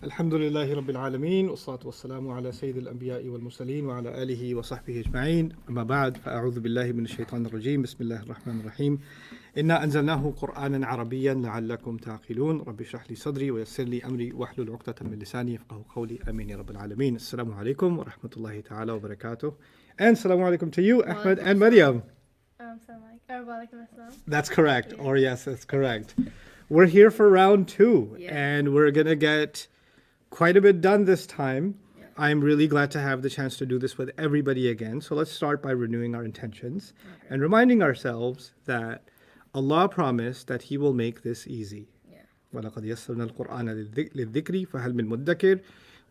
الحمد لله رب العالمين والصلاة والسلام على سيد الأنبياء والمرسلين وعلى آله وصحبه أجمعين أما بعد فأعوذ بالله من الشيطان الرجيم بسم الله الرحمن الرحيم إنا أنزلناه قرآنا عربيا لعلكم تعقلون رب اشرح لي صدري ويسر لي أمري واحلل عقدة من لساني يفقهوا قولي آمين يا رب العالمين السلام عليكم ورحمة الله تعالى وبركاته and السلام عليكم to you Ahmed and Maryam. That's correct. Or yes, that's correct. We're here for round two, and we're going to get quite a bit done this time. I'm really glad to have the chance to do this with everybody again. So let's start by renewing our intentions and reminding ourselves that Allah promised that He will make this easy. وَلَقَدْ يَسَّرْنَا الْقُرْآنَ لِلذِّكْرِ فَهَلْ مِن مُدَّكِرٍ.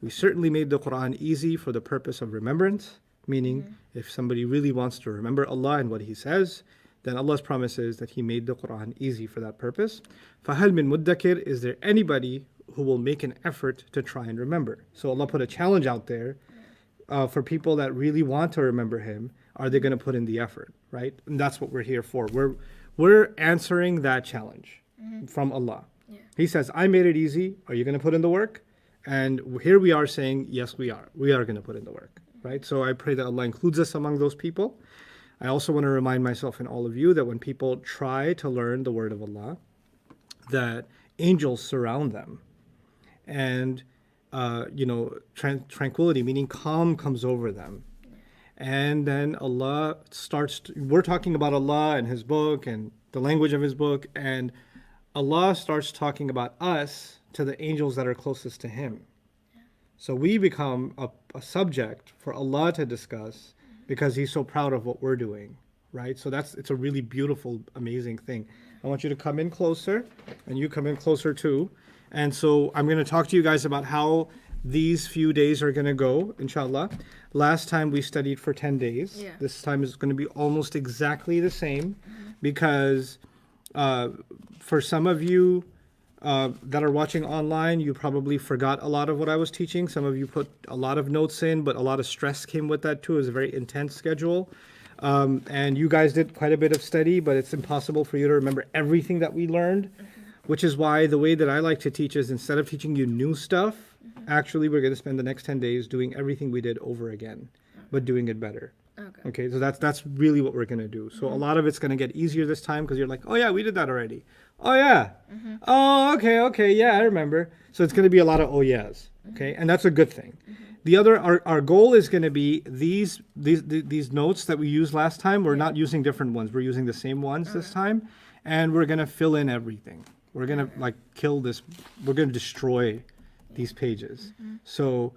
We certainly made the Quran easy for the purpose of remembrance, meaning if somebody really wants to remember Allah and what He says, then Allah's promise is that He made the Quran easy for that purpose. فَهَلْ مِن مُدَّكِرٍ. Is there anybody who will make an effort to try and remember? So Allah put a challenge out there for people that really want to remember Him. Are they going to put in the effort, right? And that's what we're here for. We're answering that challenge from Allah. He says, I made it easy. Are you going to put in the work? And here we are saying, yes, we are. We are going to put in the work, right? So I pray that Allah includes us among those people. I also want to remind myself and all of you that when people try to learn the word of Allah, that angels surround them. And, tranquility, meaning calm, comes over them. And then Allah we're talking about Allah and His book and the language of His book, and Allah starts talking about us to the angels that are closest to Him. So we become a subject for Allah to discuss because He's so proud of what we're doing, right? So it's a really beautiful, amazing thing. I want you to come in closer, and you come in closer too. And so I'm going to talk to you guys about how these few days are going to go, inshallah. Last time we studied for 10 days. This time is going to be almost exactly the same because for some of you that are watching online, you probably forgot a lot of what I was teaching. Some of you put a lot of notes in, but a lot of stress came with that too. It was a very intense schedule. And you guys did quite a bit of study, but it's impossible for you to remember everything that we learned, which is why the way that I like to teach is instead of teaching you new stuff, actually we're going to spend the next 10 days doing everything we did over again, but doing it better. Okay, so that's really what we're going to do. So a lot of it's going to get easier this time because you're like, oh yeah, we did that already. Oh yeah. Oh, okay, yeah, I remember. So it's going to be a lot of oh yes, okay? And that's a good thing. The other, our goal is going to be these notes that we used last time. We're not using different ones. We're using the same ones this time, and we're going to fill in everything. We're going to kill this. We're going to destroy these pages. So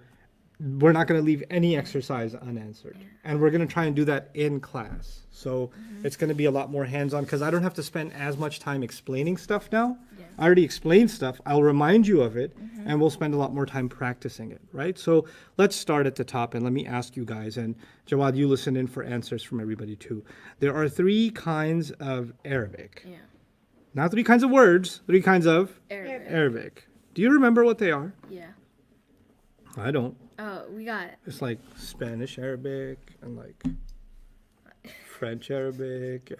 we're not going to leave any exercise unanswered. And we're going to try and do that in class. So it's going to be a lot more hands-on because I don't have to spend as much time explaining stuff now. I already explained stuff. I'll remind you of it, and we'll spend a lot more time practicing it, right? So let's start at the top, and let me ask you guys, and Jawad, you listen in for answers from everybody too. There are 3 kinds of Arabic. Not 3 kinds of words, 3 kinds of Arabic. Do you remember what they are? Yeah. I don't. Oh, we got it. It's like Spanish Arabic and like French Arabic.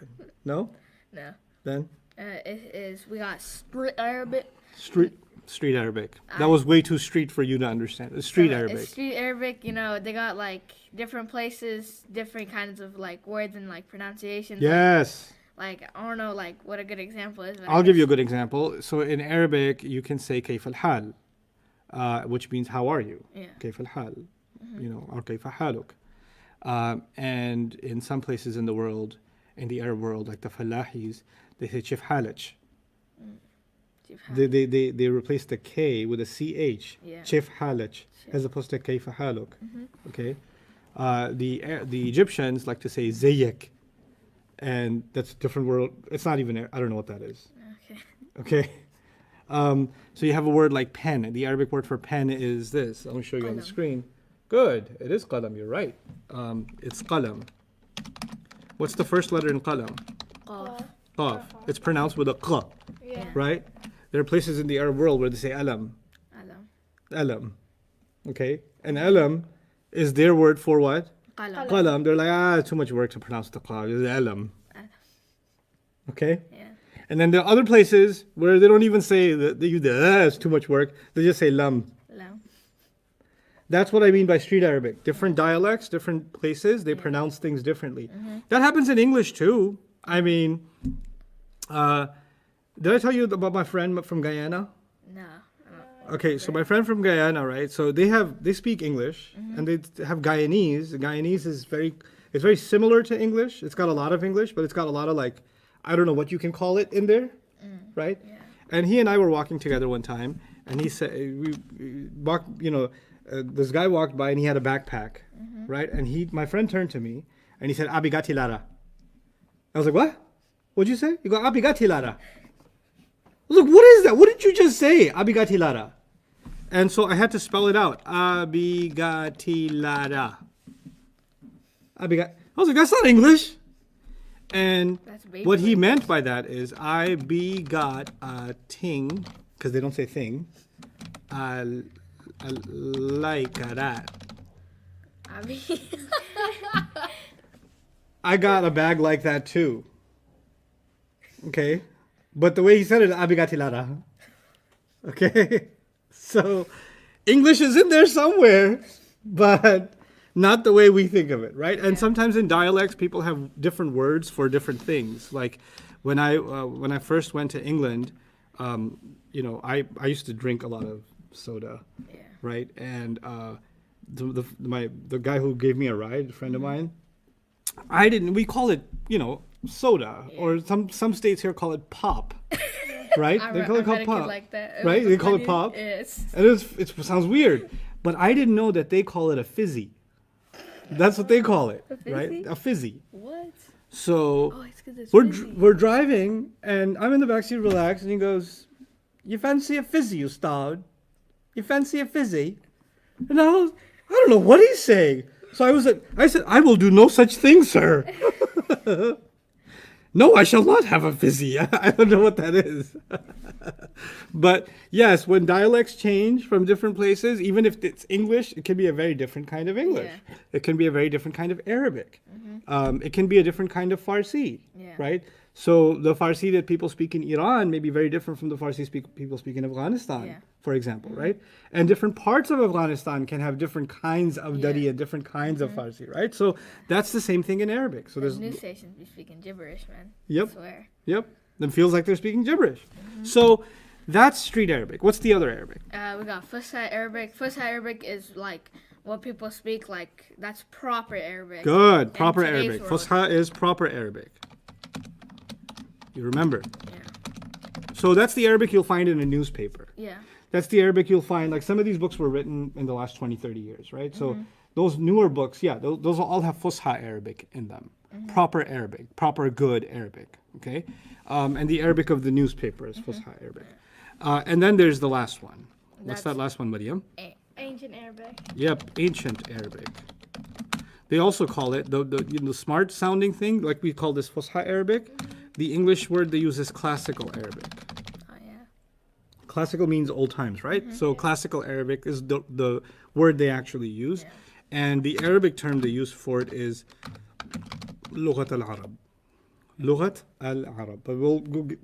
No? No. Then? It is, we got street Arabic. Street Arabic. That was way too street for you to understand. It's street Arabic. It's street Arabic, they got like different places, different kinds of like words and like pronunciations. Yes. Like I don't know like what a good example is. I'll give you a good example. So in Arabic, you can say كيف الحال, which means how are you? كيف الحال, or كيف حالك. And in some places in the world, in the Arab world, like the Falahis, they say كيف حالك. They replace the K with a CH. كيف حالك, as opposed to كيف حالك. Okay. The Egyptians like to say زيك. And that's a different word. It's not even, I don't know what that is. Okay. So you have a word like pen. The Arabic word for pen is this. Let me show you on the screen. Good. It is qalam. You're right. It's qalam. What's the first letter in qalam? Qaf. It's pronounced with a q. Right? There are places in the Arab world where they say alam. Alam. Okay. And alam is their word for what? Qalam. They're like, too much work to pronounce the qa. It's alam. Okay? And then there are other places where they don't even say that it's too much work. They just say lam. No. That's what I mean by street Arabic. Different dialects, different places, they pronounce things differently. That happens in English too. I mean, did I tell you about my friend from Guyana? No. Okay, so my friend from Guyana, right? So they speak English and they have Guyanese. Guyanese is it's very similar to English. It's got a lot of English, but it's got a lot of like, I don't know what you can call it in there, right? Yeah. And he and I were walking together one time, and he said, we walked, this guy walked by and he had a backpack, right? And my friend turned to me and he said, Abigati Lara. I was like, what? What'd you say? You go, Abigati Lara. I was like, what is that? What did you just say? Abigati Lara. And so I had to spell it out. Abigati Lara. I was like, that's not English. And That's baby what he language. meant by that is I begot a ting, because they don't say thing, like that. I mean, I got a bag like that too. Okay? But the way he said it, abigati lara. Okay? So, English is in there somewhere, but not the way we think of it, right? And sometimes in dialects, people have different words for different things. Like when I first went to England, I used to drink a lot of soda, yeah. right? And the guy who gave me a ride, a friend of mine, we call it, soda, or some states here call it pop, right? They call it pop, like that. right? They call it pop. Yes. And it sounds weird, but I didn't know that they call it a fizzy. That's what they call it, right? fizzy? A fizzy. What? So Oh, it's because it's fizzy. we're driving, and I'm in the backseat relaxed, and he goes, "You fancy a fizzy, Ustad? You fancy a fizzy?" And I don't know what he's saying. So I said, "I will do no such thing, sir." No, I shall not have a fizzy. I don't know what that is. But yes, when dialects change from different places, even if it's English, it can be a very different kind of English. Yeah. It can be a very different kind of Arabic. It can be a different kind of Farsi, Yeah. right? So the Farsi that people speak in Iran may be very different from the Farsi people speak in Afghanistan, Yeah. for example, right? And different parts of Afghanistan can have different kinds of Dari and different kinds of Farsi, right? So that's the same thing in Arabic. So There's there's news stations be speaking gibberish, man. Yep. I swear. Yep. It feels like they're speaking gibberish. So that's street Arabic. What's the other Arabic? We got Fusha Arabic. Fusha Arabic is like what people speak like. That's proper Arabic. Good. in Proper today's Arabic. world. Fusha is proper Arabic. You remember. Yeah. So that's the Arabic you'll find in a newspaper. Yeah. That's the Arabic you'll find. Like some of these books were written in the last 20, 30 years, right? So those newer books, yeah, those will all have Fusha Arabic in them. Proper Arabic. Proper good Arabic. Okay? And the Arabic of the newspaper is Fusha Arabic. And then there's the last one. What's that last one, Mariam? Ancient Arabic. Yep, ancient Arabic. They also call it the smart sounding thing, like we call this Fusha Arabic. The English word they use is classical Arabic. Oh yeah. Classical means old times, right? So classical Arabic is the word they actually use. Yeah. And the Arabic term they use for it is Lughat al-Arab. Lughat al-Arab. But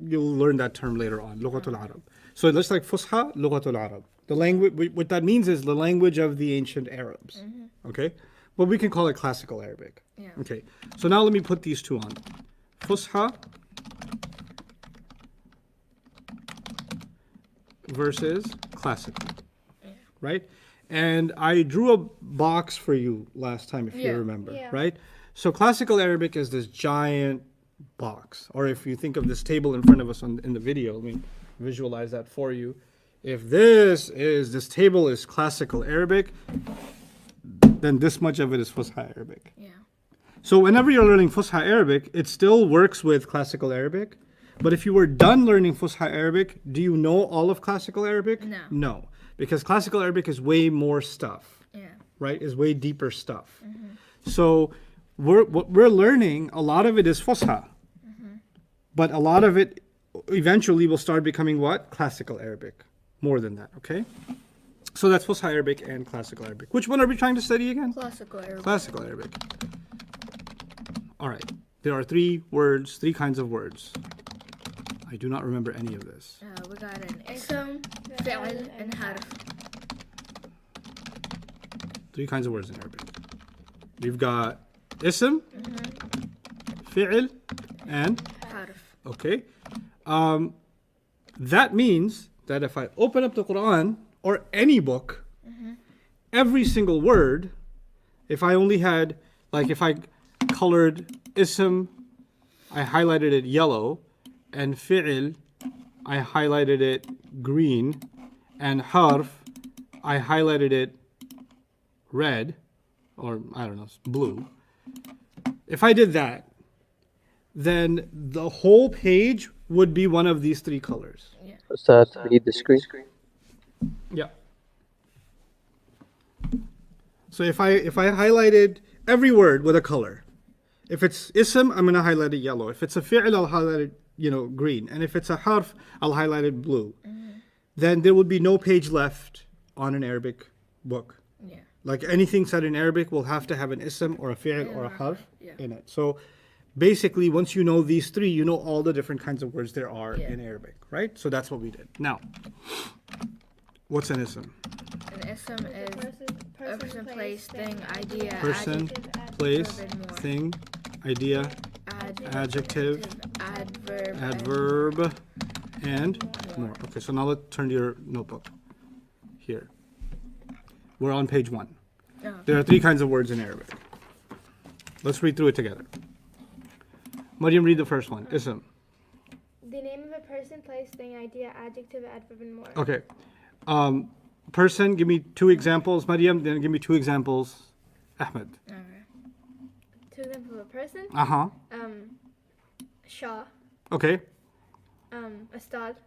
you'll learn that term later on, Lughat al-Arab. So just like Fusha, Lughat al-Arab. The language, what that means is the language of the ancient Arabs. Okay? But we can call it classical Arabic. Yeah. Okay. So now let me put these two on. Fusha versus classical. Right? And I drew a box for you last time, if you Yeah. remember, Yeah. right? So classical Arabic is this giant box. Or if you think of this table in front of us in the video, let me visualize that for you. If this table is classical Arabic, then this much of it is Fusha Arabic. Yeah. So whenever you're learning Fusha Arabic, it still works with classical Arabic. But if you were done learning Fusha Arabic, do you know all of classical Arabic? No. No. Because classical Arabic is way more stuff, Yeah. right? Is way deeper stuff. So what we're learning, a lot of it is Fusha. But a lot of it eventually will start becoming what? Classical Arabic. More than that, okay? So that's Fusha Arabic and classical Arabic. Which one are we trying to study again? Classical Arabic. Classical Arabic. All right. There are three kinds of words. I do not remember any of this. We got an ism, fi'l, and harf. Three kinds of words in Arabic. You've got ism, fi'l, and Harf. okay. That means that if I open up the Quran or any book, every single word, if I only had, like if I colored ism, I highlighted it yellow, and fi'l, I highlighted it green, and harf, I highlighted it red, or I don't know, blue. If I did that, then the whole page would be one of these three colors. Ustad, we need the screen. Yeah. So if I highlighted every word with a color, if it's ism, I'm gonna highlight it yellow. If it's a fi'l, I'll highlight it, green. And if it's a harf, I'll highlight it blue. Then there would be no page left on an Arabic book. Yeah. Like anything said in Arabic will have to have an ism or a fi'l or a harf Yeah. in it. So basically, once you know these three, you know all the different kinds of words there are Yeah. in Arabic, right? So that's what we did. Now, what's an ism? An ism is a person, place, thing, idea, Person, adjective, place, verb, and more. thing, idea, adjective, adverb, adverb, and more. Okay, so now let's turn to your notebook. Here. We're on page 1. Oh. There are three kinds of words in Arabic. Let's read through it together. Maryam, read the first one. Ism. The name of a person, place, thing, idea, adjective, adverb, and more. Okay. Person, give me 2 examples. Maryam, then give me 2 examples. Ahmed. Okay. Two examples of a person. Uh-huh. Shah. Okay. Astad.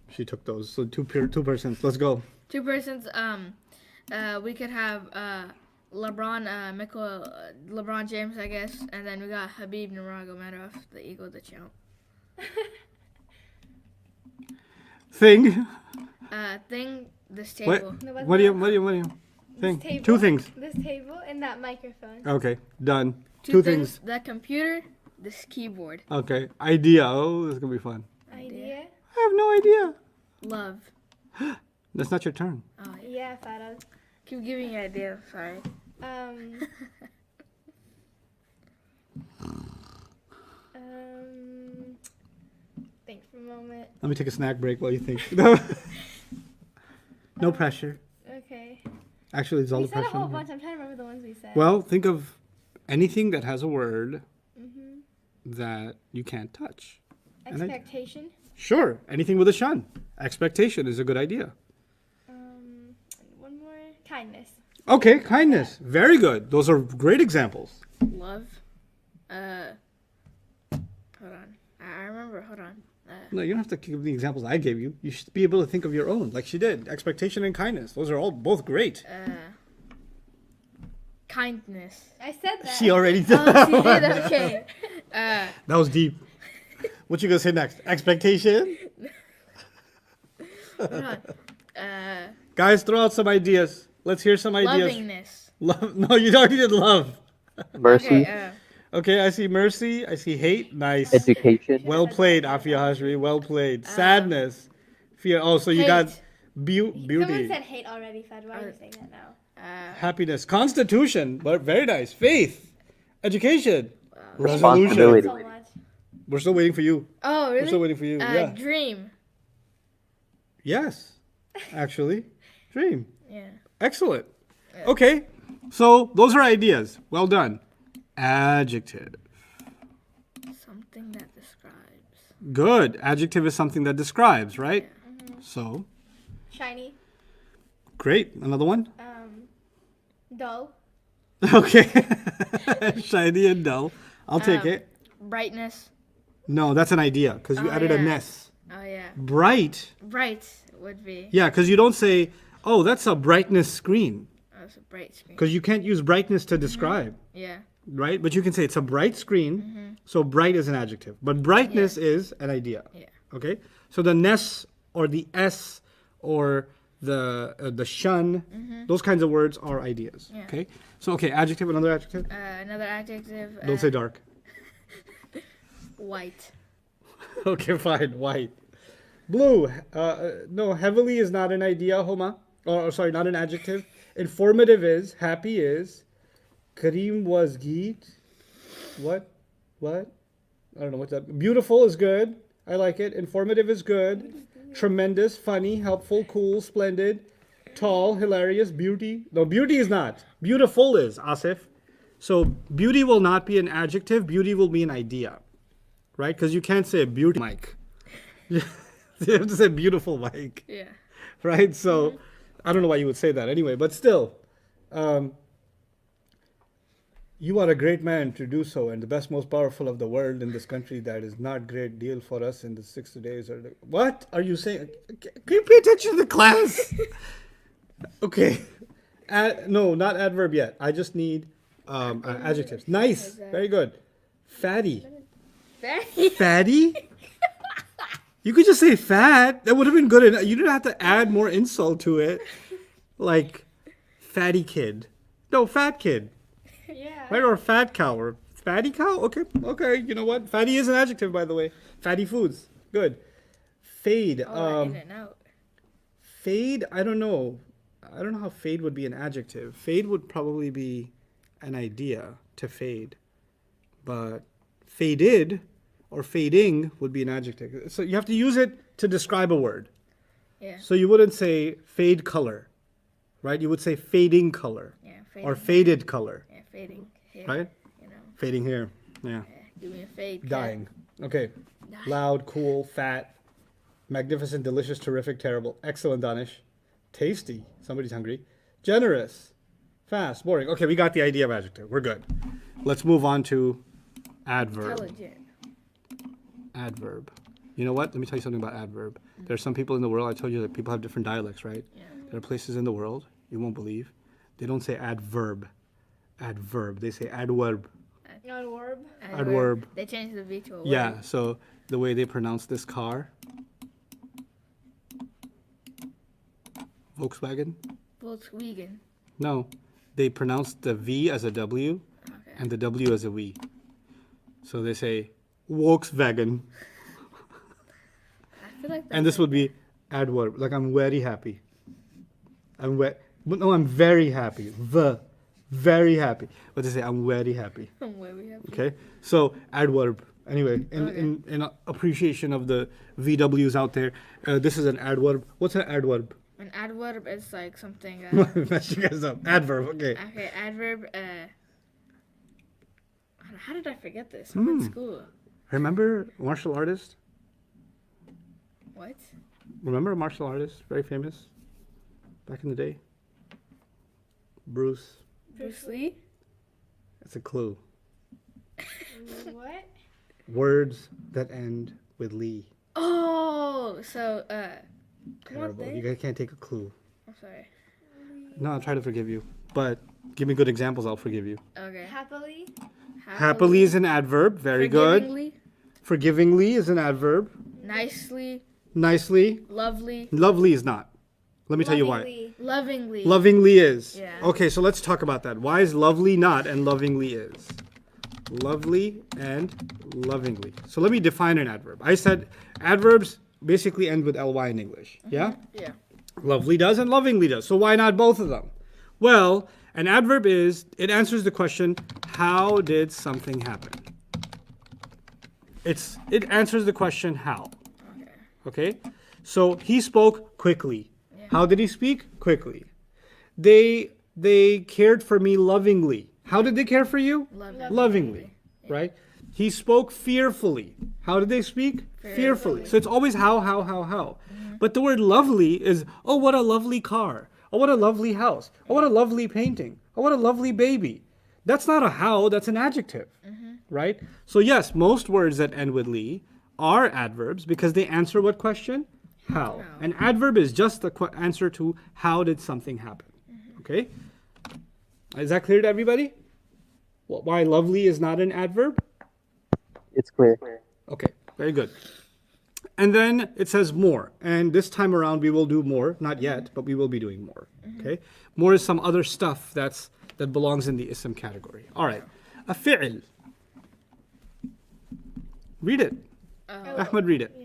She took those. So two persons. Let's go. 2 persons. We could have LeBron James, I guess, and then we got Habib Nurmagomedov, the Eagle, the champ. Thing. Thing. This What? table. No, what's Maryam. that? Thing. This table. 2 things. This table and that microphone. Okay. Done. 2 2 things. things. The computer. This keyboard. Okay. Idea. Oh, this is going to be fun. Idea. I have no idea. Love. That's not your turn. Oh, yeah. Yeah, Farad. Keep giving you ideas. Sorry. Think for a moment. Let me take a snack break while you think. No pressure. Okay. Actually, it's all We the said a pressure. whole on her. bunch. I'm trying to remember the ones we said. Well, think of anything that has a word Mm-hmm. that you can't touch. and I- Expectation. Sure, anything with a shun. Expectation is a good idea. One more. Kindness. Okay, kindness. Very good. Those are great examples. Love. Hold on. I remember. Hold on. No, you don't have to give the examples I gave you. You should be able to think of your own, like she did. Expectation and kindness. Those are all both great. Kindness. I said that. She already did. Oh, she did. Okay. That was deep. What you gonna say next? Expectation? Hold on. Guys, throw out some ideas. Let's hear some ideas. Lovingness. Love. No, you already did love. Mercy, Okay. Okay, I see mercy. I see hate. Nice. education, Well played, Afia Hashri. Well played. Sadness. Fear. Oh, so you got Hate. beauty. Someone said hate already, Fed. Why are you saying that now? Happiness. Constitution. But very nice. Faith. Education. responsibility. So much. We're still waiting for you. Oh, really? We're still waiting for you. Yeah. Dream. Yes. Actually. Dream. Yeah. Excellent. Okay. So those are ideas. Well done. Adjective. Something that describes. Good. Adjective is something that describes, right? So, Shiny. great. Another one? Dull. Okay. Shiny and dull. I'll take it. Brightness. No, that's an idea because you Oh, added a yeah. ness. Oh, yeah. Bright. Bright would be. Yeah, because you don't say, oh, that's a brightness screen. Oh, it's a bright screen. Because you can't use brightness to describe, Yeah. right? But you can say it's a bright screen. So bright is an adjective. But brightness is an idea. Yeah. Okay? So the ness or the s or the shun, those kinds of words are ideas. Yeah. Okay? So, okay, adjective, another adjective. Another adjective. Don't say dark. White. Okay, fine. White. Blue. No, heavily is not an idea, Homa. Or sorry, not an adjective. Informative is, happy is, Kareem was geet. What? What? I don't know what's that. Beautiful is good. I like it. Informative is good. Tremendous, funny, helpful, cool, splendid, tall, hilarious, beauty. No, beauty is not. Beautiful is, Asif. So beauty will not be an adjective. Beauty will be an idea, right? Because you can't say beauty Mike. You have to say beautiful Mike, Yeah. right? So I don't know why you would say that anyway, but still. You are a great man to do so, and the best, most powerful of the world in this country. That is not great deal for us in the 60 days. Or what are you saying? Can you pay attention to the class? Okay. No, not adverb yet. I just need adjectives. Nice. Very good. Fatty. Very. Fatty? You could just say fat. That would have been good enough. You didn't have to add more insult to it. Like, fatty kid. No, fat kid. Yeah. Right? Or fat cow or fatty cow? Okay. Okay. You know what? Fatty is an adjective, by the way. Fatty foods. Good. Fade. Oh, in and out. Fade, I don't know. I don't know how fade would be an adjective. Fade would probably be an idea to fade. But faded or fading would be an adjective. So you have to use it to describe a word. Yeah. So you wouldn't say fade color, right? You would say fading color Yeah. Fading. or faded color, Yeah, fading. Here, right? You know. Fading here. Yeah. Yeah. Give me a fade. cut. Dying. Okay. Loud, cool, fat, magnificent, delicious, terrific, terrible, excellent, Danish, tasty. Somebody's hungry. Generous, fast, boring. Okay, we got the idea of adjective. We're good. Let's move on to adverb. Intelligent. Adverb. You know what? Let me tell you something about adverb. There are some people in the world, I told you that people have different dialects, right? Yeah. There are places in the world, you won't believe, they don't say adverb. Adverb. They say adverb. Adverb. Adverb. They changed the V to a word. Yeah, so the way they pronounce this car, Volkswagen? Volkswagen. No, they pronounce the V as a W Okay. and the W as a V. So they say Volkswagen. I feel like And this would be adverb. Like I'm very happy. I'm very happy. Very happy. But they say I'm very happy. where we have. Okay? So adverb. Anyway, in appreciation of the VWs out there, this is an adverb. What's an adverb? An adverb is like something. Mess you guys up. Adverb. Okay. Okay, adverb. How did I forget this? I'm in school. Remember martial artist? What? Remember a martial artist, very famous, back in the day? Bruce. Bruce Lee? It's a clue. What? Words that end with Lee. Oh, so Terrible. thing? You guys can't take a clue. I'm sorry. No, I'll try to forgive you. But give me good examples, I'll forgive you. Okay. Happily. Happily is an adverb. Very good. Forgivingly, Forgivingly is an adverb. nicely, Nicely. lovely, Lovely is not. Let me tell you why. Lovingly. lovingly. Lovingly is. Yeah. Okay, so let's talk about that. Why is lovely not and lovingly is? Lovely and lovingly. So let me define an adverb. I said adverbs basically end with ly in English. Yeah? Yeah. Lovely does and lovingly does. So why not both of them? Well, an adverb is, it answers the question, how did something happen? It answers the question, how. Okay? So he spoke quickly. How did he speak? Quickly. They cared for me lovingly. How did they care for you? Lovingly. Right? He spoke fearfully. How did they speak? Fearfully. So it's always how. But the word lovely is, oh, what a lovely car. Oh, what a lovely house. Oh, what a lovely painting. Oh, what a lovely baby. That's not a how, that's an adjective. Right? So yes, most words that end with ly are adverbs because they answer what question? How. An adverb is just the answer to how did something happen. Okay? Is that clear to everybody? Why lovely is not an adverb? It's clear. Okay, very good. And then it says more. And this time around we will do more. Not yet, but we will be doing more. Okay? More is some other stuff that belongs in the ism category. All right. A fi'l. Read it. Ahmed, read it.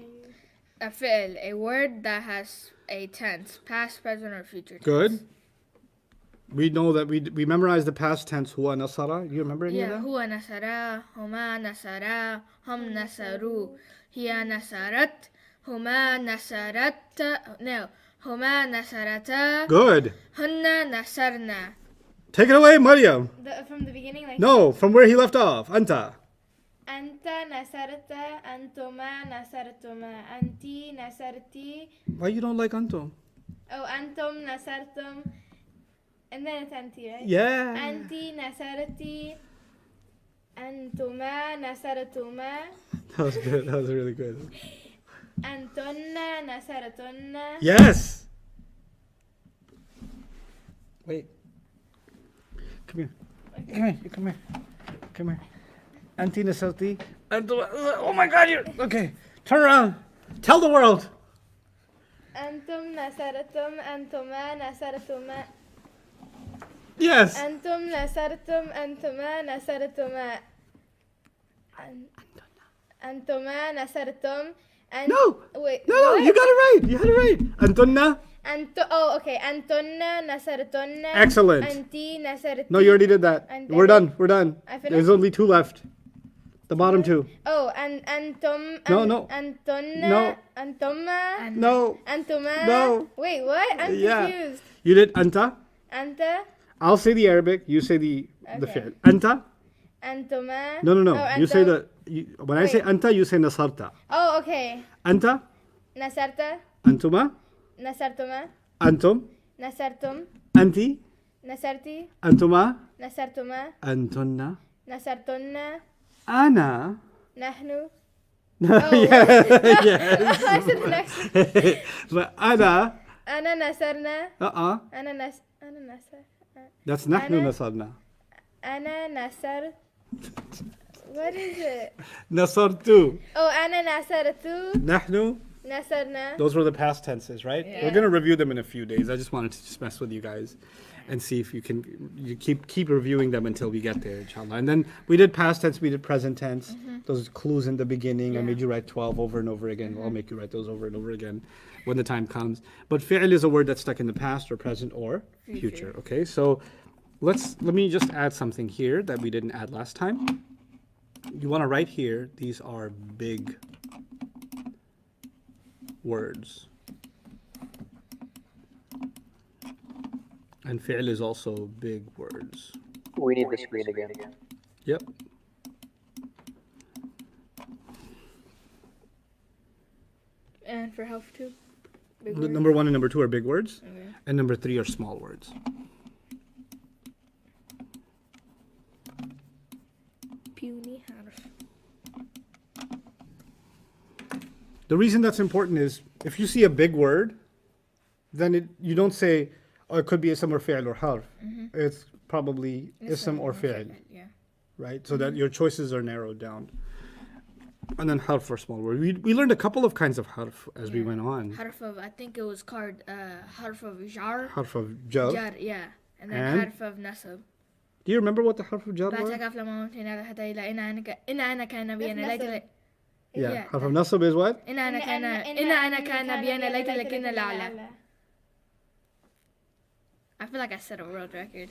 A fi'l, a word that has a tense, past, present, or future tense. Good. We know that we memorized the past tense. Huwa nasara. Do you remember any of Yeah. that? هو نصرا هما نصرا هم نصروا هي نصرت هما نصرت no هما نصرتا Good. هن نصرنا. Take it away, Maryam. From the beginning, like No, from where he left off. Anta. أنت نصرت أنتما نصرتما أنتي نصرتي Why you don't like antum? أو أنتم نصرتم and then it's أنتي right Yeah. أنتي نصرتي أنتما نصرتما That was good. That was really good. أنتن نصرتن Yes. Wait. Come here. Come here. Come here. Come here. Auntie Nasati. Oh my God! You're okay. Turn around. Tell the world. أنتم نصرتم أنتما نصرتما Yes. أنتم نصرتم أنتما نصرتما أنتما نصرتم No. wait No, what? you got it right. You had it right. Antunna. oh okay أنتن نصرتن Excellent. أنتي نصرتي No, you already did that. And We're then- done. We're done. I finished? There's only two left. The bottom two. oh أنتم No. أنتن No. أنتما No. أنتما No. wait what I'm Yeah. confused You did anta. أنت I'll say the Arabic. You say the Okay. fi'l. Anta. أنتما No. oh, You say أنتم. when I say Wait. anta, you say nasarta. oh okay Anta. نصرت Antuma. نصرتما Antum. نصرتم Anti. نصرتي Antuma. نصرتما Antunna. نصرتن Ana. نحن Yes. I said the next But ana. أنا نصرنا Uh-uh. أنا نصر That's nahnu Ana. nasarna. أنا نصر what is it Nasartu. oh أنا نصرت Nahnu. نصرنا Those were the past tenses, right? Yeah. We're gonna review them in a few days. I just wanted to just mess with you guys and see if you keep reviewing them until we get there, inshallah. And then we did past tense, we did present tense. Those clues in the beginning. I Yeah. made you write 12 over and over again. I'll make you write those over and over again when the time comes. But fi'l is a word that's stuck in the past or present or future. Okay, so let me just add something here that we didn't add last time. You want to write here, these are big words. And fi'l is also big words. We need the screen again. Yep. And for health too. Big The word. number 1 and number 2 are big words, Okay. and number 3 are small words. Puny harf. The reason that's important is if you see a big word, then you don't say, oh, it could be ism or fi'l or harf. It's probably ism or fi'l, Yeah. right? So that your choices are narrowed down. And then harf for small word. We learned a couple of kinds of harf as we Yeah. went on. Harf of I think it was called harf of jar. Harf of jar. Jar, yeah. And then And? harf of nasab. Do you remember what the harf of jar was? بعتك لما ممكن حتى إلى إن أنا كان نبيا That's ليت nasab. Yeah. Yeah, Harf of nasab is what? إن أنا كان نبيا ليت لكن الأعلى. I feel like I set a world record.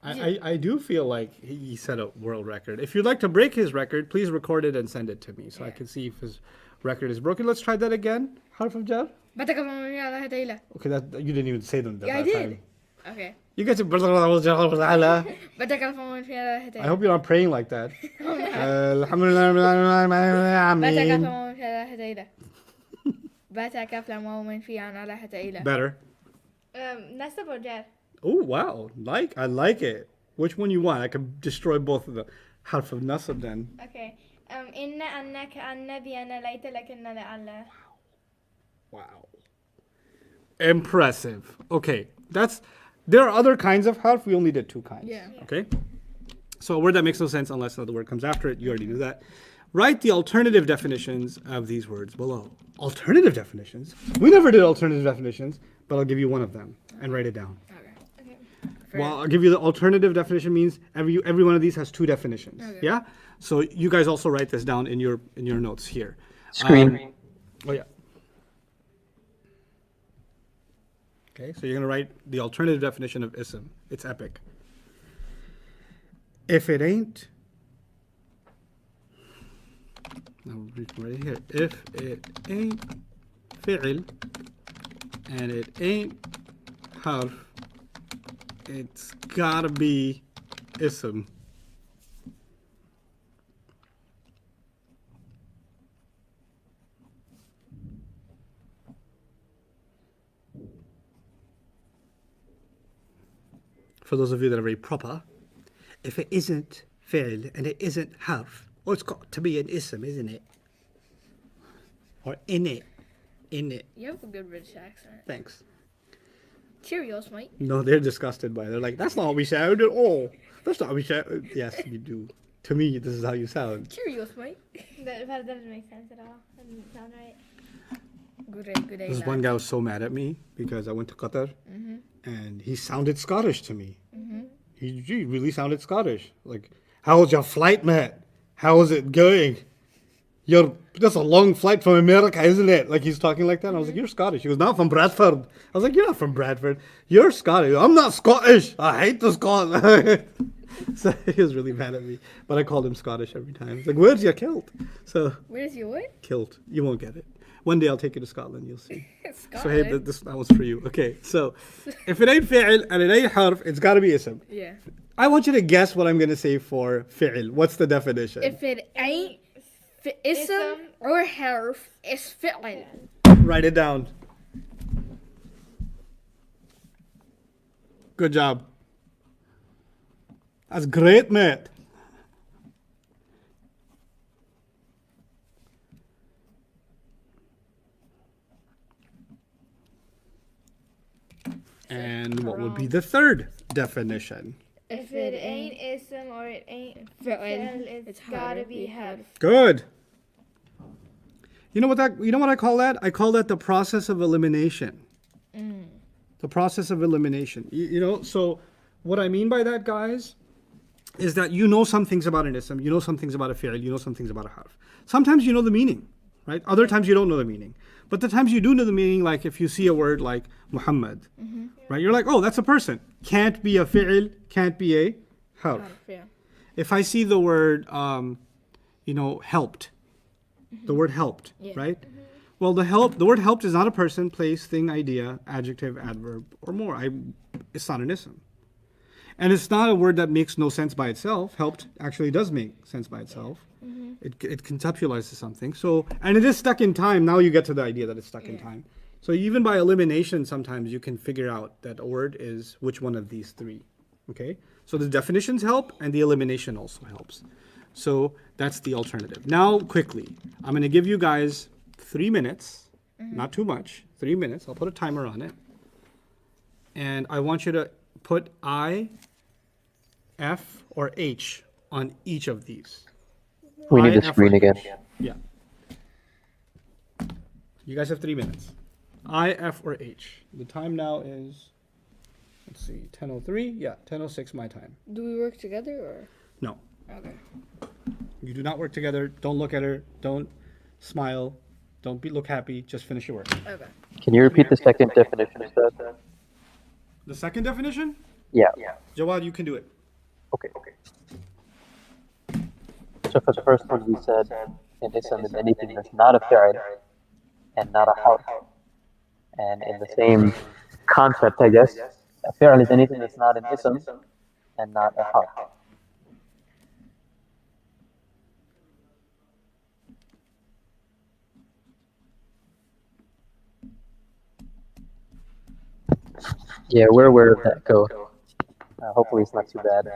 I do feel like he set a world record. If you'd like to break his record, please record it and send it to me so I Yeah. can see if his record is broken. Let's try that again. Harf of jar. بعتك لما ممكن حتى إلى. Okay, that you didn't even say them that Yeah, I time. did. Okay. You guys. I بعتك لما ممكن حتى hope you're not praying like that. Alhamdulillah. بعتك Ameen. لما ممكن حتى إلى. بعتك لما ممكن في أنا حتى إلى. Better. نصب or jar Oh wow, I like it. Which one you want? I can destroy both of the harf of nasab then. okay إن أنك أن بأن ليت لكن لعل Wow. Impressive. Okay, there are other kinds of harf. We only did 2 kinds. Yeah. Okay. So a word that makes no sense unless another word comes after it. You already knew that. Write the alternative definitions of these words below. Alternative definitions? We never did alternative definitions, but I'll give you one of them and write it down. Okay. Well, I'll give you the alternative definition means every one of these has 2 definitions. Okay. Yeah? So you guys also write this down in your notes here. Screen. Oh yeah. Okay, so you're going to write the alternative definition of ism. It's epic. If it ain't, now right here, if it ain't fi'l and it ain't harf, it's gotta be ism. For those of you that are very proper, if it isn't fi'l and it isn't harf, well, it's got to be an ism, isn't it? Or in it. In it. You have a good British accent. Thanks. Cheerios, mate. No, they're disgusted by it. They're like, that's not how we sound at all. That's not how we sound. Yes, you do. To me, this is how you sound. Cheerios, mate. That doesn't make sense at all. That doesn't sound right. Good day. This one guy was so mad at me because I went to Qatar and he sounded Scottish to me. He really sounded Scottish. Like, how was your flight, mate? How was it going? That's a long flight from America, isn't it? Like, he's talking like that. And I was like, you're Scottish. He goes, not from Bradford. I was like, you're not from Bradford. You're Scottish. I'm not Scottish. I hate the Scots. So he was really mad at me. But I called him Scottish every time. He's like, where's your kilt? So, Where's your what? kilt. You won't get it. One day I'll take you to Scotland. You'll see. Scotland. So, hey, that one's for you. Okay, so if it ain't fi'l and it ain't harf, it's got to be ism. Yeah. I want you to guess what I'm going to say for fi'l. What's the definition? If it ain't ism or harf, it's fi'l. Write it down. Good job. That's great, mate. And what would be the third definition? If it ain't ism or it ain't fi'l, it's gotta be harf. Good. You know what I call that? I call that the process of elimination. The process of elimination. So what I mean by that, guys, is that you know some things about an ism, you know some things about a fi'l, you know some things about a harf. Sometimes you know the meaning, right? Other times you don't know the meaning. But the times you do know the meaning, like if you see a word like Muhammad, right? You're like, oh, that's a person. Can't be a fi'l, can't be a harf. Yeah. If I see the word, helped, the word helped, right? Well, the word helped is not a person, place, thing, idea, adjective, adverb, or more. It's not an ism. And it's not a word that makes no sense by itself. Helped actually does make sense by itself. It conceptualizes something. So, and it is stuck in time. Now you get to the idea that it's stuck in time. So even by elimination, sometimes you can figure out that a word is which one of these three. Okay? So the definitions help and the elimination also helps. So that's the alternative. Now, quickly, I'm going to give you guys 3 minutes, not too much, 3 minutes. I'll put a timer on it. And I want you to put I, F, or H on each of these. We need I, the F, screen or again. H. Yeah. You guys have 3 minutes. I, F, or H. The time now is, let's see, 10:03? Yeah, 10:06 my time. Do we work together or? No. Okay. You do not work together. Don't look at her. Don't smile. Don't look happy. Just finish your work. Okay. Can you repeat the second definition, Ustad? The second definition? Yeah. Jawad, you can do it. Okay. So for the first one, we said an ism is anything that's not a fi'l and not a harf. And in the same concept, I guess, a fi'l is anything that's not an ism and not a harf. Yeah, we're aware of that code. Hopefully it's not too bad.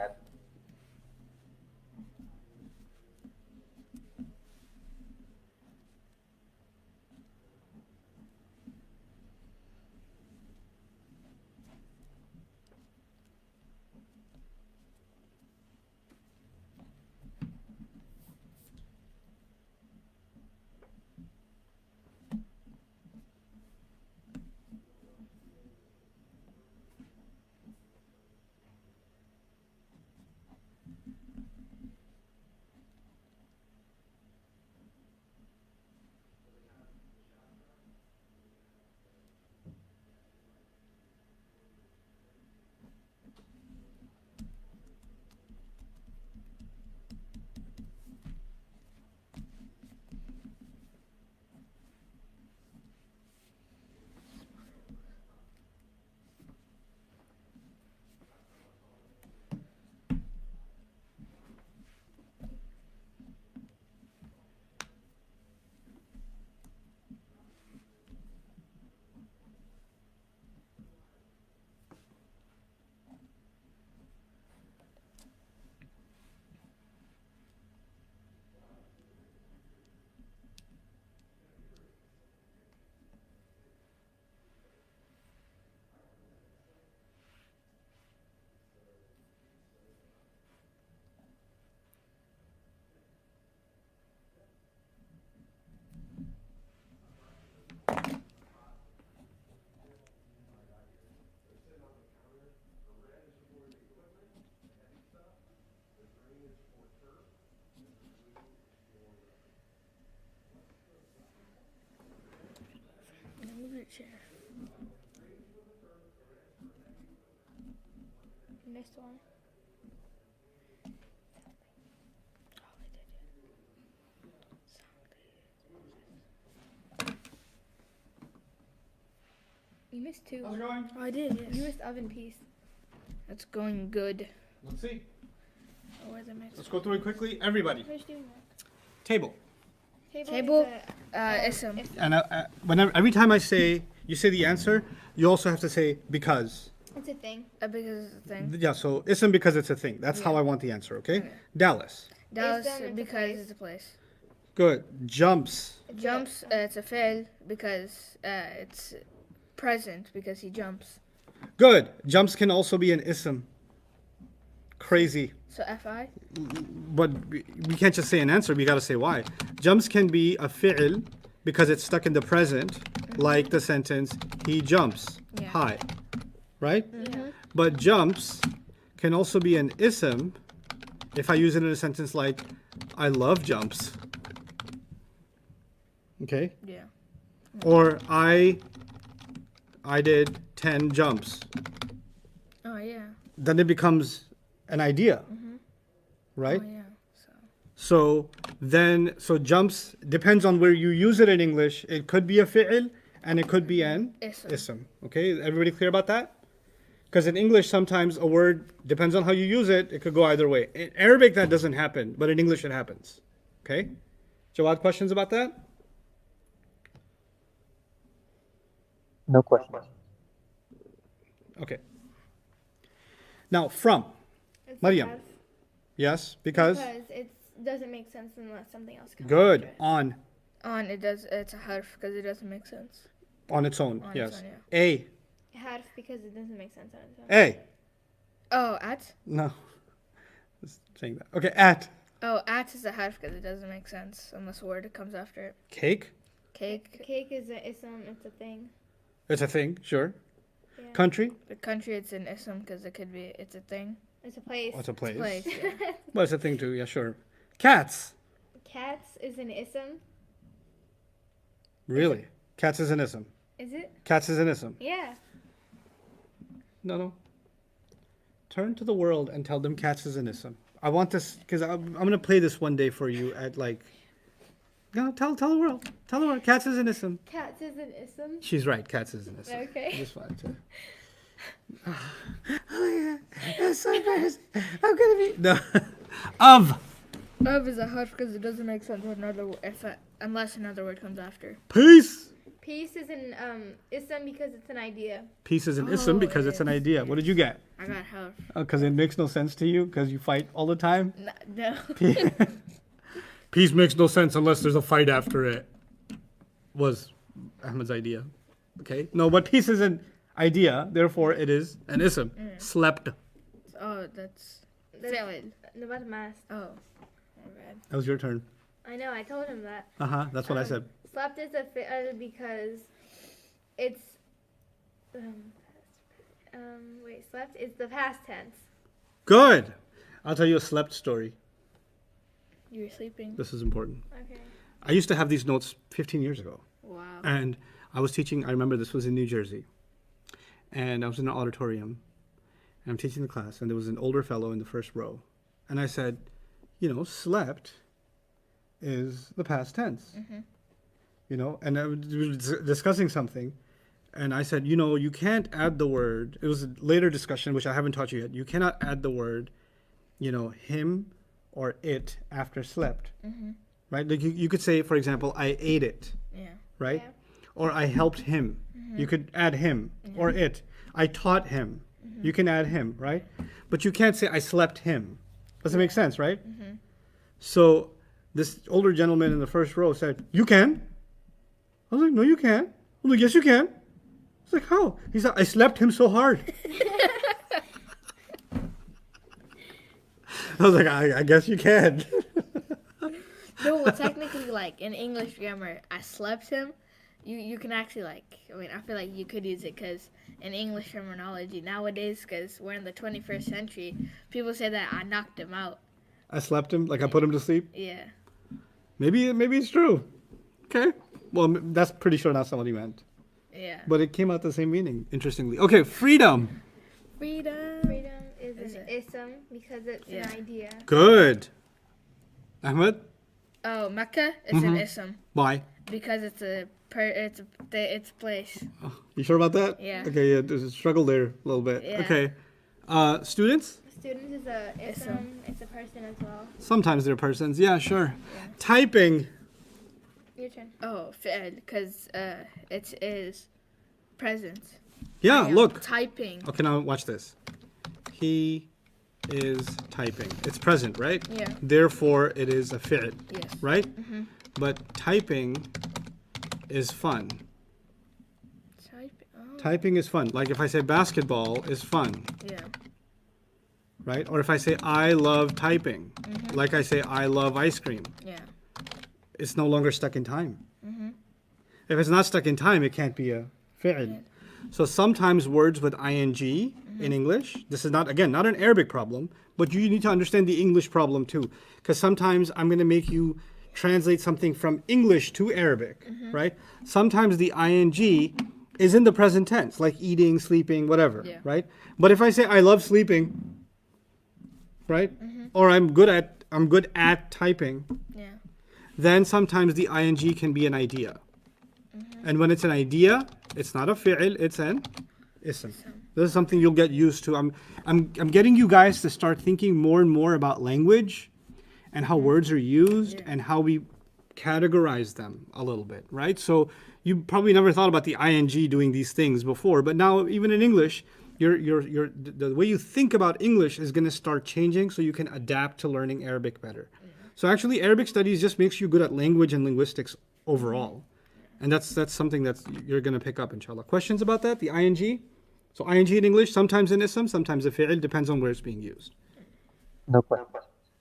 You missed one. You missed two. How's it going? Oh, I did. Yes. You missed oven piece. It's going good. Let's see. Oh, where's the mix? Let's go through it quickly. Everybody. Who's doing that? Table. Table. is Ism. And whenever every time I say you say the answer, you also have to say because. it's a thing. Because it's a thing. Yeah, so ism because it's a thing. That's how Yeah. I want the answer, okay? Okay. Dallas. Dallas Ism, it's a because place. it's a place. Good. Jumps. Jumps. It's a fail because it's present because he jumps. Good. Jumps can also be an ism. Crazy. So fi. But we can't just say an answer, we gotta say why. Jumps can be a fi'l because it's stuck in the present, like the sentence, he jumps Yeah. high. Right? Mm-hmm. But jumps can also be an ism if I use it in a sentence like, I love jumps. Okay? Yeah. Or I did 10 jumps. Oh yeah. Then it becomes an idea. Right? Oh yeah. So So jumps depends on where you use it in English. It could be a fi'l and it could be an Ism. ism. Okay, everybody clear about that? Because in English, sometimes a word depends on how you use it. It could go either way. In Arabic, that doesn't happen, but in English, it happens. Okay, Jawad, questions about that? No questions. Okay. Now from It's Maryam. have. yes, because it doesn't make sense unless something else comes. good after it. on it does. It's a harf because it doesn't make sense. on its own. On its yes. own, A Harf because it doesn't make sense on its own. A Oh, at. no. Just saying that. Okay, at Oh, at is a harf because it doesn't make sense unless a word comes after it. cake. Cake. Cake is an ism. It's a thing. It's a thing. Sure. Yeah. Country. The country, it's an ism because it could be. It's a thing. It's a place. What's a place? Place. Yeah. Well, it's a thing too. Yeah, sure. Cats. Cats is an ism. Really? Cats is an ism. Is it? Cats is an ism. Yeah. No. Turn to the world and tell them cats is an ism. I want this because I'm gonna play this one day for you at like. No, tell the world. Tell the world. Cats is an ism. Cats is an ism. She's right. Cats is an ism. Okay. I just wanted to. Oh my god, that's so embarrassing. I'm gonna be no. Of Of is a harf because it doesn't make sense with another unless another word comes after. peace. Peace is an ism because it's an idea. Peace is an ism Oh, because it it's an is. idea. What did you get? I got harf. Because it makes no sense to you because you fight all the time. No. Peace makes no sense unless there's a fight after it. Was Ahmed's idea. Okay? No, but peace is an idea, therefore it is an ism. Slept. Oh, that's. That's- Failed. Nabat mas. Oh. My bad. That was your turn. I know. I told him that. That's what I said. Slept is a fi'l because it's slept is the past tense. Good. I'll tell you a slept story. You were sleeping. This is important. Okay. I used to have these notes 15 years ago. Wow. And I was teaching, I remember this was in New Jersey. And I was in an auditorium. And I'm teaching the class. And there was an older fellow in the first row. And I said, slept is the past tense. And I was discussing something. And I said, you can't add the word. It was a later discussion, which I haven't taught you yet. You cannot add the word, him or it after slept. Right? Like you could say, for example, I ate it. Yeah. Right? Yeah. Or I helped him. You could add him or it. I taught him. You can add him, right? But you can't say I slept him. Does it make sense, right? So this older gentleman in the first row said, you can. I was like, no, you can't. I was like, yes, you can. I was like, how? He said, I slept him so hard. I was like, I guess you can. No, well, technically, like in English grammar, I slept him. You can actually I feel like you could use it because in English terminology nowadays, because we're in the 21st century, people say that I knocked him out. I slept him, like I put him to sleep. Yeah. Maybe it's true. Okay. Well, that's pretty sure not what he meant. Yeah. but it came out the same meaning, interestingly. Okay, freedom. Freedom. Freedom is Is an it? ism because it's Yeah. an idea. Good. Ahmed, Oh, Mecca is an ism why? because it's a place. You sure about that? Yeah. Okay, yeah, there's a struggle there a little bit. Yeah. Okay. Students? Student is a ism. Ism. It's a person as well. Sometimes they're persons. Yeah, sure. Typing. Your turn. Oh, fi'l because it is present. Yeah, I am look. typing. Okay, now watch this. He is typing. It's present, right? Yeah. Therefore, it is a fi'l, Yes. right? But typing is fun. Typing. Oh. Typing is fun. Like if I say basketball is fun, Yeah. right? Or if I say I love typing, like I say I love ice cream, Yeah. it's no longer stuck in time. If it's not stuck in time, it can't be a fi'l. So sometimes words with ing in English, this is not, again, not an Arabic problem, but you need to understand the English problem too. Because sometimes I'm going to make you translate something from English to Arabic, right? Sometimes the ing is in the present tense, like eating, sleeping, whatever, Yeah. right? But if I say I love sleeping, right? Or I'm good at typing, Yeah. then sometimes the ing can be an idea. And when it's an idea, it's not a fi'l, it's an ism. This is something you'll get used to. I'm getting you guys to start thinking more and more about language and how words are used and how we categorize them a little bit, right? So you probably never thought about the ing doing these things before, but now even in English, the way you think about English is going to start changing so you can adapt to learning Arabic better. So actually, Arabic studies just makes you good at language and linguistics overall. And that's something that you're going to pick up, inshallah. Questions about that? The ing? So ing in English, sometimes an ism, sometimes a fi'l, depends on where it's being used. No question.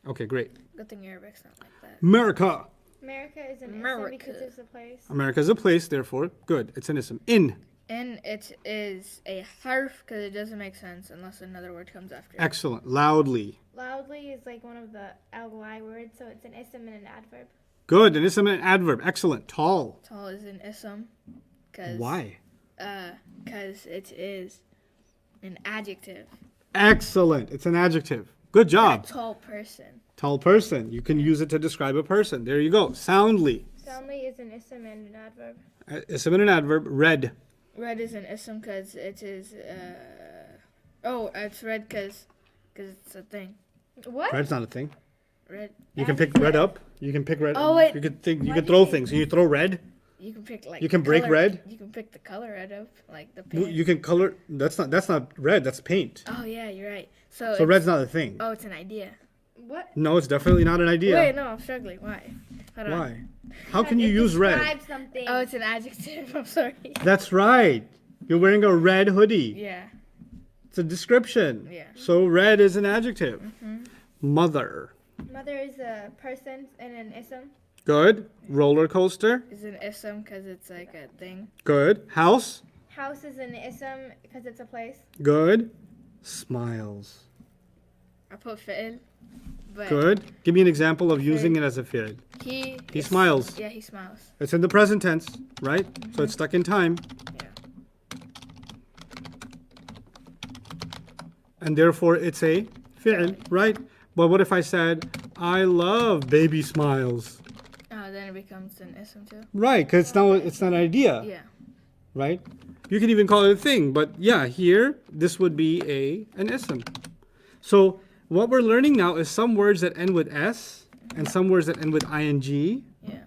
Okay, great. Good thing Arabic's not like that. America. America is an ism America. because it's a place. America is a place, therefore, good. It's an ism. In. And it is a harf because it doesn't make sense unless another word comes after it. Excellent. Loudly. Loudly is like one of the ly words, so it's an ism and an adverb. Good. An ism and an adverb. Excellent. Tall. Tall is an ism. Cause, Why? Because it is an adjective. Excellent. It's an adjective. Good A job. tall person. Tall person. You can use it to describe a person. There you go. Soundly. Soundly is an ism and an adverb. Ism and an adverb. Red. Red is an ism because it is. It's red because it's a thing. What? Red's not a thing. Red. You can pick red up. You can pick red. Oh, wait. You could think. You Why could do throw you- things. Can you throw red? You can pick like. You can break color- red? You can pick the color red up like the No, paint. you can color. That's not red. That's paint. Oh yeah, you're right. So. So it's- red's not a thing. Oh, it's an idea. What? No, it's definitely not an idea. Wait, no, I'm struggling. Why? Hold on. Why? How can you It use red? describes something. Oh, it's an adjective. I'm sorry. That's right. You're wearing a red hoodie. Yeah. It's a description. Yeah. So red is an adjective. Mother. Mother is a person and an ism. Good. Roller coaster. It's an ism because it's like a thing. Good. House. House is an ism because it's a place. Good. Smiles. I put fi'l. But Good. Give me an example of using it as a fi'l. He He smiles. Yeah, he smiles. It's in the present tense, right? So it's stuck in time. Yeah. And therefore it's a fi'l, right? But what if I said, I love baby smiles? Oh, then it becomes an ism too. Right, because it's not an idea, Yeah. right? You can even call it a thing, but yeah, here, this would be an ism. So what we're learning now is some words that end with S and some words that end with ing. Yeah.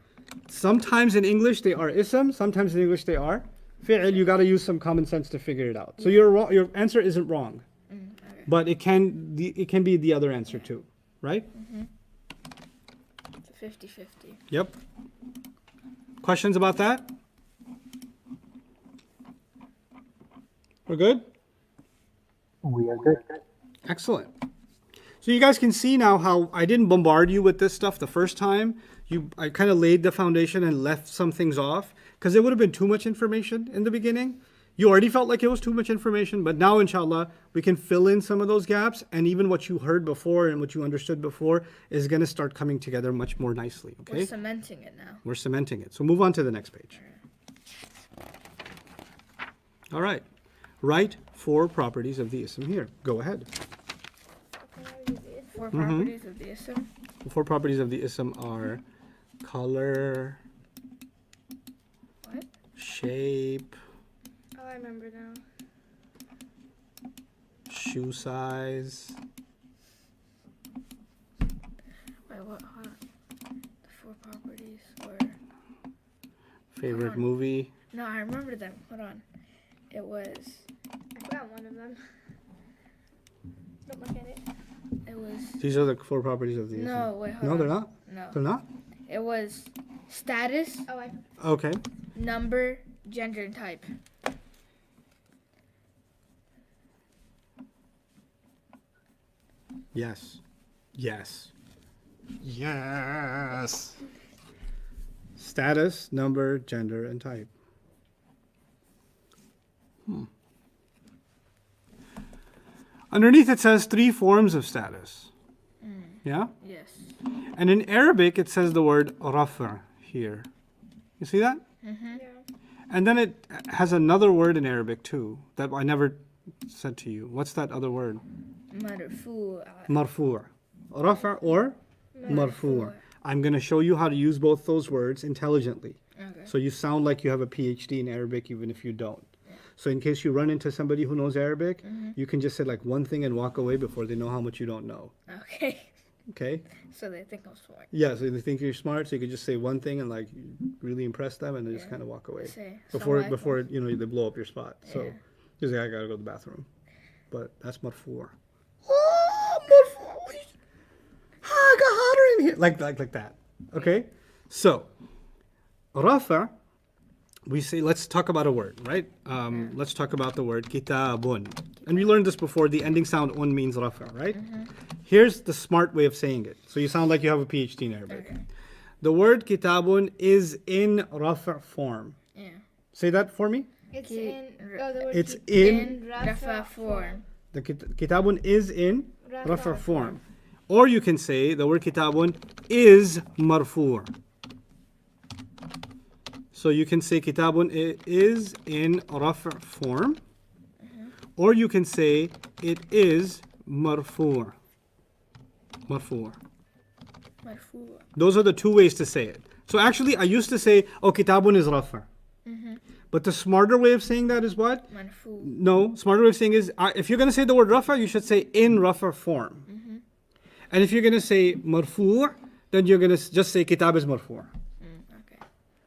Sometimes in English they are ism, sometimes in English they are fi'l. You got to use some common sense to figure it out. So your answer isn't wrong, Okay. but it can be the other answer too, right? It's a 50-50. Yep. Questions about that? We're good? We are good. Excellent. So you guys can see now how I didn't bombard you with this stuff the first time. I kind of laid the foundation and left some things off because it would have been too much information in the beginning. You already felt like it was too much information, but now inshallah we can fill in some of those gaps, and even what you heard before and what you understood before is going to start coming together much more nicely, okay? We're cementing it now. We're cementing it. So move on to the next page. All right. Write 4 properties of the ism here. Go ahead. Four properties of the ism. The 4 properties of the ism are color, What? shape, Oh, I remember now. shoe size. Wait, what? Hold on. The 4 properties were. Favorite on. movie. No, I remember them. Hold on. It was. I forgot one of them. Don't look at it. It was. These are the 4 properties of the ism. No, wait, hold No, on. they're not. No. They're not? It was status, Oh, I. Okay. number, gender, and type. Yes. Yes. Yes. Status, number, gender, and type. Underneath it says 3 forms of status. Yeah? Yes. And in Arabic it says the word rafa here. You see that? Yeah. And then it has another word in Arabic too that I never said to you. What's that other word? Marfu. Marfu'. Rafa or marfu'. I'm going to show you how to use both those words intelligently. Okay. So you sound like you have a PhD in Arabic even if you don't. So in case you run into somebody who knows Arabic, you can just say like one thing and walk away before they know how much you don't know. Okay. Okay? So they think I'm smart. Yeah, so they think you're smart, so you can just say one thing and like really impress them and then just Yeah. kind of walk away. Say, Before "Assalamu before you know they blow up your spot. So Yeah. just say I gotta go to the bathroom. But that's marfu'. Oh, marfu'. I got hotter in here. Like that. Okay? So rafa, we say let's talk about a word, right? Let's talk about the word kitabun. And we learned this before, the ending sound un means rafa, right? Here's the smart way of saying it. So you sound like you have a PhD in Arabic. Okay. The word kitabun is in rafa form. Yeah. Say that for me. It's Ki- in. Oh, the word. It's ki- in Rafa form. the kitabun is in Rafa rafa form. Or you can say the word kitabun is marfu'. So you can say kitabun is in rafa form. Or you can say it is marfu'. Marfu'. Marfu. Those are the 2 ways to say it. So actually, I used to say, oh, kitabun is rafa. But the smarter way of saying that is what? Marfu. No, smarter way of saying is, if you're going to say the word rafa, you should say in rafa form. And if you're going to say marfu', then you're going to just say kitab is marfu'. Okay.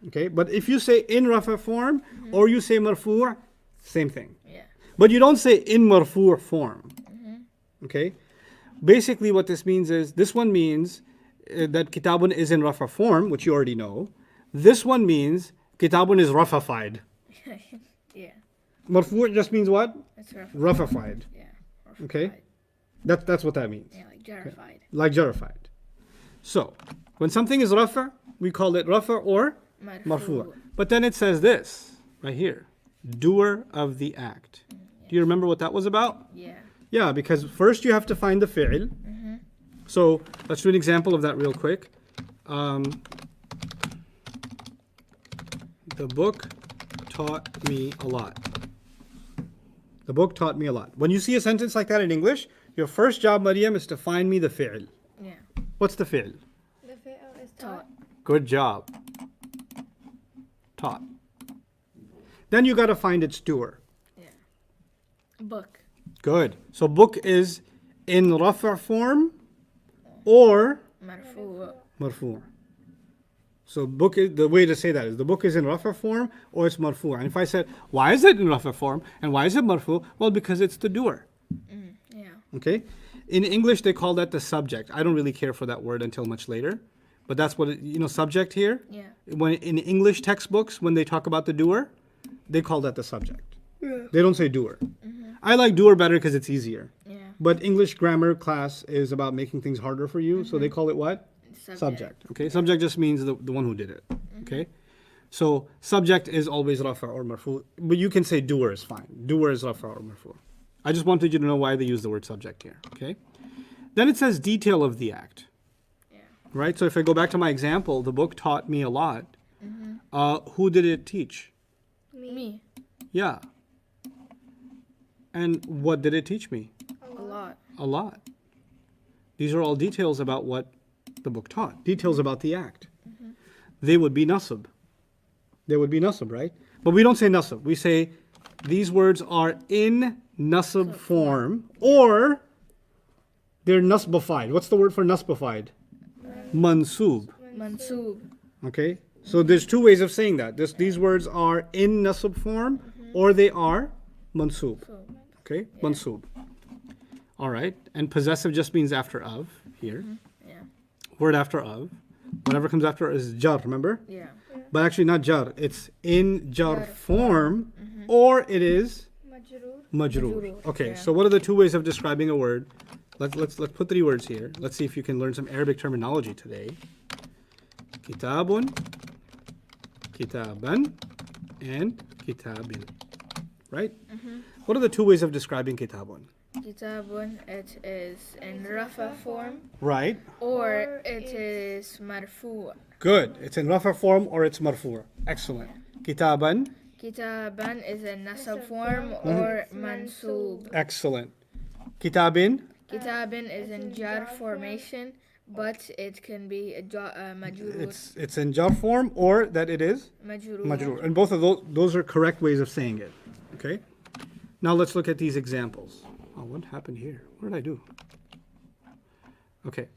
Okay? But if you say in rafa form, or you say marfu', same thing. Yeah. But you don't say in marfu' form. Okay? Basically, what this means is, this one means that kitabun is in rafa form, which you already know. This one means kitabun is rafafied. Yeah. Marfu' just means what? It's Rafa. Rafafied. Yeah. Okay? Rafified. That's what that means. Yeah, like jarified. Like jarified. So, when something is rafa, we call it rafa or marfu'. But then it says this, right here. Doer of the act. Do you remember what that was about? Yeah. Yeah, because first you have to find the fi'l. So let's do an example of that real quick. The book taught me a lot. The book taught me a lot. When you see a sentence like that in English, your first job, Maryam, is to find me the fi'l. Yeah. What's the fi'l? The fi'l is Taught. Good job. Taught. Then you got to find its doer. Book. Good. So book is in rafa form or Marfu. marfu'. So book is, the way to say that is the book is in rafa form or it's marfu'. And if I said, why is it in rafa form and why is it marfu'? Well, because it's the doer. Yeah. Okay? In English, they call that the subject. I don't really care for that word until much later. But that's what, subject here. Yeah. When in English textbooks, when they talk about the doer, they call that the subject. They don't say doer. I like doer better because it's easier. Yeah. But English grammar class is about making things harder for you, so they call it what? Subject. Okay, subject just means the one who did it. Okay, so subject is always rafa or marfu, but you can say doer is fine. Doer is rafa or marfu. I just wanted you to know why they use the word subject here. Okay, then it says detail of the act. Yeah. Right. So if I go back to my example, the book taught me a lot. Who did it teach? Me. Yeah. And what did it teach me? A lot. A lot. These are all details about what the book taught, details about the act. They would be nasab. They would be nasab, right? But we don't say nasab. We say these words are in nasab form, or they're nasbified. What's the word for nasbified? Mansub. Mansub. Okay? So there's two ways of saying that. These words are in nasab form, or they are mansub. Okay? Mansub. All right. And possessive just means after of here. Yeah. Word after of. Whatever comes after is jar, remember? Yeah. But actually not jar. It's in jar form, or it is Majroor. majroor. Majroor, Okay, yeah. so what are the two ways of describing a word? Let's put 3 words here. Let's see if you can learn some Arabic terminology today. Kitabun, kitaban, and kitabin. Right? What are the 2 ways of describing kitabun? Kitabun, it is in rafa form, Right. or it is marfu. Good. It's in rafa form or it's marfu. Excellent. Kitaban. Kitaban is in nasab form or mansub. Excellent. Kitabin. Kitabin is in jar formation, but it can be a majrur. It's in jar form or that it is Majrur. majroor. And both of those are correct ways of saying it. Okay? Now let's look at these examples. Oh, what happened here? What did I do? Okay.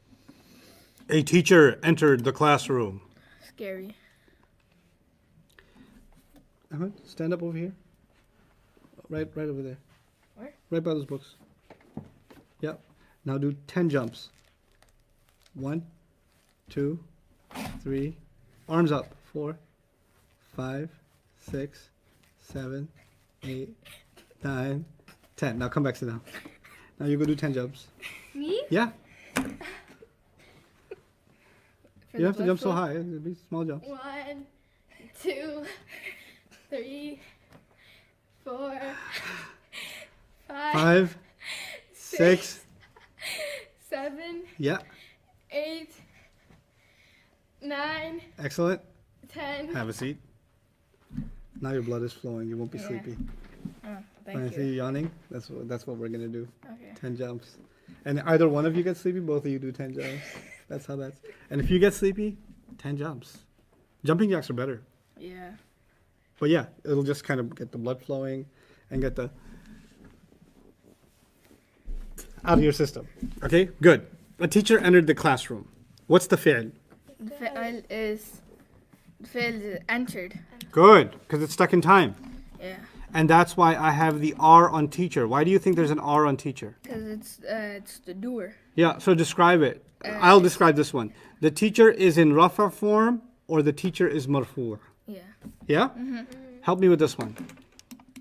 A teacher entered the classroom. Scary. Ahmed, stand up over here. Right over there. Where? Right by those books. Yep. Now do 10 jumps. 1, 2, 3. Arms up. 4, 5, 6, 7, 8, 9, 10. Now come back, sit down. Now you go do 10 jumps. Me? Yeah. For You don't have to the jump so blood high. It'll be small jumps. 1, 2, 3, 4, 5, 5, 6. 7, Yeah. 8, 9, Excellent. 10. Have a seat. Now your blood is flowing. You won't be Yeah. sleepy. Oh, When I thank see you. you yawning, that's what we're gonna do. Okay. 10 jumps. And either one of you gets sleepy, both of you do 10 jumps. That's how that's. And if you get sleepy, 10 jumps. Jumping jacks are better. Yeah. But yeah, it'll just kind of get the blood flowing and get the out of your system. Okay, good. A teacher entered the classroom. What's the fi'l? Fi'l is entered. Good, because it's stuck in time. Yeah. And that's why I have the R on teacher. Why do you think there's an R on teacher? Because it's the doer. Yeah, so describe it. I'll describe this one. The teacher is in rafa form or the teacher is marfu'. Yeah. Yeah? Help me with this one.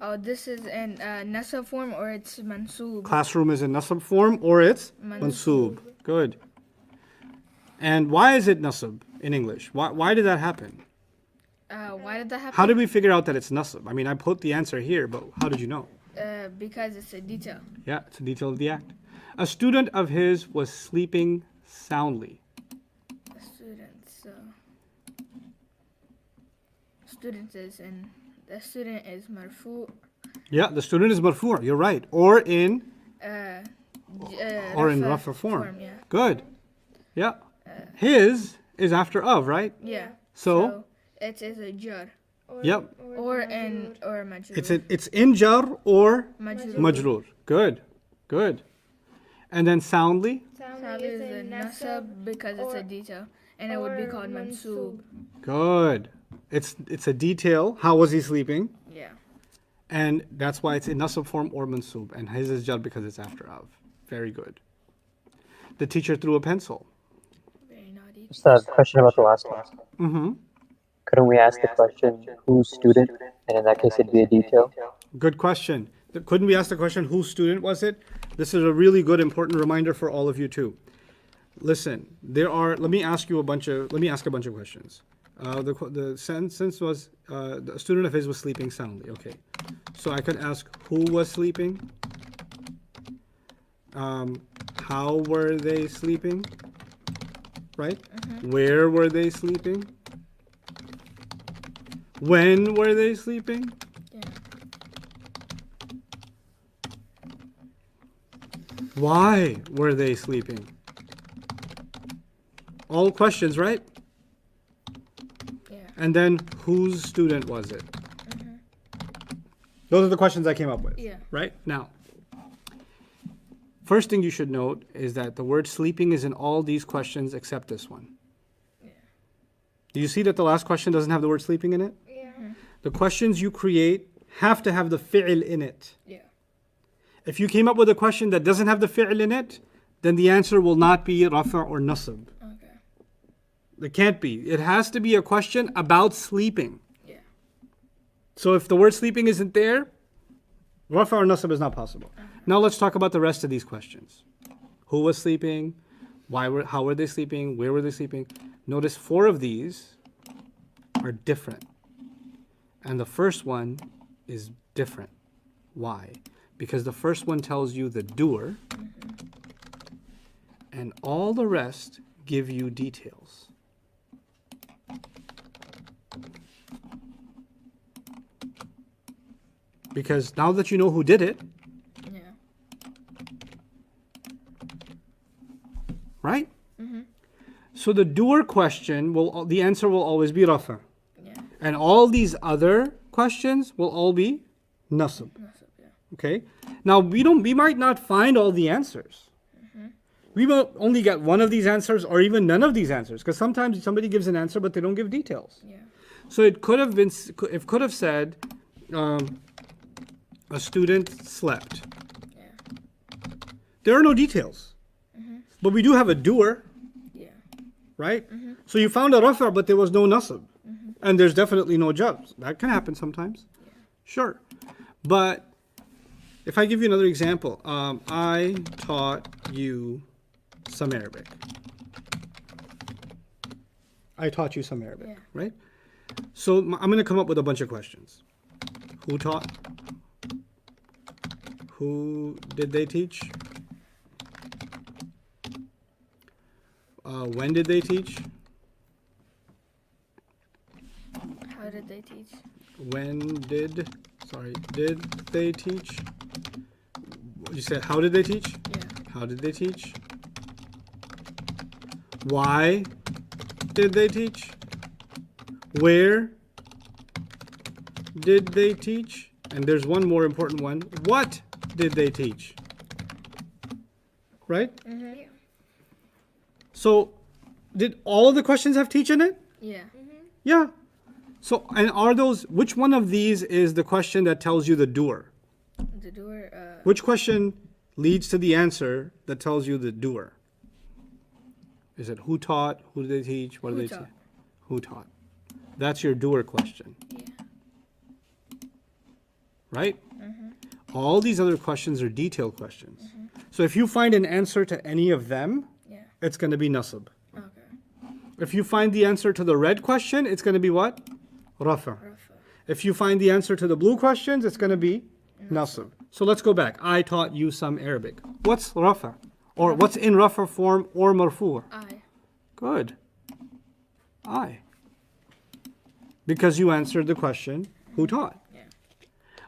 Oh, this is in nasab form or it's mansub. Classroom is in nasab form or it's mansub. Good. And why is it nasab in English? Why did that happen? Why did that happen? How did we figure out that it's nasab? I mean, I put the answer here, but how did you know? Because it's a detail. Yeah, it's a detail of the act. A student of his was sleeping soundly. A student, so student is in the student is marfu. Yeah, the student is marfu'. You're right. Or in Rafa rafa form. Yeah. Good. Yeah. His is after of, right? Yeah. So it is a jar yep. or majrur. It's in jar or majrur. majroor. Good. Good. And then soundly? Sound is a nasab because it's a detail, and it would be called mansub. Good. It's a detail. How was he sleeping? Yeah. And that's why it's in nasab form or mansub. And his is jar because it's after of. Very good. The teacher threw a pencil. Very naughty. Just a question about the last one. Mm-hmm. Couldn't we ask the question, whose student? And in that case, it'd be a detail. Good question. Couldn't we ask the question, whose student was it? This is a really good, important reminder for all of you too. Listen, let me ask a bunch of questions. The sentence was, the student of his was sleeping soundly. Okay. So I could ask, who was sleeping? How were they sleeping? Right? Where were they sleeping? When were they sleeping? Yeah. Why were they sleeping? All questions, right? Yeah. And then whose student was it? Those are the questions I came up with. Yeah. Right? Now, first thing you should note is that the word sleeping is in all these questions except this one. Yeah. Do you see that the last question doesn't have the word sleeping in it? Yeah. The questions you create have to have the fi'l in it. Yeah. If you came up with a question that doesn't have the fi'l in it, then the answer will not be rafa' or nasb. Okay. It can't be. It has to be a question about sleeping. Yeah. So if the word sleeping isn't there, rafa' or nasb is not possible. Now let's talk about the rest of these questions. Who was sleeping? How were they sleeping? Where were they sleeping? Notice 4 of these are different. And the first one is different. Why? Because the first one tells you the doer, and all the rest give you details. Because now that you know who did it, Yeah. right? So the doer question the answer will always be rafa. Yeah. And all these other questions will all be nasb. Nasab, yeah. Okay? Now we might not find all the answers. We will only get one of these answers or even none of these answers, because sometimes somebody gives an answer but they don't give details. Yeah. So it could have said a student slept. Yeah. There are no details. But we do have a doer, Yeah. right? So you found a rafa but there was no nasab. And there's definitely no jabs. That can happen sometimes. Sure. But if I give you another example, I taught you some Arabic. I taught you some Arabic, Yeah. right? So I'm going to come up with a bunch of questions. Who taught? Who did they teach? When did they teach? How did they teach? Did they teach? You said, how did they teach? Yeah. How did they teach? Why did they teach? Where did they teach? And there's one more important one. What did they teach? Right? Yeah. So, did all of the questions have teach in it? Yeah. Yeah. So, and which one of these is the question that tells you the doer? The doer. Which question leads to the answer that tells you the doer? Is it who taught? Who did they teach? What Who did they taught? teach? Who taught? That's your doer question, Yeah. right? All these other questions are detailed questions. So if you find an answer to any of them, Yeah. it's going to be nasab. Okay. If you find the answer to the red question, it's going to be what? Rafa. Rafa. If you find the answer to the blue questions, it's going to be nasab. So let's go back. I taught you some Arabic. What's rafa? Or what's in rafa form or marfu'? I. Good. I. Because you answered the question, who taught? Yeah.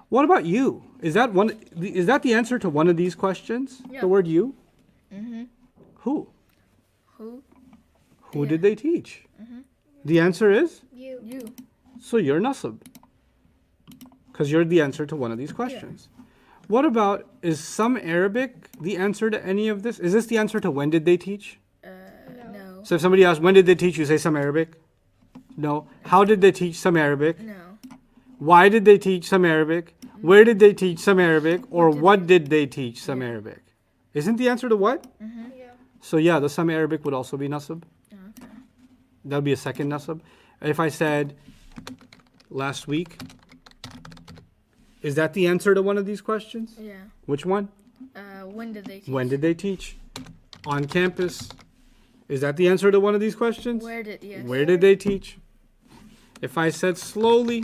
What about you? Is that the answer to one of these questions? Yeah. The word you? Mhm. Who? Who? Who Yeah. did they teach? The answer is? You. You. So you're nasab. Because you're the answer to one of these questions. What about, is some Arabic the answer to any of this? Is this the answer to when did they teach? No. So if somebody asks, when did they teach, you say some Arabic? No. How did they teach some Arabic? No. Why did they teach some Arabic? Where did they teach some Arabic? Or what did they teach some Arabic? Isn't the answer to what? Yeah. So yeah, the some Arabic would also be nasab. Okay. That would be a second nasab. If I said last week, is that the answer to one of these questions? Yeah. Which one? When did they teach? When did they teach? On campus. Is that the answer to one of these questions? Where did? Yes. Where did they teach? If I said slowly,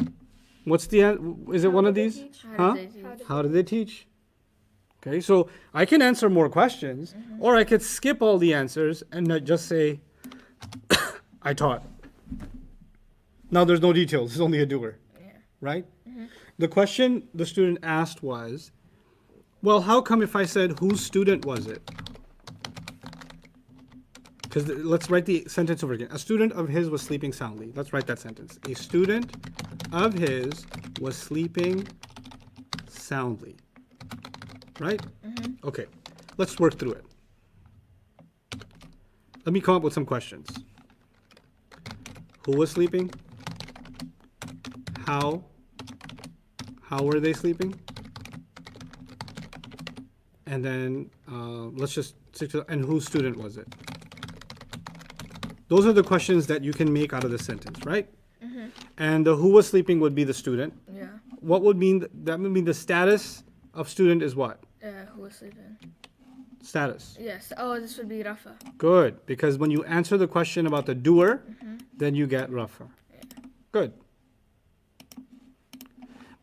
what's is it one of these? How Huh? did they teach? How did they teach? Okay, so I can answer more questions, or I could skip all the answers and not just say, I taught. Now there's no details, it's only a doer, Yeah. right? The question the student asked was, Well, how come if I said whose student was it? Because let's write the sentence over again. A student of his was sleeping soundly. Let's write that sentence. A student of his was sleeping soundly. Right? Okay. Let's work through it. Let me come up with some questions. Who was sleeping? How? How were they sleeping? And then let's just stick to, and whose student was it? Those are the questions that you can make out of the sentence, right? And the who was sleeping would be the student. Yeah. What would mean, that would mean the status of student is what? Who was sleeping? Status. Yes. Oh, this would be Rafa. Good, because when you answer the question about the doer, then you get Rafa. Good.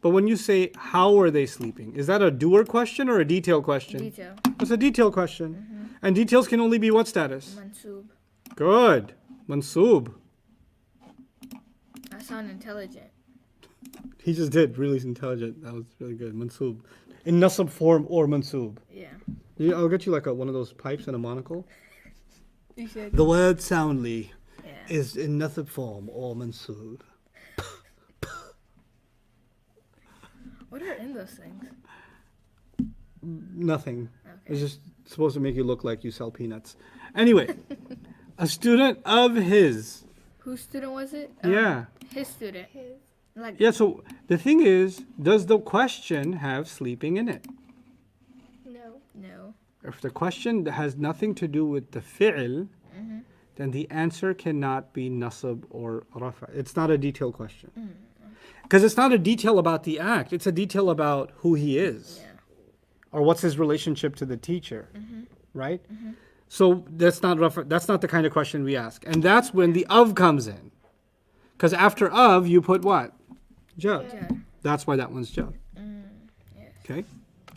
But when you say, how are they sleeping? Is that a doer question or a detail question? Detail. It's a detail question. And details can only be what status? Mansub. Good. Mansub. I sound intelligent. He just did. Really intelligent. That was really good. Mansub. In nasab form or mansub. Yeah. Yeah, I'll get you like one of those pipes and a monocle. You should. The word soundly Yeah. is in nasab form or mansub. What are in those things? Nothing. Okay. It's just supposed to make you look like you sell peanuts. Anyway, a student of his. Whose student was it? Yeah. His student. His. Like. Yeah, so the thing is, does the question have sleeping in it? No. No. If the question has nothing to do with the fi'l, then the answer cannot be nasab or rafa. It's not a detailed question. Because it's not a detail about the act, it's a detail about who he is. Yeah. Or what's his relationship to the teacher. Right? So that's not rafa, that's not the kind of question we ask. And that's when the of comes in. Because after of, you put what? Jad. Yeah. That's why that one's jad. Yes. Okay?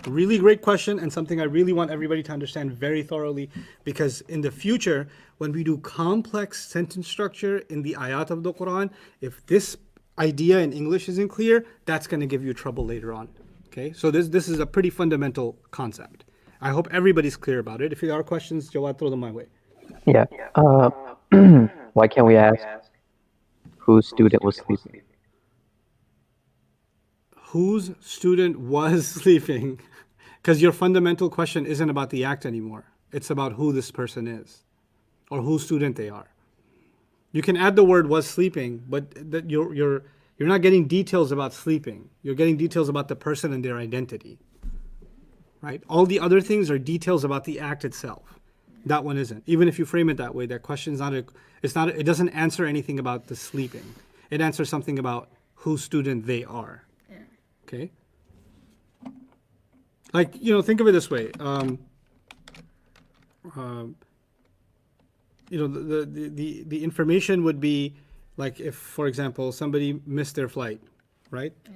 A really great question and something I really want everybody to understand very thoroughly, because in the future, when we do complex sentence structure in the ayat of the Quran, if this idea in English isn't clear, that's going to give you trouble later on. Okay? So this is a pretty fundamental concept. I hope everybody's clear about it. If there are questions, Jawad, throw them my way. Yeah. Why can't we ask whose student was sleeping? Whose student was sleeping? Because your fundamental question isn't about the act anymore. It's about who this person is or whose student they are. You can add the word was sleeping, but you're not getting details about sleeping. You're getting details about the person and their identity. Right? All the other things are details about the act itself. That one isn't. Even if you frame it that way, that question's not it doesn't answer anything about the sleeping. It answers something about whose student they are. Okay. Like, think of it this way. The information would be like if, for example, somebody missed their flight, right? Yeah.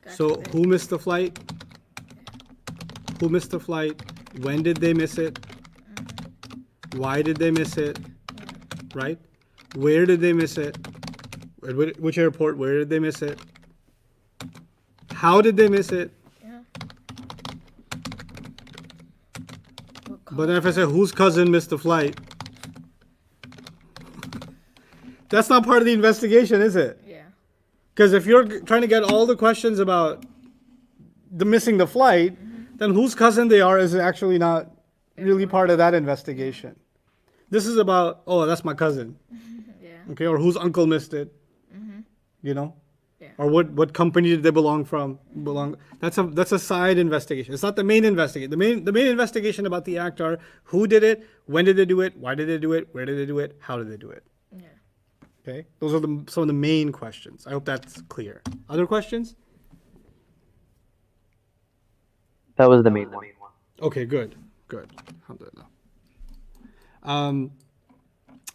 Gotcha. So who missed the flight? Who missed the flight? When did they miss it? Why did they miss it? Right? Where did they miss it? At which airport? Where did they miss it? How did they miss it? Yeah. But then if I say whose cousin missed the flight, that's not part of the investigation, is it? Yeah. Because if you're trying to get all the questions about the missing the flight, then whose cousin they are is actually not really part of that investigation. This is about, oh, that's my cousin. Yeah. Okay, or whose uncle missed it. Yeah. Or what company did they belong. That's a side investigation. It's not the main investigation. The main investigation about the act are who did it, when did they do it, why did they do it, where did they do it, how did they do it. Yeah. Okay? Those are some of the main questions. I hope that's clear. Other questions? That was the main one. Okay, good. Alhamdulillah.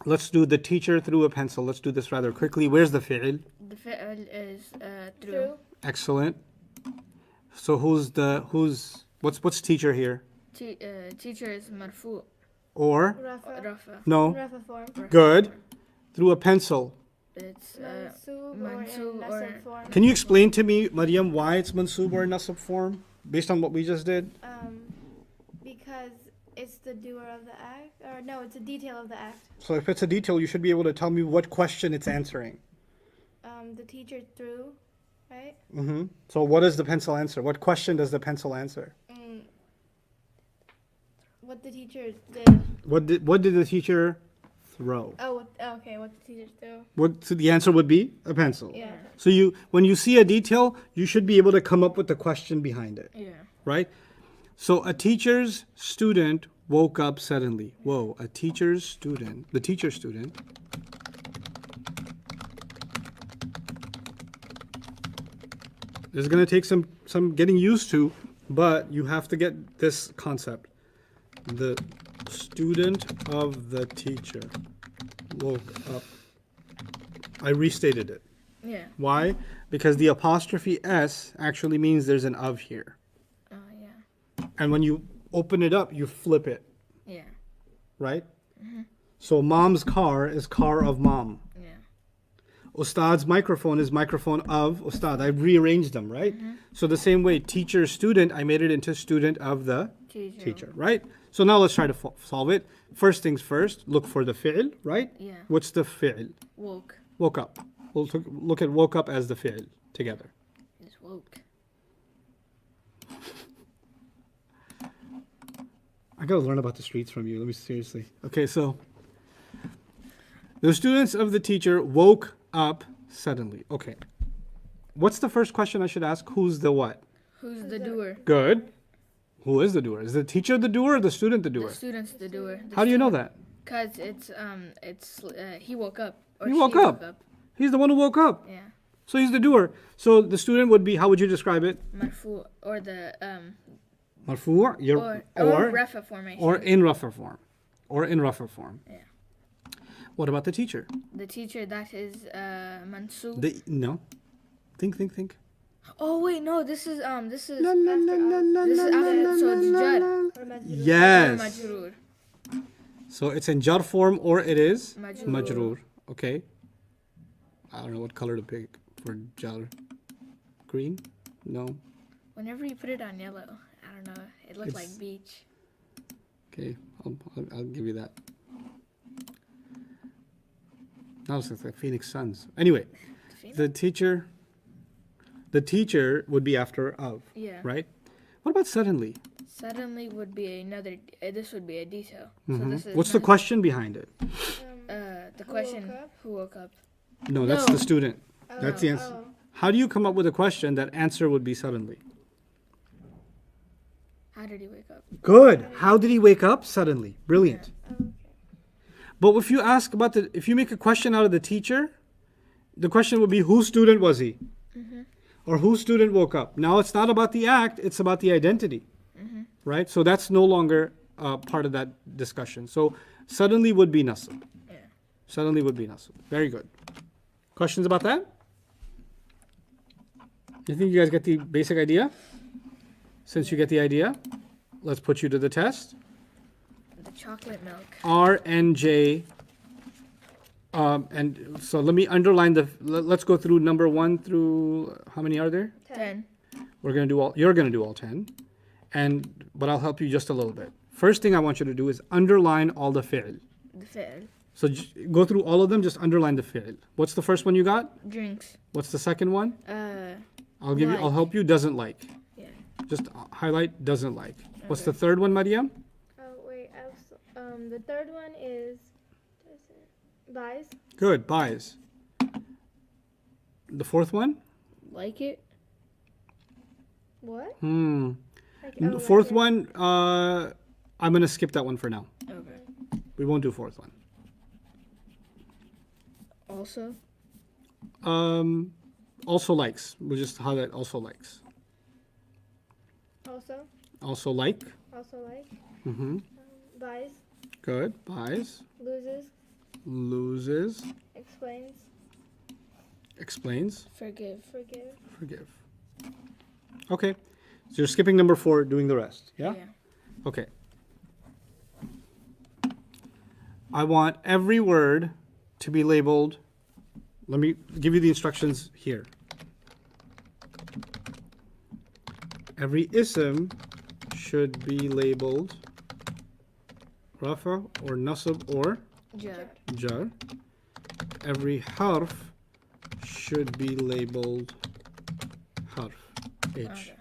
Let's do the teacher threw a pencil. Let's do this rather quickly. Where's the fi'il? The fi'l is through. Through. Excellent. So what's teacher here? Teacher is marfu. Or? Rafa. Rafa. No. Rafa form. Good. Through a pencil. It's Mansub or in mansub or nasab form. Can you explain to me, Maryam, why it's mansub or nasab form? based on what we just did? Because it's the doer of the act, or no, it's a detail of the act. So if it's a detail, you should be able to tell me what question it's answering. The teacher threw, right? So what does the pencil answer? What question does the pencil answer? What the teacher did. What did the teacher throw? Okay, what the teacher threw. So the answer would be a pencil. Yeah. So when you see a detail, you should be able to come up with the question behind it. Yeah. Right? So a teacher's student woke up suddenly. Whoa, the teacher's student. This is going to take some getting used to, but you have to get this concept. The student of the teacher woke up. I restated it. Yeah. Why? Because the apostrophe S actually means there's an of here. Oh, yeah. And when you open it up, you flip it, Yeah. right? So mom's car is car of mom. Yeah. Ustad's microphone is microphone of Ustad. I rearranged them, right? So the same way, teacher, student, I made it into student of the teacher, right? So now let's try to solve it. First things first, look for the fi'l, right? Yeah. What's the fi'l? Woke. Woke up. We'll look at woke up as the fi'l together. It's woke. I gotta learn about the streets from you. Let me seriously. Okay, so the students of the teacher woke up suddenly. Okay. What's the first question I should ask? Who's the what? Who's the doer? Good. Who is the doer? Is the teacher the doer or the student the doer? The student's the doer. How do you know that? Because he woke up. Or He she woke up. He's the one who woke up. Yeah. So he's the doer. So the student would be, how would you describe it? Marfu, or the Marfu' or refa formation. or in rougher form. Or in rougher form. Yeah. What about the teacher? The teacher, that is mansub. No. Think. Oh wait, no, this is this is La, la, la, la, la, this is la, after, la, so it's la, jar. la. Or Yes. majrur. So it's in jar form or it is Majroor. majroor. Okay. I don't know what color to pick for jar. Green? No. Whenever you put it on yellow, I don't know, it looked like It's- beach. Okay, I'll give you that. Now it's like Phoenix Suns. Anyway, Phoenix? the teacher would be after of, Yeah. right? What about suddenly? Suddenly would be another. This would be a detail. So this is What's the question behind it? the question? woke up? Who woke up? No, that's No. the student. That's the answer. How do you come up with a question that answer would be suddenly? How did he wake up? Good. How did he wake up suddenly? Brilliant. But if you ask about if you make a question out of the teacher, the question would be, whose student was he? Or whose student woke up? Now it's not about the act, it's about the identity. Right? So that's no longer part of that discussion. So suddenly would be nasb. Yeah. Suddenly would be nasb. Very good. Questions about that? You think you guys get the basic idea? Since you get the idea, let's put you to the test. The chocolate milk. R, N, J. And so let me underline let's go through number 1 through, how many are there? 10. You're going to do all 10. But I'll help you just a little bit. First thing I want you to do is underline all the fi'l. The fi'l. So go through all of them, just underline the fi'l. What's the first one you got? Drinks. What's the second one? I'll Like. help you, doesn't like. Yeah. Just highlight doesn't like. What's the third one, Mariam? Oh wait, the third one is buys. Good, buys. The fourth one? Like it. What? Like, The like fourth it. one, I'm going to skip that one for now. Okay. We won't do fourth one. Also. Also likes. We'll just highlight also likes. Also Also like. like. Mm-hmm. Buys. Good. Buys. Loses. Loses. Explains. Explains. Forgive. Forgive. Forgive. Okay. So you're skipping number 4, doing the rest. Yeah? Yeah. Okay. I want every word to be labeled. Let me give you the instructions here. Every ism should be labeled rafa or nasab or Jar. jar. Every harf should be labeled harf, H. Okay.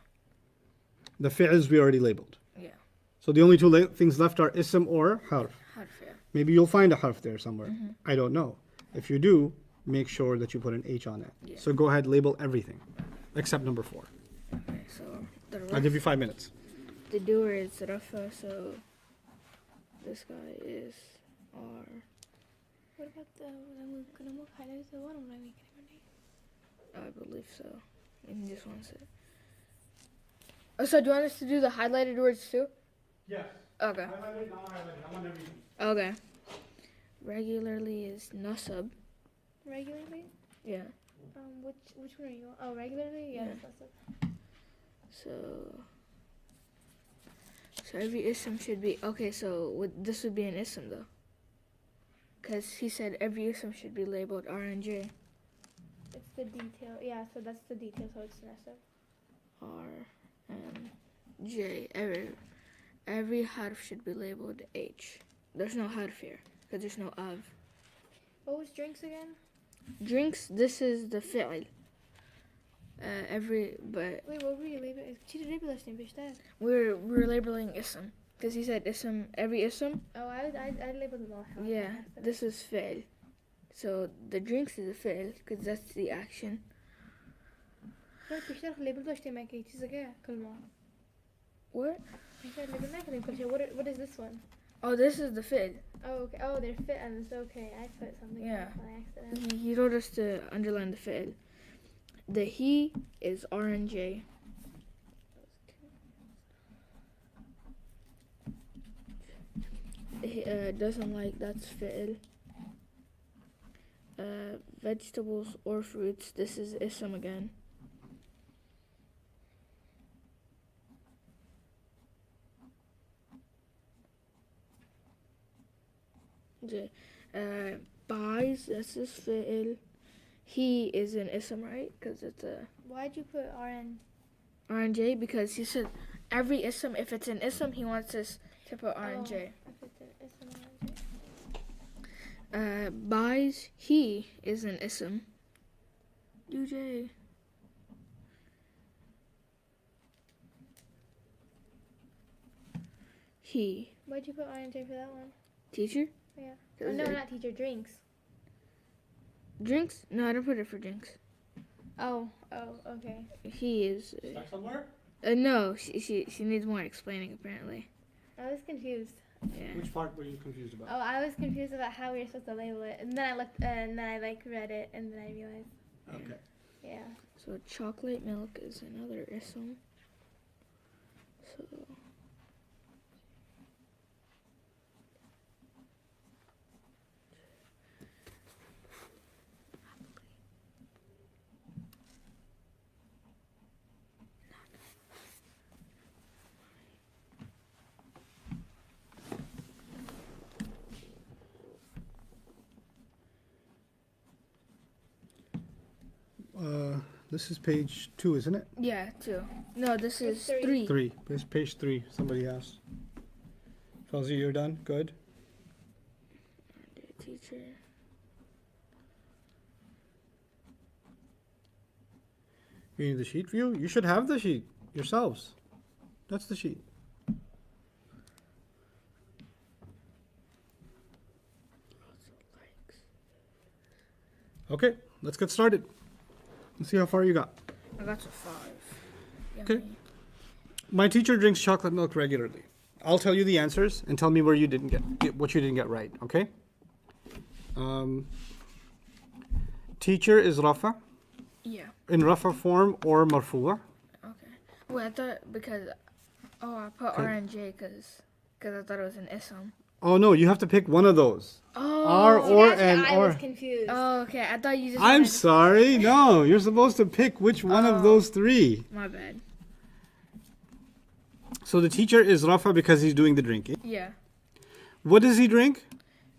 The fi'ls we already labeled. Yeah. So the only two things left are ism or harf. Harf, yeah. Maybe you'll find a harf there somewhere. I don't know. If you do, make sure that you put an H on it. Yeah. So go ahead, label everything except number 4. Okay, so the I'll give you 5 minutes. the doer is Rafa, so this guy is R. What about the I believe so. Give me just one sec. Oh, so do you want us to do the highlighted words too? Yes. Okay. Highlighted, not highlighted. I'm on everything. Okay. Regularly is nasab. regularly? Yeah. Which one are you on? Oh, regularly? Yeah. Yeah. That's it. So every ism should be okay. So this would be an ism though, because he said every ism should be labeled R and J. It's the detail. Yeah, so that's the detail. So it's nasab. R and J. Every harf should be labeled H. There's no harf here because there's no av. What was drinks again? Drinks. This is the fi'l. But Wait, what were you labeling? Cheated label name, bitch. That. we're labeling ism because he said ism. Every ism. Oh, I labeled them all. Yeah. This is fi'l. So the drinks is a fi'l because that's the action. What بيشتغل label دوش تيمك كي تيجي كل ما. What? بيشتغل label ما كذا كل شيء. What is this one? Oh, this is the fi'l. Oh, okay. Oh, they're fit and it's okay. I put something Yeah. by accident. He told us to underline the fi'l. The he is R and J. He doesn't like, that's fi'l. Vegetables or fruits, this is ism again. Buys, this is fi'l. He is an ism, right? Because it's a Why'd you put RN? R and J, because he said every ism, if it's an ism, he wants us to put R and J. Buys, he is an ism. DJ. He. Why'd you put RNJ for that one? Teacher? Yeah. 'Cause Oh, no, it- not teacher. Drinks. Drinks? No, I don't put it for drinks. Oh, okay. He is. Stuck somewhere? No, she needs more explaining apparently. I was confused. Yeah. Which part were you confused about? Oh, I was confused about how we were supposed to label it, and then I looked, and then I read it, and then I realized. Okay. Yeah. So chocolate milk is another ism. So This is page 2, isn't it? yeah, 2. No, this is It's 3. 3. This is page 3. Somebody asked. Fauzi, you're done? Good. Teacher. You need the sheet view? You should have the sheet yourselves. That's the sheet. Okay, let's get started. Let's see how far you got. I got to 5. Okay. Yummy. My teacher drinks chocolate milk regularly. I'll tell you the answers and tell me where you didn't get what you didn't get right, okay? Teacher is rafa, Yeah. in rafa form or marfu'a. Okay. Wait, I thought because I put Okay. R and J because I thought it was an ism. Oh no, you have to pick one of those. Oh. R See, or that's and where I or. was confused. Oh, okay. I thought you just. I'm wanted- sorry. No, you're supposed to pick which one of Oh. those 3. My bad. So the teacher is rafa because he's doing the drinking. Yeah. What does he drink?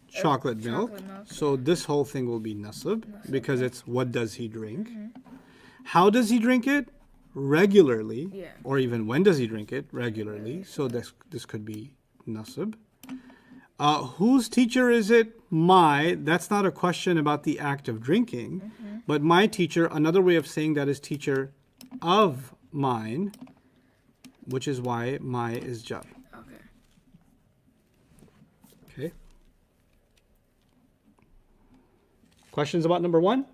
Chocolate milk. chocolate milk. So this whole thing will be nasab Nasab, because it's what does he drink? How does he drink it? regularly, Yeah. or even when does he drink it? Regularly. So this could be nasib. Whose teacher is it? My. That's not a question about the act of drinking, but my teacher, another way of saying that is teacher of mine, which is why my is jar. Okay. Okay. Questions about number 1?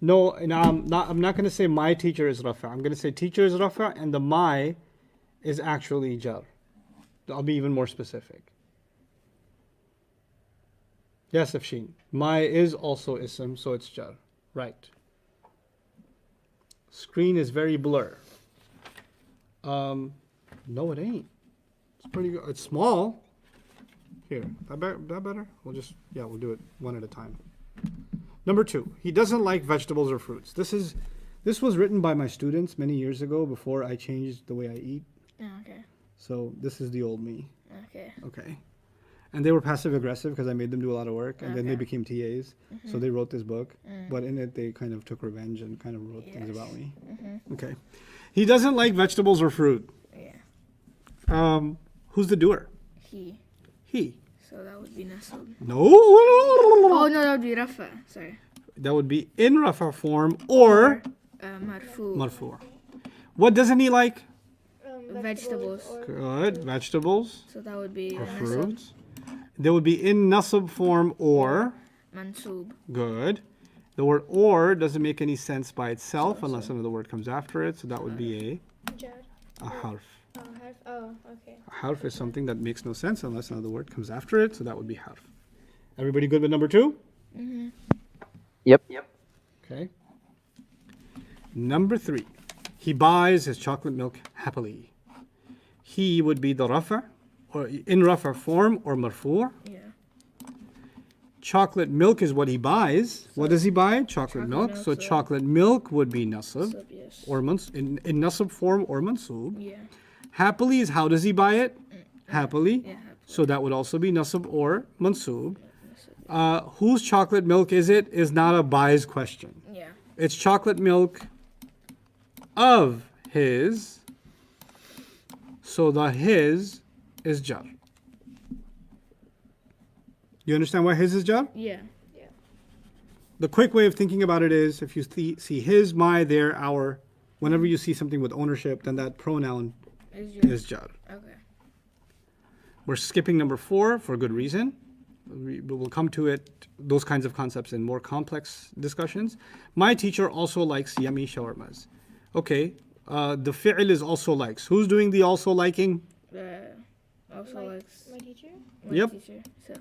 No, and I'm not going to say my teacher is Rafa. I'm going to say teacher is Rafa and the my is actually jar. I'll be even more specific. Yes, Afshin. My is also ism, so it's jar. Right. Screen is very blur. No, it ain't. It's pretty good. It's small. Here, that better? We'll do it one at a time. Number 2, he doesn't like vegetables or fruits. This was written by my students many years ago before I changed the way I eat. Oh, okay. So this is the old me. Okay. Okay. And they were passive aggressive because I made them do a lot of work, and then they Okay. became TAs. So they wrote this book, but in it they kind of took revenge and kind of wrote things about me. Okay. He doesn't like vegetables or fruit. Yeah. Who's the doer? He. He. So that would be nasab. No. Oh no, that would be rafa. Sorry. That would be in rafa form or Marfu. marfu. What doesn't he like? Vegetables. or- Good. Vegetables So that would be or nasab. fruits. They would be in nasab form or. Mansub. Good. The word or doesn't make any sense by itself unless another word comes after it. So that would be Jar. a harf. Oh, harf. Oh, okay. A harf is something that makes no sense unless another word comes after it. So that would be harf. Everybody good with number 2? Yep. Okay. Number 3. He buys his chocolate milk happily. He would be the rafa, or in rafa form or marfu'. Yeah. Chocolate milk is what he buys. What does he buy? Chocolate milk. milk, So so- chocolate milk would be nasab, Sub, yes. or in nasab form or mansub. Yeah. Happily is how does he buy it? Happily. Yeah. So that would also be nasab or mansub. Whose chocolate milk is it? Is not a buys question. Yeah. It's chocolate milk of his. So the his is jar. You understand why his is jar? Yeah. The quick way of thinking about it is if you see his, my, their, our, whenever you see something with ownership, then that pronoun Is your is jar. okay. We're skipping number 4 for good reason. We'll come to it, those kinds of concepts in more complex discussions. My teacher also likes yummy shawarmas. Okay, the fi'l is also likes. Who's doing the also liking? Also My- likes My teacher? my Yep. teacher. So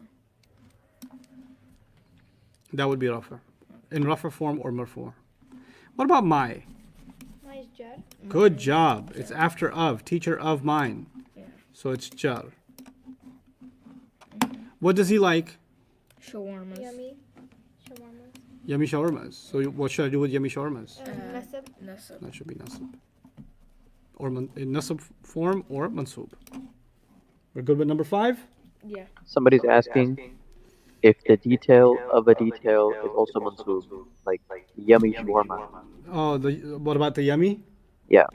That would be rafa. In rafa form or marfu'. What about my? My is jar. Good job. It's after of, teacher of mine. Yeah. So it's jar. What does he like? shawarmas. Yummy. Shawarma. Yummy shawarmas. So what should I do with yummy shawarmas? Nasab. Nasab. That should be nasab. Or in nasab form or mansub. We're good with number 5? Yeah. Somebody's asking if the detail of a detail is also mansub, like yummy shawarma. Oh, what about the yummy? Yeah.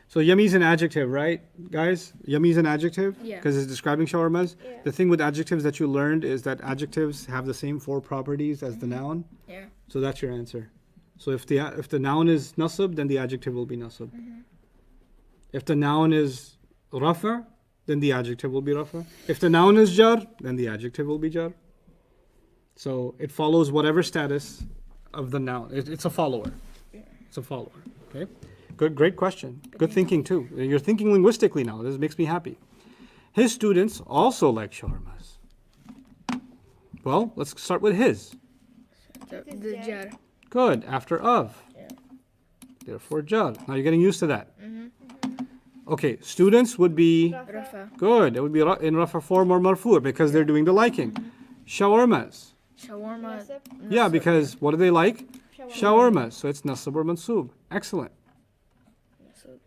So yummy is an adjective, right, guys? Yummy is an adjective Yeah. because it's describing shawarmas. Yeah. The thing with adjectives that you learned is that adjectives have the same 4 properties as the noun. Yeah. So that's your answer. So if the noun is nasab, then the adjective will be nasab. If the noun is rafa, then the adjective will be rafa. If the noun is jar, then the adjective will be jar. So it follows whatever status of the noun. It's a follower. It's a follower. Okay. Good, great question. Good thinking too. You're thinking linguistically now. This makes me happy. His students also like shawarmas. Well, let's start with his. The jar. Good. After of. Yeah. Therefore, jar. Now you're getting used to that. Okay. Students would be Rafa. good. It would be in rafa form or marfu' because they're doing the liking. Shawarmas. Shawarma. Nasab. Yeah, nasab. because what do they like? Shawarma. Shawarmas. So it's nasab or mansub. Excellent. Nasab.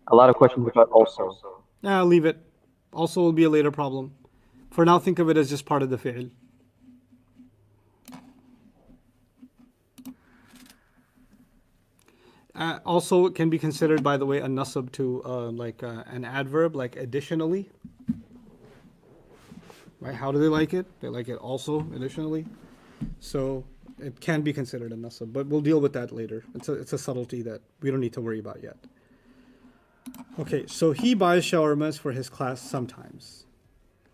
A lot of questions about also. Nah, leave it. Also will be a later problem. For now, think of it as just part of the fi'l. Also, it can be considered, by the way, a nasab to an adverb, like additionally. Right? How do they like it? They like it also additionally. So it can be considered a nasab, but we'll deal with that later. It's a subtlety that we don't need to worry about yet. Okay, so he buys shawarmas for his class sometimes.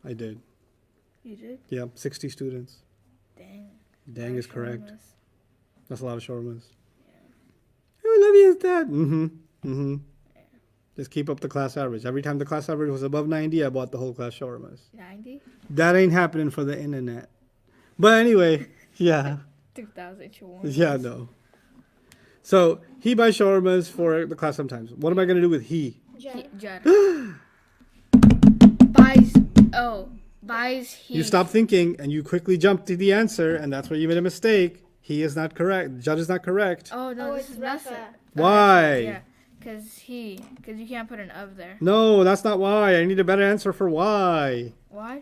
I did. You did? Yeah, 60 students. Dang. Dang is correct. Shawarmas. That's a lot of shawarmas. I love you, Dad. Just keep up the class average. Every time the class average was above 90, I bought the whole class shawarmas. 90? That ain't happening for the internet. But anyway, yeah. 2,000 shawarmas. Yeah, no. So he buys shawarmas for the class sometimes. What am I going to do with he? Judd. buys. Oh, buys he. You stop thinking and you quickly jump to the answer, and that's where you made a mistake. He is not correct. Judd is not correct. Oh no, this it's is Rafa. Nasa. Why? Yeah, because you can't put an of there. No, that's not why. I need a better answer for why. Why?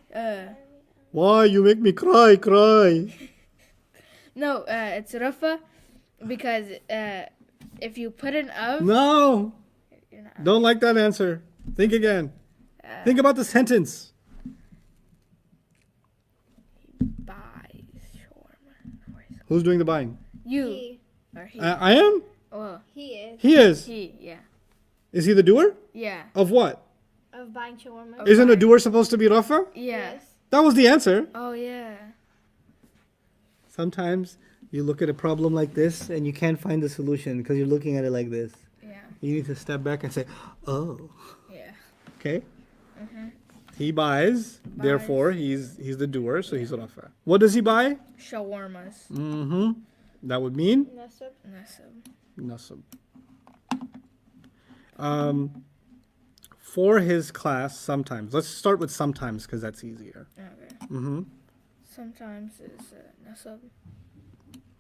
Why? You make me cry. No, it's Rafa, because if you put an of, No. you're not. Don't like that answer. Think again. Think about the sentence. Buys shawarma. Who's doing the buying? You He. or he? I am? Oh, He is. He is. he. Yeah. Is he the doer? Yeah. Of what? Of buying shawarma. Oh. Isn't a doer supposed to be Rafa? Yeah. Yes. That was the answer. Oh yeah. Sometimes you look at a problem like this and you can't find the solution because you're looking at it like this. Yeah. You need to step back and say, oh, Yeah. okay. He buys, therefore he's the doer, so he's Rafa. What does he buy? Shawarmas. Mm-hmm. That would mean Nasab. Nasab. nasab. For his class, sometimes. Let's start with sometimes because that's easier. Okay. Mm-hmm. Sometimes is nasab.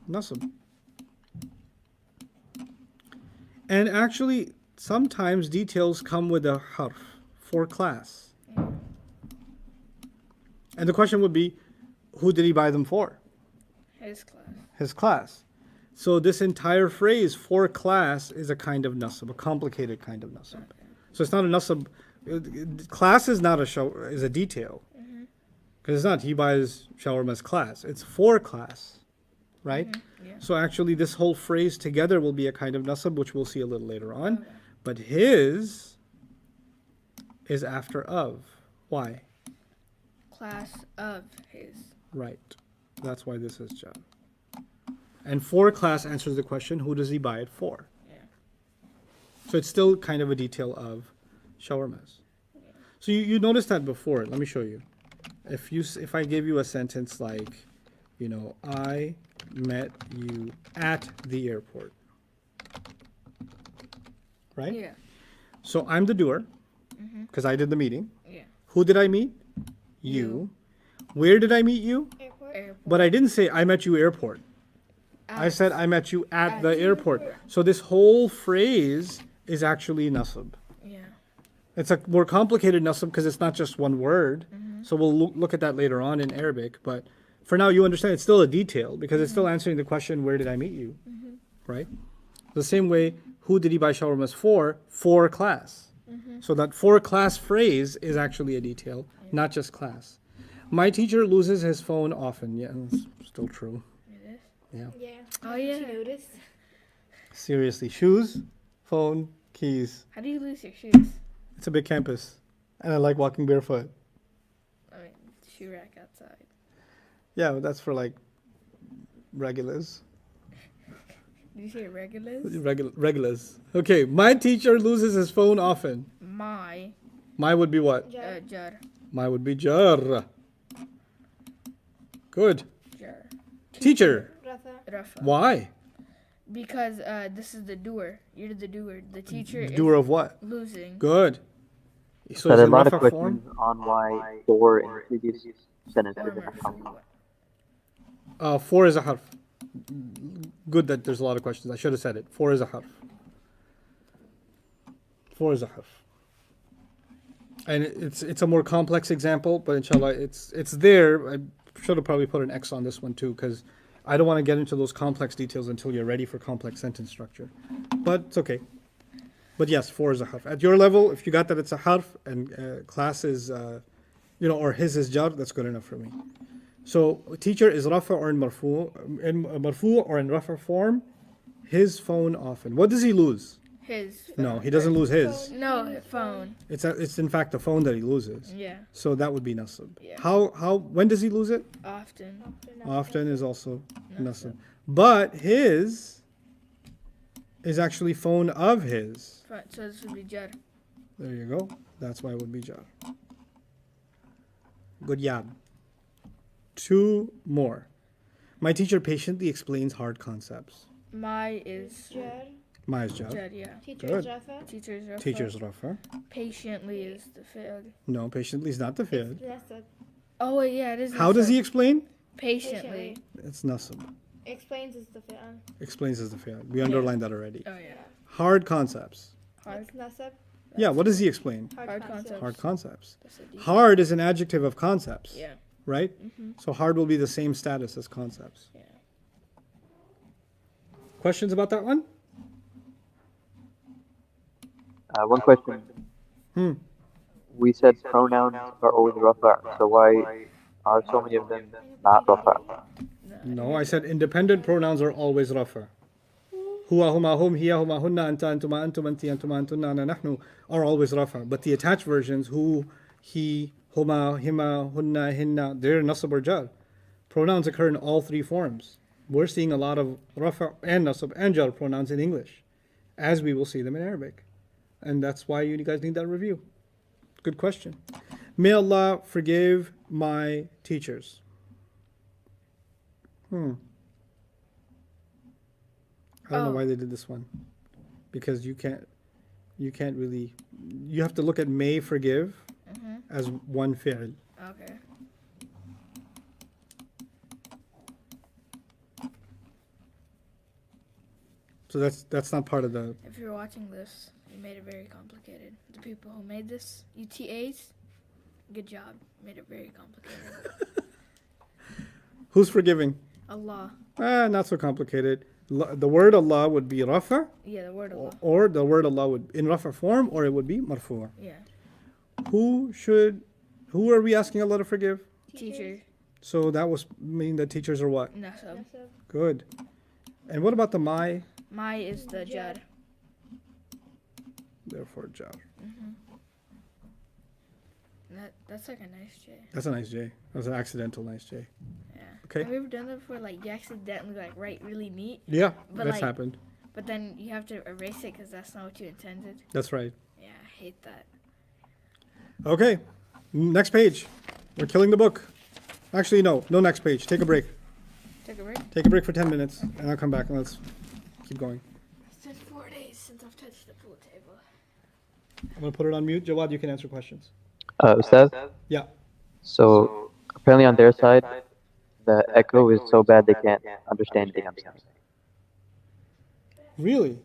Nasab. And actually, sometimes details come with a harf for class. And the question would be, who did he buy them for? His class. His class. So this entire phrase for class is a kind of nasab, a complicated kind of nasab. So it's not a nasab. Class is not is a detail. Because it's not he buys shawarma's class. It's for class, right? Yeah. So actually this whole phrase together will be a kind of nasab, which we'll see a little later on. But his is after of. Why? Class of his. Right. That's why this is job. And for class answers the question, who does he buy it for? Yeah. So it's still kind of a detail of shawarmas. So you noticed that before. Let me show you. If I gave you a sentence like, I met you at the airport. Right? Yeah. So I'm the doer because I did the meeting. Yeah. Who did I meet? You. Where did I meet you? Airport. Airport. But I didn't say I met you airport. I said I met you at the airport. So this whole phrase is actually nasab. Yeah. It's a more complicated nasab because it's not just one word. So we'll look at that later on in Arabic. But for now, you understand it's still a detail because it's still answering the question, where did I meet you? Right? The same way, who did he buy shawarmas for? For class. So that for class phrase is actually a detail, not just class. My teacher loses his phone often. Yeah, that's still true. It is. Yeah. Yeah. Oh, Did yeah. you notice? Seriously, shoes, phone, keys. How do you lose your shoes? It's a big campus. And I like walking barefoot. I mean, shoe rack outside. Yeah, but that's for like regulars. Did you say regulars? Regulars. Okay, my teacher loses his phone often. My My would be what? jar. My would be jar. Good. Jar. Teacher. Rafa. Rafa. Why? Because this is the doer. You're the doer. The teacher Doer of what? is losing. Good. So But is a it lot of rafa questions form? on why for in previous sentences Or are coming. For is a harf. Good that there's a lot of questions. I should have said it. For is a harf. For is a harf. And it's a more complex example, but inshallah, it's there. I should have probably put an X on this one too, because I don't want to get into those complex details until you're ready for complex sentence structure. But it's okay. But yes, 4 is a harf. At your level, if you got that it's a harf and class is, or his is jar, that's good enough for me. So teacher is rafa or in marfu or in rafa form. His phone often. What does he lose? His. No, he doesn't lose his. No, phone. It's in fact the phone that he loses. Yeah. So that would be nasab. Yeah. How when does he lose it? Often. Often is also nasab. But his is actually phone of his. So this would be jar. There you go. That's why it would be jar. Good job. 2 more. My teacher patiently explains hard concepts. My is Jar. My is jar. jar, yeah. Teacher Good. is Rafa. Teacher's rafa. Teacher's rafa. Patiently is the fi'l. No, patiently is not the fi'l. Nasab. Oh wait, yeah, it is. How does nasab. he explain? Patiently. It's nasab. Explains is the fi'al. Explains is the fi'l. We underlined that already. Oh yeah. Hard concepts. Hard. That's Nasab. Yeah, what does he explain? Hard Hard concept. concept. Hard concepts. That's a D. Hard is an adjective of concepts, Yeah. right? So hard will be the same status as concepts. Yeah. Questions about that one? One question. Hmm. We said pronouns are always rafa, so why are so many of them not rafa? No, I said independent pronouns are always rafa. Huwa, huma, hum, hiya, huma, hunna, anta, antuma, antum, anti, antuma, antunna, ana, nahnu are always rafa. But the attached versions, hu, he, huma, hima, hunna, hinna, they're nasab or jar. Pronouns occur in all 3 forms. We're seeing a lot of rafa and nasab and jar pronouns in English, as we will see them in Arabic. And that's why you guys need that review. Good question. May Allah forgive my teachers. I don't know why they did this one. Because you can't really, you have to look at may forgive as one fi'l. Okay. So that's not part of the, If you're watching this, you made it very complicated. The people who made this, UTAs, good job. Made it very complicated. who's forgiving? Allah. Not so complicated. The word Allah would be rafa, Yeah, the word Allah. or the word Allah would in rafa form, or it would be marfu'. Yeah. Who are we asking Allah to forgive? Teacher. So that was mean that teachers are what? Nasab. Nasab. Good. And what about the my? My is the jar. Therefore jar. That's like a nice J. That's a nice J. That's an accidental nice J. Yeah. Okay. Have you ever done that before? Like you accidentally like write really neat, Yeah, But that's like- happened. but then you have to erase it because that's not what you intended. That's right. Yeah, I hate that. Okay. Next page. We're killing the book. Actually, no next page. Take a break. Take a break. Take a break for 10 minutes, and I'll come back and let's keep going. It's been 4 days since I've touched the pool table. I'm gonna put it on mute. Jawad, you can answer questions. Ustaz? Yeah. So apparently on their side, the echo is so bad they can't understand anything I'm saying. Really?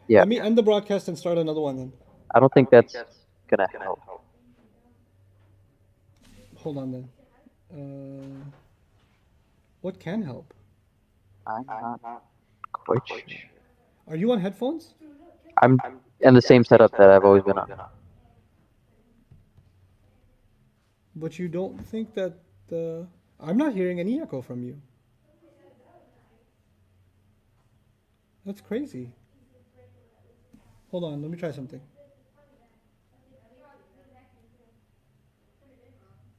Yeah, Let me end the broadcast and start another one then. I don't think that's gonna help. Hold on then. What can help? I'm not quite sure. Are you on headphones? I'm in the same setup that I've always been on. But you don't think that the... I'm not hearing any echo from you. That's crazy. Hold on, let me try something.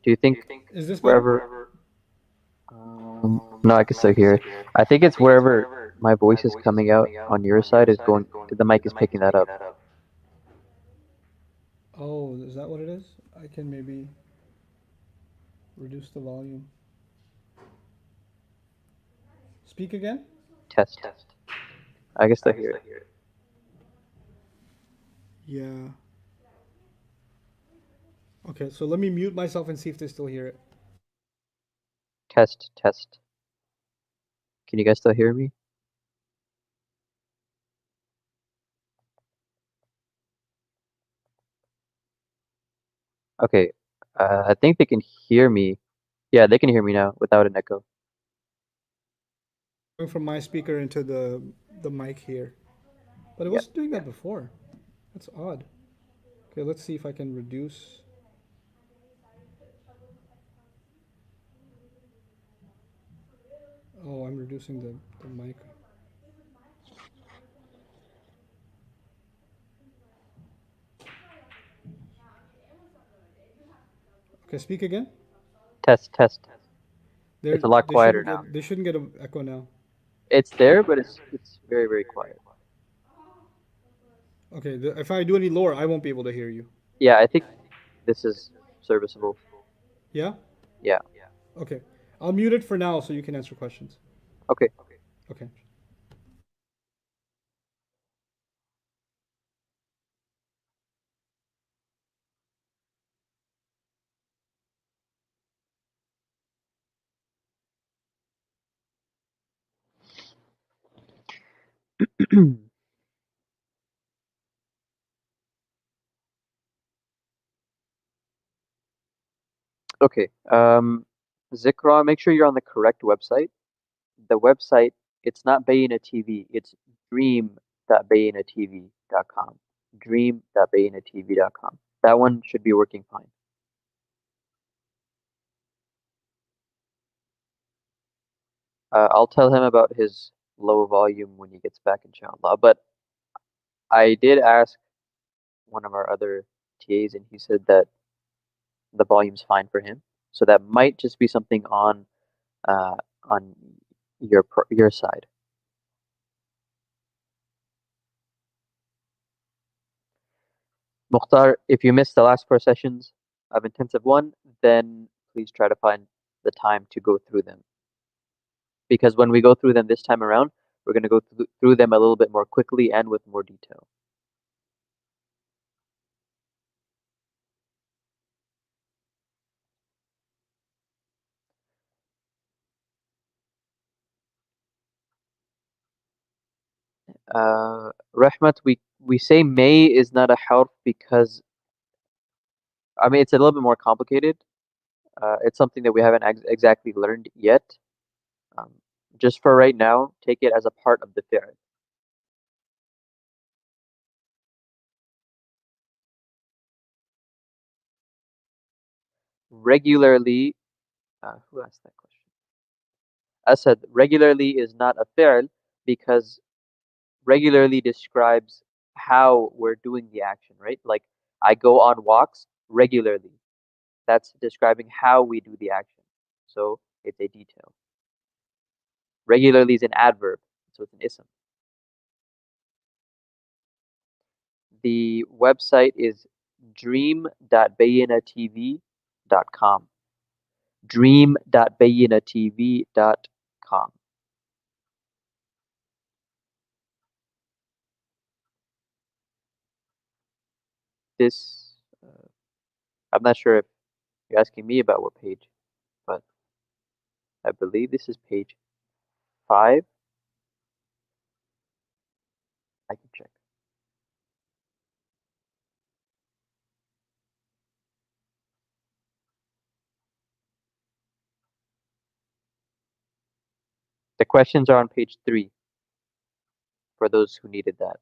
Do you think Is this better? wherever? No, I can still hear it. I think it's wherever my voice is coming out on your side is going. The mic is picking that up. Oh, is that what it is? I can maybe reduce the volume. Speak again? Test. I can still hear it. Yeah. Okay, so let me mute myself and see if they still hear it. Test. Can you guys still hear me? Okay. I think they can hear me. Yeah, they can hear me now without an echo. Going from my speaker into the mic here. But it Yeah. was doing that before. That's odd. Okay, let's see if I can reduce. Oh, I'm reducing the mic. Okay, speak again. Test, test. They're, It's a lot they quieter shouldn't now. get they shouldn't get an echo now. It's there, but it's very, very quiet. Okay, if I do any lower, I won't be able to hear you. Yeah, I think this is serviceable. Yeah? Yeah. Okay. I'll mute it for now so you can answer questions. Okay. Okay. Okay. Zikra, make sure you're on the correct website. The website, it's not Bayina TV, it's dream.bayinatv.com. Dream.bayinatv.com. That one should be working fine. I'll tell him about his low volume when he gets back, inshallah. But I did ask one of our other TAs, and he said that the volume's fine for him. So that might just be something uh, on your side. Mukhtar, if you missed the last 4 sessions of Intensive 1, then please try to find the time to go through them. Because when we go through them this time around, we're going to go through them a little bit more quickly and with more detail. Rahmat, we say may is not a harf because, I mean, it's a little bit more complicated. It's something that we haven't exactly learned yet. Um, just for right now, take it as a part of the fi'l. Regularly, who asked that question? Asad, regularly is not a fi'l because regularly describes how we're doing the action, right? Like, I go on walks regularly. That's describing how we do the action. So it's a detail. Regularly is an adverb, so it's an ism. The website is dream.bayinatv.com. Dream.bayinatv.com. This, I'm not sure if you're asking me about what page, but I believe this is page 5. I can check. The questions are on page 3 for those who needed that.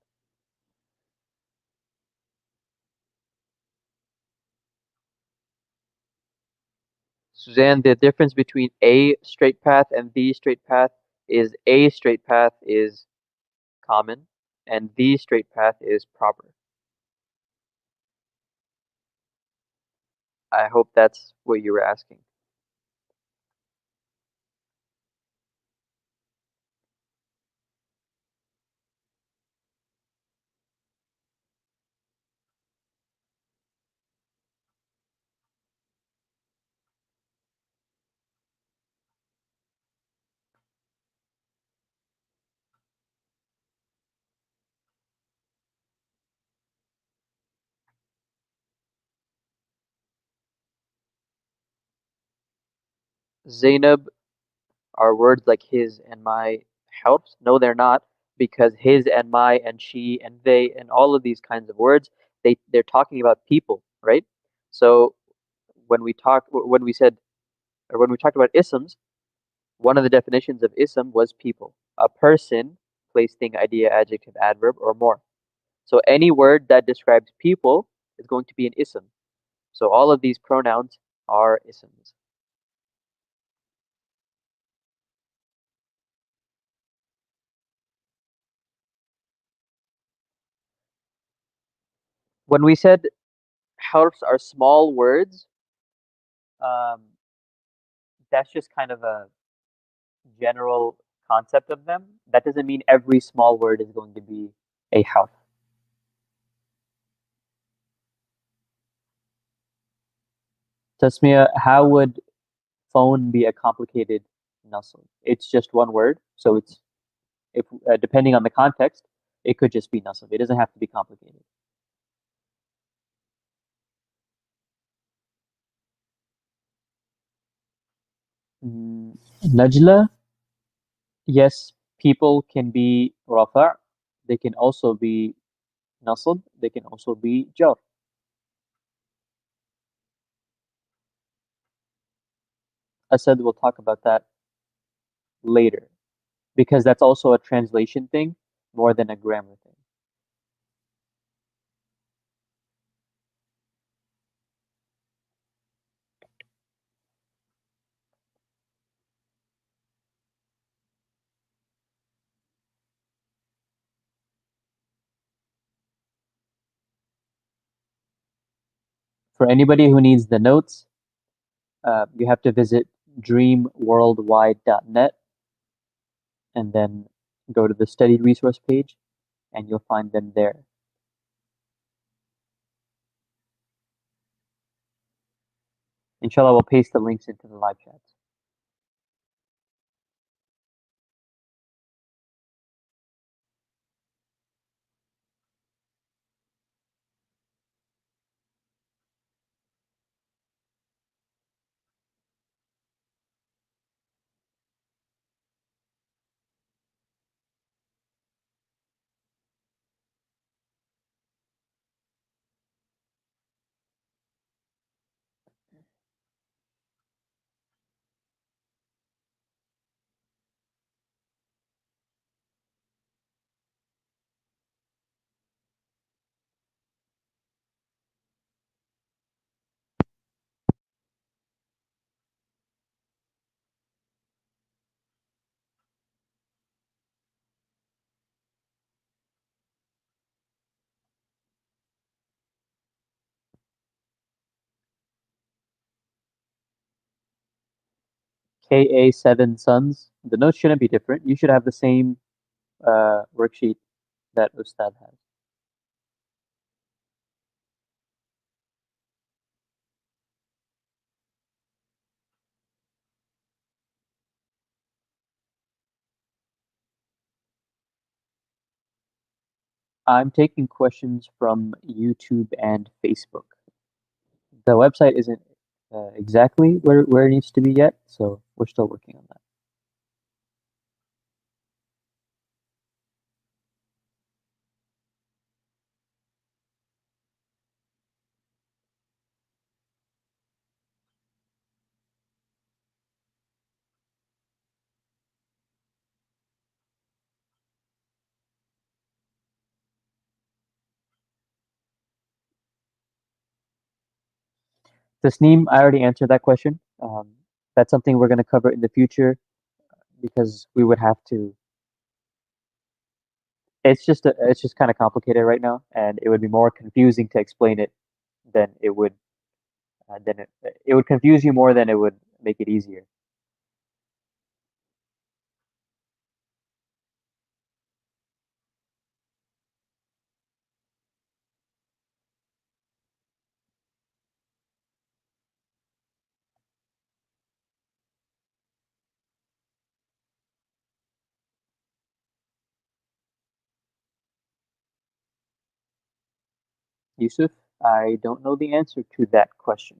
Suzanne, the difference between a straight path and the straight path is a straight path is common and the straight path is proper. I hope that's what you were asking. Zainab, are words like his and my helps? No, they're not, because his and my and she and they and all of these kinds of words, they're talking about people, right? So when we talked about isms, one of the definitions of ism was people. a person, place, thing, idea, adjective, adverb, or more. So any word that describes people is going to be an ism. So all of these pronouns are isms. When we said harfs are small words, um, that's just kind of a general concept of them. That doesn't mean every small word is going to be a harf. Tasmia, how would phone be a complicated nasl? It's just one word, so it's if depending on the context, it could just be nasl. It doesn't have to be complicated. Najla, yes, people can be rafa'. They can also be nasb. They can also be jar. Asad will talk about that later because that's also a translation thing more than a grammar thing. For anybody who needs the notes, you have to visit dreamworldwide.net and then go to the study resource page and you'll find them there. Inshallah, we'll paste the links into the live chats. KA7 Sons. The notes shouldn't be different. You should have the same worksheet that Ustad has. I'm taking questions from YouTube and Facebook. The website isn't exactly where it needs to be yet, so we're still working on that. Tasneem, I already answered that question. That's something we're going to cover in the future because we would have to. It's just kind of complicated right now, and it would be more confusing to explain it than it would it would confuse you more than it would make it easier. Yusuf, I don't know the answer to that question.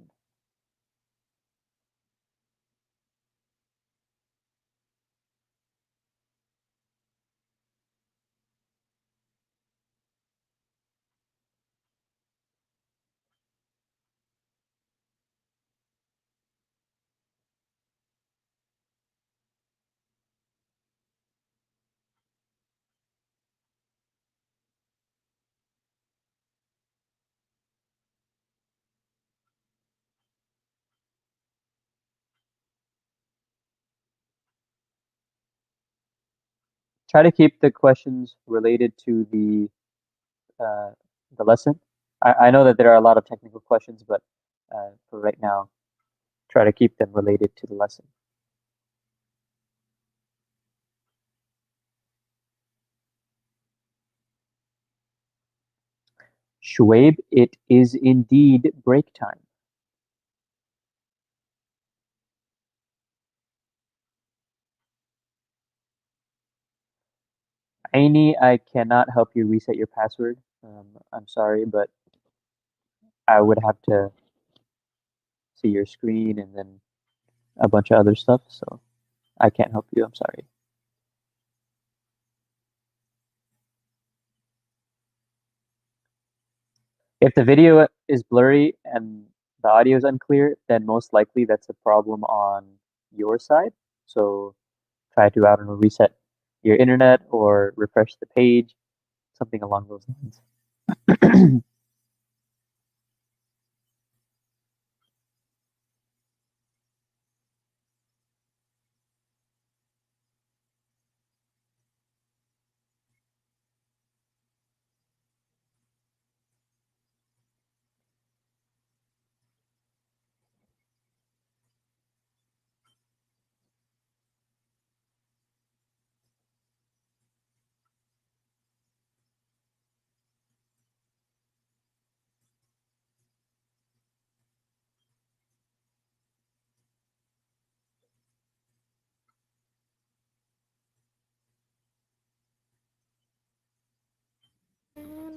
try to keep the questions related to the lesson. I know that there are a lot of technical questions, but for right now, try to keep them related to the lesson. Shuaib, it is indeed break time. Aini, I cannot help you reset your password. I'm sorry, but I would have to see your screen and then a bunch of other stuff, so I can't help you. I'm sorry. If the video is blurry and the audio is unclear, then most likely that's a problem on your side. So try to, I don't know, reset your internet or refresh the page, something along those lines.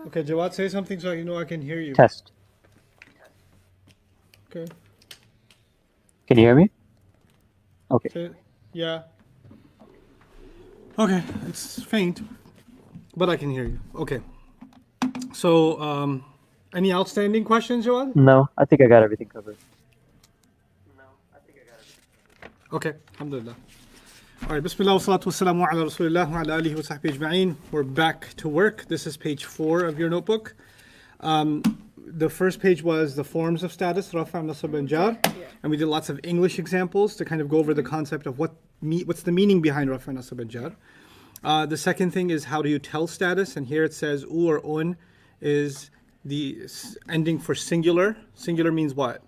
Okay, Jawad, say something so you know I can hear you. Test. Okay. Can you hear me? Okay. Yeah. Okay, it's faint, but I can hear you. Okay. So, any outstanding questions, Jawad? No, I think I got everything covered. Okay, alhamdulillah. All right, bismillah wa salatu wa salamu ala rasulillah wa ala alihi wa sahbihi ajma'in. We're back to work. This is page 4 of your notebook. The first page was the forms of status, rafa, nasab, and jar. And we did lots of English examples to kind of go over the concept of what's the meaning behind rafa, nasab, and jar. The second thing is how do you tell status, and here it says u or un is the ending for singular. Singular means what?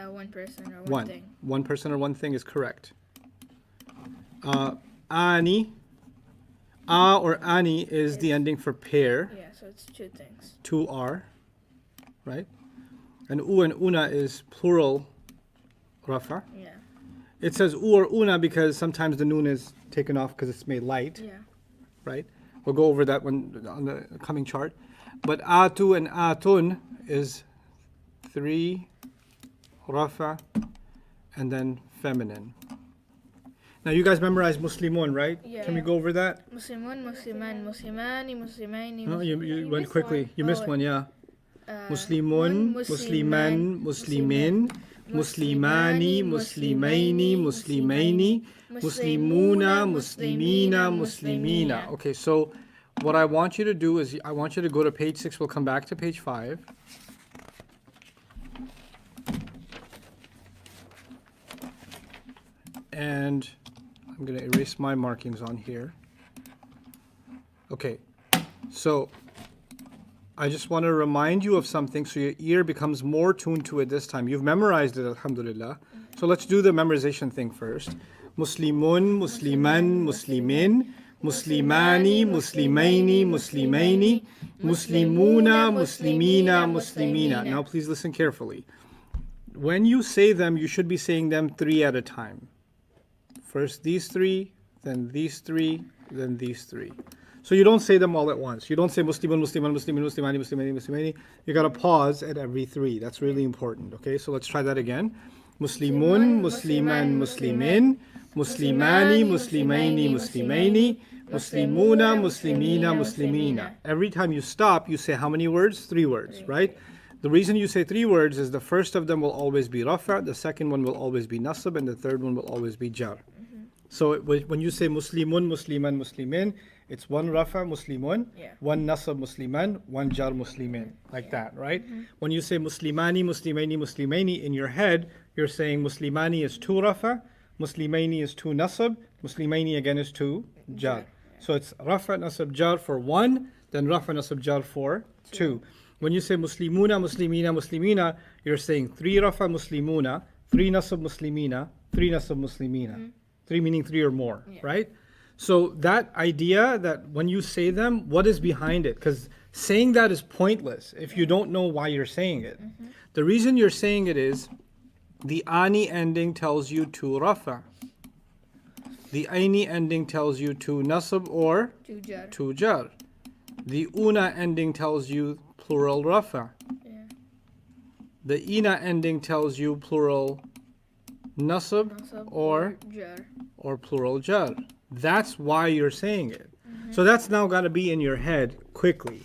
One person or one thing. One person or one thing is correct. Ani, a or ani is the ending for pair. Yeah, so it's two things. Two are, right? And u and una is plural rafa. Yeah. It says u or una because sometimes the noon is taken off because it's made light. Yeah. Right? We'll go over that one on the coming chart. But atu and atun is 3 rafa and then feminine. Now you guys memorized Muslimun, right? Yeah. Can we go over that? Muslimun, Musliman, Muslimani, Muslimaini. No, you went quickly. One. You missed one, yeah. Muslimun, Musliman, Muslimin, Muslimani, Muslimaini, Muslimaini, Muslimuna, Muslimina, Muslimina. Okay, so what I want you to do is I want you to go to page 6. We'll come back to page 5. And I'm going to erase my markings on here. Okay, so I just want to remind you of something so your ear becomes more tuned to it this time. You've memorized it, alhamdulillah. So let's do the memorization thing first. Muslimun, Musliman, Muslimin, Muslimani, Muslimaini, Muslimaini, Muslimuna, Muslimina, Muslimina. Now please listen carefully. When you say them, you should be saying them 3 at a time. First these 3, then these 3, then these 3. So you don't say them all at once. You don't say Muslimun, Musliman, Muslimin, Muslimani, Muslimani, Muslimani. You got to pause at every 3. That's really important. Okay, so let's try that again. Muslimun, Musliman, Muslimin, Muslimani, Muslimaini, Muslimaini, Muslimuna, Muslimina, Muslimina. Every time you stop, you say how many words? 3 words, right? The reason you say 3 words is the first of them will always be rafa, the second one will always be nasab, and the third one will always be jar. So when you say Muslimun, Musliman, Muslimin, it's 1 rafa, Muslimun, 1 nasab, Musliman, 1 jar, Muslimin, like that, right? When you say Muslimani, Muslimaini, Muslimaini, in your head, you're saying Muslimani is 2 rafa, Muslimaini is 2 nasab, Muslimaini again is 2 jar. So it's rafa nasab jar for one, then rafa nasab jar for two. When you say muslimuna, muslimina, muslimina, you're saying three rafa muslimuna, three nasab muslimina, three nasab muslimina. Three meaning three or more, right? So that idea that when you say them, what is behind it? Because saying that is pointless if you don't know why you're saying it. The reason you're saying it is the ani ending tells you to rafa. The aini ending tells you to nasab or To jar. to jar. The una ending tells you plural rafa. Yeah. The ina ending tells you plural nasab Nasab or jar. plural jar. That's why you're saying it. So that's now got to be in your head quickly.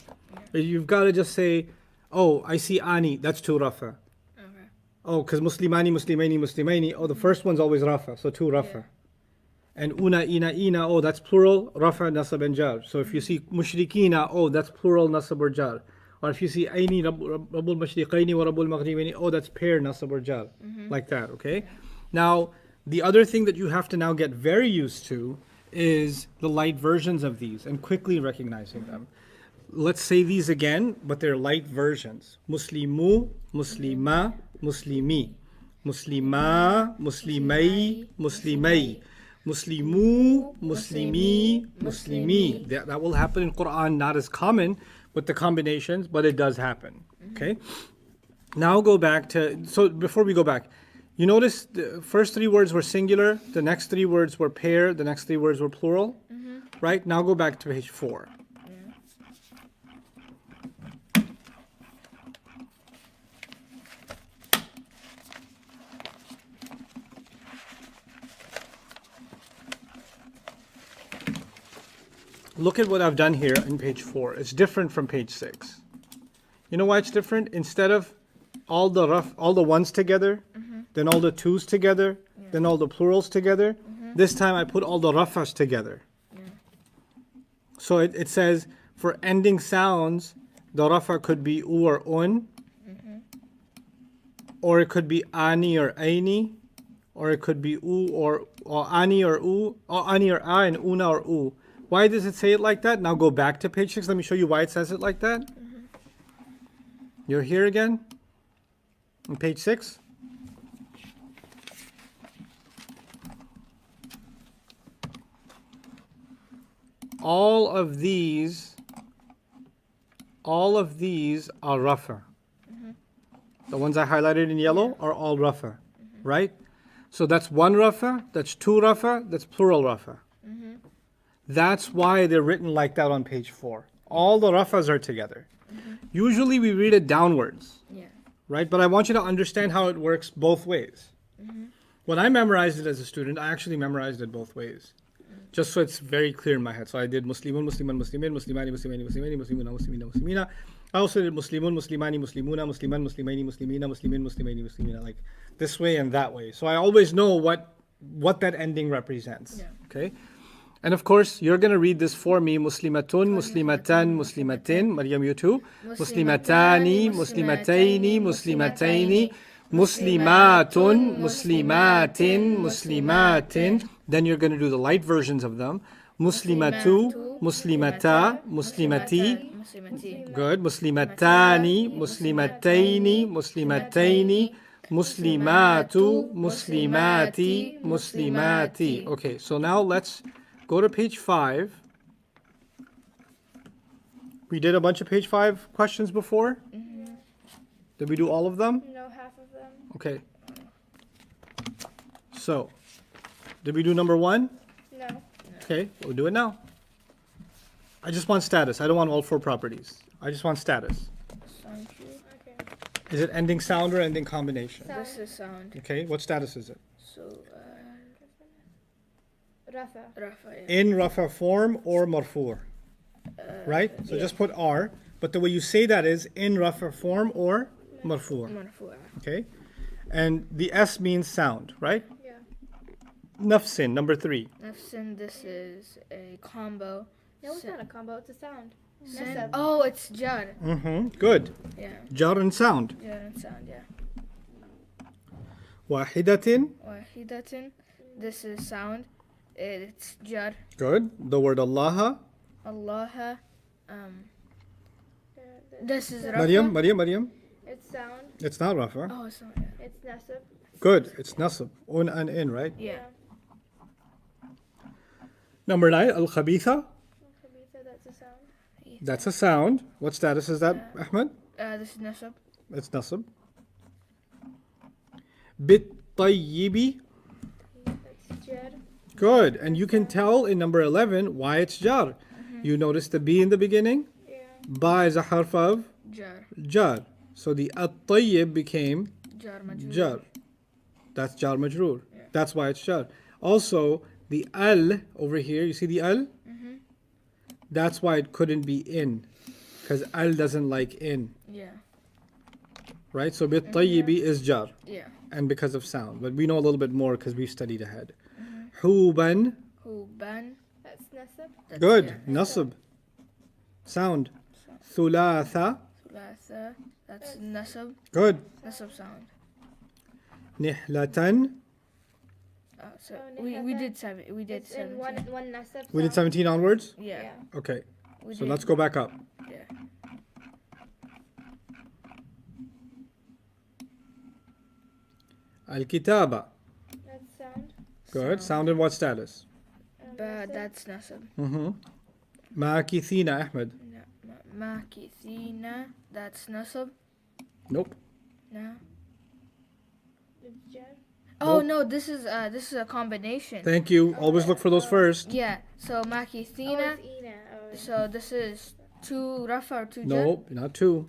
You've got to just say, oh, I see ani, that's two rafa. Okay. Oh, because muslimani, muslimaini, muslimaini. Oh, the first one's always rafa, so two rafa. And una, ina, oh, that's plural, rafa, nasab, and jar. So if you see mushrikina, oh, that's plural, nasab, or jar. Or if you see aini, rabbul mashriqaini, wa rabbul maghribaini, oh, that's pair, nasab, or jar. Like that, okay? Now, the other thing that you have to now get very used to is the light versions of these and quickly recognizing them. Let's say these again, but they're light versions. Muslimu, muslima, muslimi. Muslima, muslimai, muslimai. Muslimu, muslimi, muslimi. That will happen in Quran, not as common with the combinations, but it does happen. Okay? Now go back to, so before we go back, you notice the first three words were singular, the next three words were pair, the next three words were plural, right? Now go back to page 4. Look at what I've done here in page 4. It's different from page 6. You know why it's different? Instead of all the ones together, then all the twos together, then all the plurals together, this time I put all the rafas together. So it says for ending sounds, the rafa could be u or un, or it could be ani or aini, or it could be u or ani or u, or ani or a and una or u. Why does it say it like that? Now go back to page 6. Let me show you why it says it like that. You're here again on page 6. All of these are rafa. The ones I highlighted in yellow are all rafa, right? So that's one rafa, that's two rafa, that's plural rafa. That's why they're written like that on page 4. All the rafas are together. Usually we read it downwards, right? But I want you to understand how it works both ways. When I memorized it as a student, I actually memorized it both ways, just so it's very clear in my head. So I did Muslimun, Musliman, Muslimin, Muslimani, Muslimani, Muslimani, Muslimuna, Muslimina, Muslimina. I also did Muslimun, Muslimani, Muslimuna, Musliman, Muslimani, Muslimina, Muslimin, Muslimani, Muslimina, like this way and that way. So I always know what that ending represents. Okay? And of course, you're going to read this for me. Muslimatun, Muslimatan, Muslimatin. Maryam, you too. Muslimatani, Muslimataini, Muslimataini. Muslimatun, Muslimatin, Muslimatin. Then you're going to do the light versions of them. Muslimatu, Muslimata, Muslimati. Good. Muslimatani, Muslimataini, Muslimataini. Muslimatu, Muslimati, Muslimati. Okay, so now let's go to page 5. We did a bunch of page 5 questions before. Did we do all of them? No, half of them. Okay. So, did we do number 1? No. Okay, we'll do it now. I just want status. I don't want all 4 properties. I just want status. Sound true. Okay. Is it ending sound or ending combination? Sound. This is sound. Okay, what status is it? So, Rafa. Rafa. In rafa form or marfu'? Right? So just put R. But the way you say that is in rafa form or marfu'. Marfu'a. Okay? And the S means sound, right? Yeah. Nafsin, number 3. Nafsin, this is a combo. No, it's not a combo. It's a sound. Sin- Nasab. Oh, it's jar. Good. Yeah. Jar and sound. Jar and sound, yeah. Wahidatin. Wahidatin, this is sound. It's jar. Good. The word Allah. Allah. The- This is Maryam, Rafa. Maryam. It's sound. It's not Rafa. Oh, sorry. It's nasab. Good. It's nasab. Un and in, right? Yeah. Number 9, al-khabitha. Khabitha, that's a sound. That's a sound. What status is that, Ahmed? This is nasab. It's nasab. Bit-tayyibi. That's jar. Good. And you can tell in number 11 why it's jar. You notice the B in the beginning? Yeah. Ba is a harf of Jar. jar. So the at-tayyib became Jar majrur. jar. That's jar majroor. That's why it's jar. Also, the al over here, you see the al? That's why it couldn't be in. Because al doesn't like in. Yeah. Right? So bit tayyibi is jar. Yeah. And because of sound. But we know a little bit more because we've studied ahead. Huban. Huban. That's nasab. That's Good. jar. Nasab. Sound. Thulatha. Thulatha. That's nasab. Good. Nasab sound. Nihlatan. So Oh, we nihlatan. did seven. We did It's in one 17. one nasab. We did sound. 17 onwards? Yeah. Okay. We So did. let's go back up. Yeah. Al-kitaba. That's sound. Good. Sound in what status? But Nasab. that's nasab. Mm-hmm. Makithina, Ahmed. Makithina. That's nasab. Nope. No. It's jar. Oh Nope. no, this is a combination. Thank you. Always look for those first. Yeah. So Oh, makithina. it's ina. Oh, So this is two rafa or two jar. Nope, not two.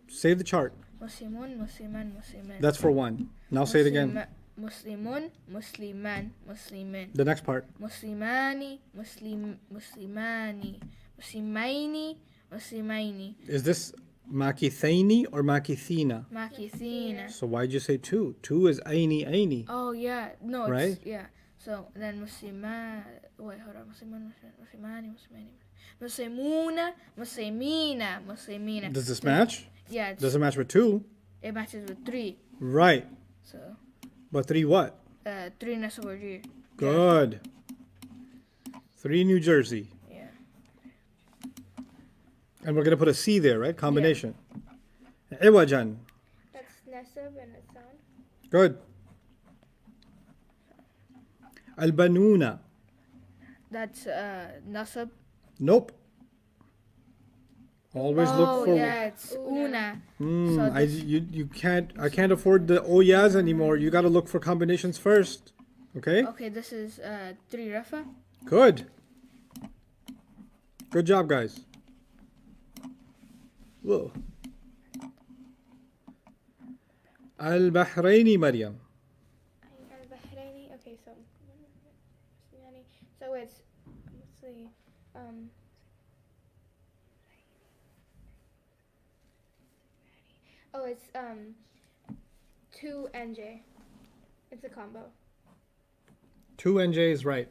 Say the chart. Muslimun, musliman, musliman. That's for one. Now say it again. Muslimun, musliman, muslimin. The next part. Muslimani, muslimani, muslimaini, muslimaini. Is this makithaini or makithina? Makithina. So why'd you say two? Two is aini. Oh yeah, no, Right? it's, yeah. So then muslima. Wait, hold on. Musliman, muslimani, muslimani, muslimuna, muslimina, muslimina. Does this match? Yeah, it's, Does it match with two? it matches with three. Right. So But three what? three nasab or jar. Good. Three New Jersey. Yeah. And we're going to put a C there, right? Combination. Iwajan. that's nasab and it's sound. Good. Al-banuna. That's nasab. Nope. Always Oh look for. yeah, it's una. Hmm, So I, this- you can't. I can't afford the oyas anymore. You got to look for combinations first. Okay. Okay, this is three rafa. Good. Good job, guys. Whoa. Al-Bahraini, Maryam. Al-Bahraini. Okay, so so it's let's see. Oh, it's 2 NJ. It's a combo. 2 NJ is right.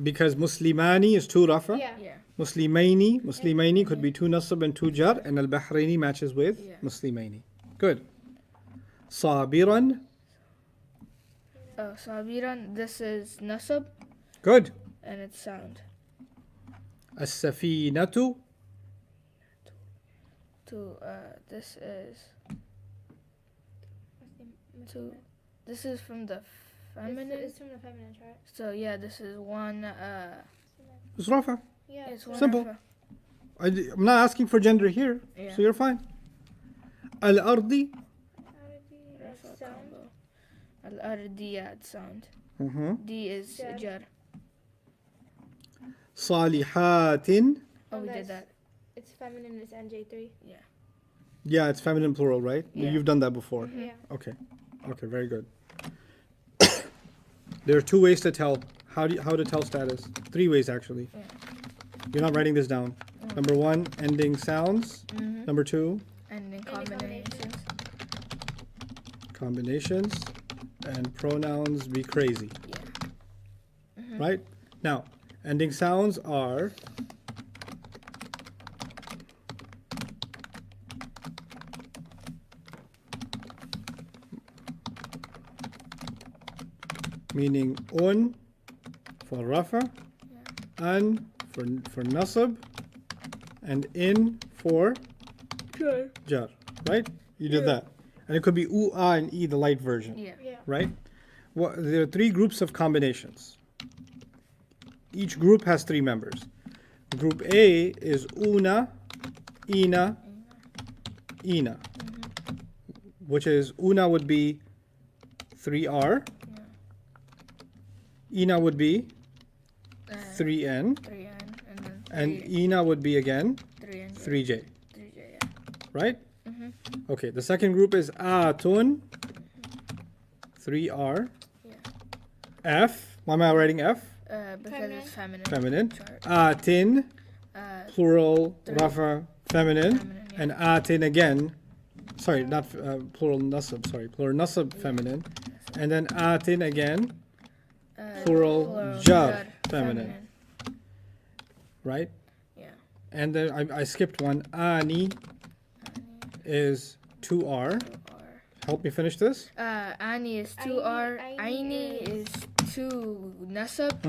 Because Muslimani is 2 Rafa. Yeah. Yeah. Muslimaini could be 2 Nasab and 2 Jar. And Al-Bahraini matches with Yeah. Muslimaini. Good. Sabiran. Sabiran, this is nasab Good. and it's sound. As-Safinatu. This is Muslim- this is from the feminine. It's from the feminine chart. So yeah, this is one. It's Rafa. Yeah. It's one Simple. rafa. I'm not asking for gender here. Yeah. So you're fine. Al-Ardi. That's sound. Al-ardiyat sound. Mm-hmm. D is Jar. jar. Salihatin. Oh, we that's- did that. It's feminine. It's NJ3. Yeah, it's feminine plural, right? Yeah. You've done that before. Yeah. Okay. Okay, very good. There are 2 ways to tell how to tell status. 3 ways actually. Yeah. You're not writing this down. Number 1, ending sounds. Number 2, And then Any combinations. combinations. And pronouns be crazy. Yeah. Right? Now, ending sounds are meaning un for rafa, an for nasab, and in for jar, right? You did that. And it could be u, a, and e, the light version, Yeah. Yeah. right? Well, there are three groups of combinations. Each group has three members. Group A is una, ina, ina, which is una would be 3R, ina would be 3N, 3N and then and ina would be again 3N. 3J, 3J. Yeah. right? Okay, the second group is atun, 3R, Yeah. F, why am I writing F? Because it's feminine. Feminine. Chart. Atin, plural, three. rafa, feminine. Feminine, yeah. And atin again, sorry, not plural nasab, sorry, plural nasab, feminine. And then atin again, plural jar, feminine, right? Yeah. And then I skipped one. Ani is 2R. Help me finish this. Ani is 2R. Aini is 2 nasab.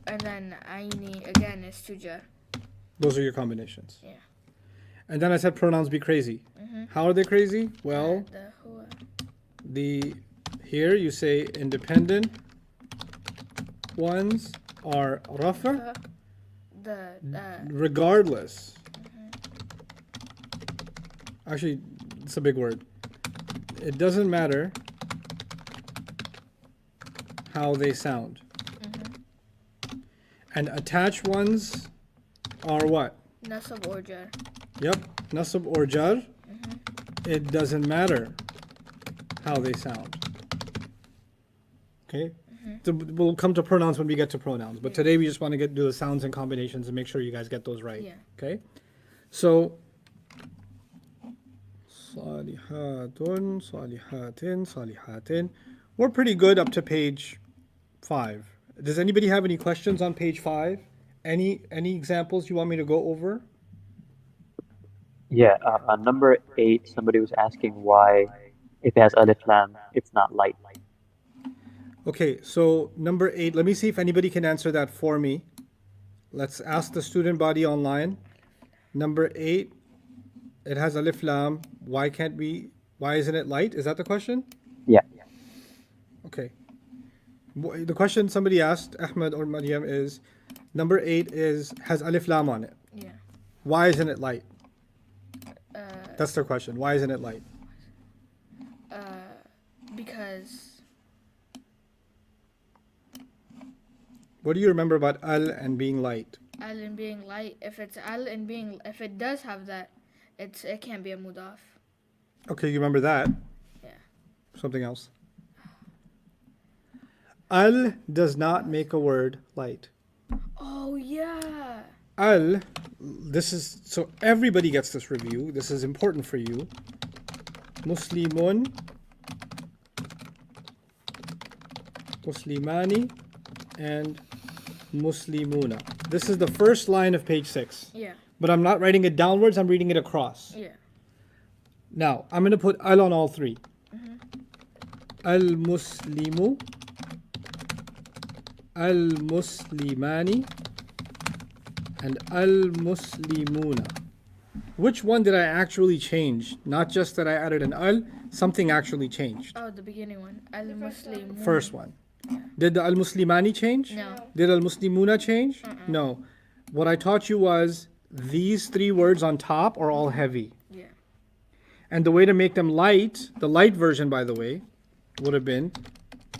And then Aini again is 2 jar. Those are your combinations. Yeah. And then I said pronouns be crazy. How are they crazy? Well, The hua. here you say independent ones are rafa The regardless. Actually, it's a big word. It doesn't matter how they sound. And attached ones are what? nasab or jar. Yep, nasab or jar. It doesn't matter how they sound. Okay? So we'll come to pronouns when we get to pronouns. But today we just want to do the sounds and combinations and make sure you guys get those right. Yeah. Okay? So, salihatun, salihatin, salihatin. We're pretty good up to page 5. Does anybody have any questions on page 5? Any examples you want me to go over? Yeah, on number 8, somebody was asking why, if it has alif lam, it's not light. Okay, so number 8, let me see if anybody can answer that for me. Let's ask the student body online. Number 8, it has alif lam. Why isn't it light? Is that the question? Yeah. Okay. The question somebody asked, Ahmed or Maryam, is number 8 has alif lam on it. Yeah. Why isn't it light? That's their question. Why isn't it light? Because What do you remember about al and being light? al and being light, if it does have that, it can't be a mudaf. Okay, you remember that. Yeah. Something else. Al does not make a word light. Oh yeah. Al, so everybody gets this review. This is important for you. Muslimun, Muslimani, and Muslimuna. This is the first line of page 6. Yeah. But I'm not writing it downwards, I'm reading it across. Yeah. Now, I'm going to put al on all 3. Al-Muslimu, Al-Muslimani, and Al-Muslimuna. Which one did I actually change? Not just that I added an al, something actually changed. Oh, the beginning one. Al-Muslim. First one. Did the Al-Muslimani change? No. Did Al-Muslimuna change? No. What I taught you was these 3 words on top are all heavy. Yeah. And the way to make them light, the light version, by the way, would have been,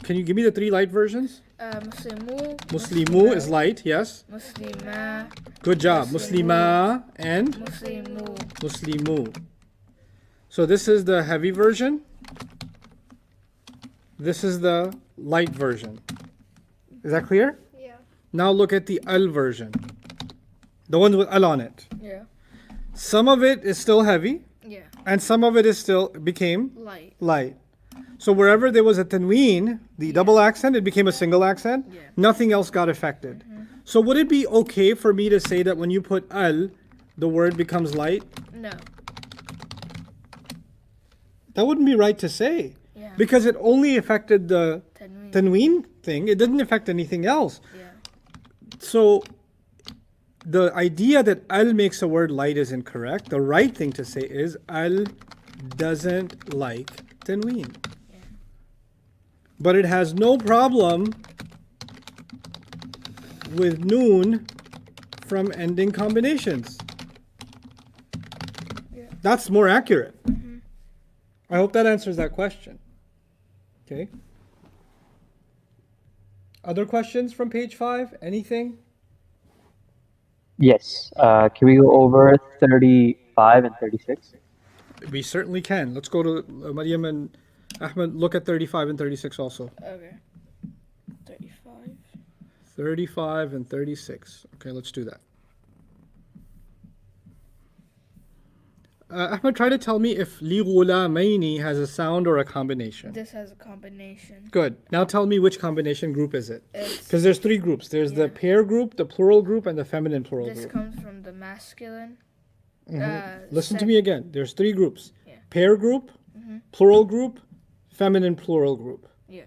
can you give me the 3 light versions? Muslimu. Muslimu is light, yes. Muslima. Good job. Muslima and Muslimu. Muslimu. So this is the heavy version. This is the light version. Is that clear? Yeah. Now look at the al version. The one with al on it. Yeah. Some of it is still heavy, Yeah. and some of it became Light. light. So wherever there was a tanween, the double accent, it became a single accent. Yeah. Nothing else got affected. So would it be okay for me to say that when you put al, the word becomes light? No. That wouldn't be right to say. Yeah. Because it only affected the Tanween. tanween thing, it doesn't affect anything else. Yeah. So the idea that al makes a word light is incorrect. The right thing to say is al doesn't like tanween. Yeah. But it has no problem with noon from ending combinations. Yeah. That's more accurate. I hope that answers that question. Okay. Other questions from page 5? Anything? Yes. Can we go over 35 and 36? We certainly can. Let's go to Maryam and Ahmed. Look at 35 and 36 also. Okay. 35. 35 and 36. Okay, let's do that. Ahmed, try to tell me if li ghulamaini has a sound or a combination. This has a combination. Good. Now tell me which combination group is it? It's, Because there's 3 groups. There's the Yeah. pair group, the plural group, and the feminine plural this group. comes from the masculine. Listen to me again. There's 3 groups. Yeah. Pair group, plural group, feminine plural group. Yeah.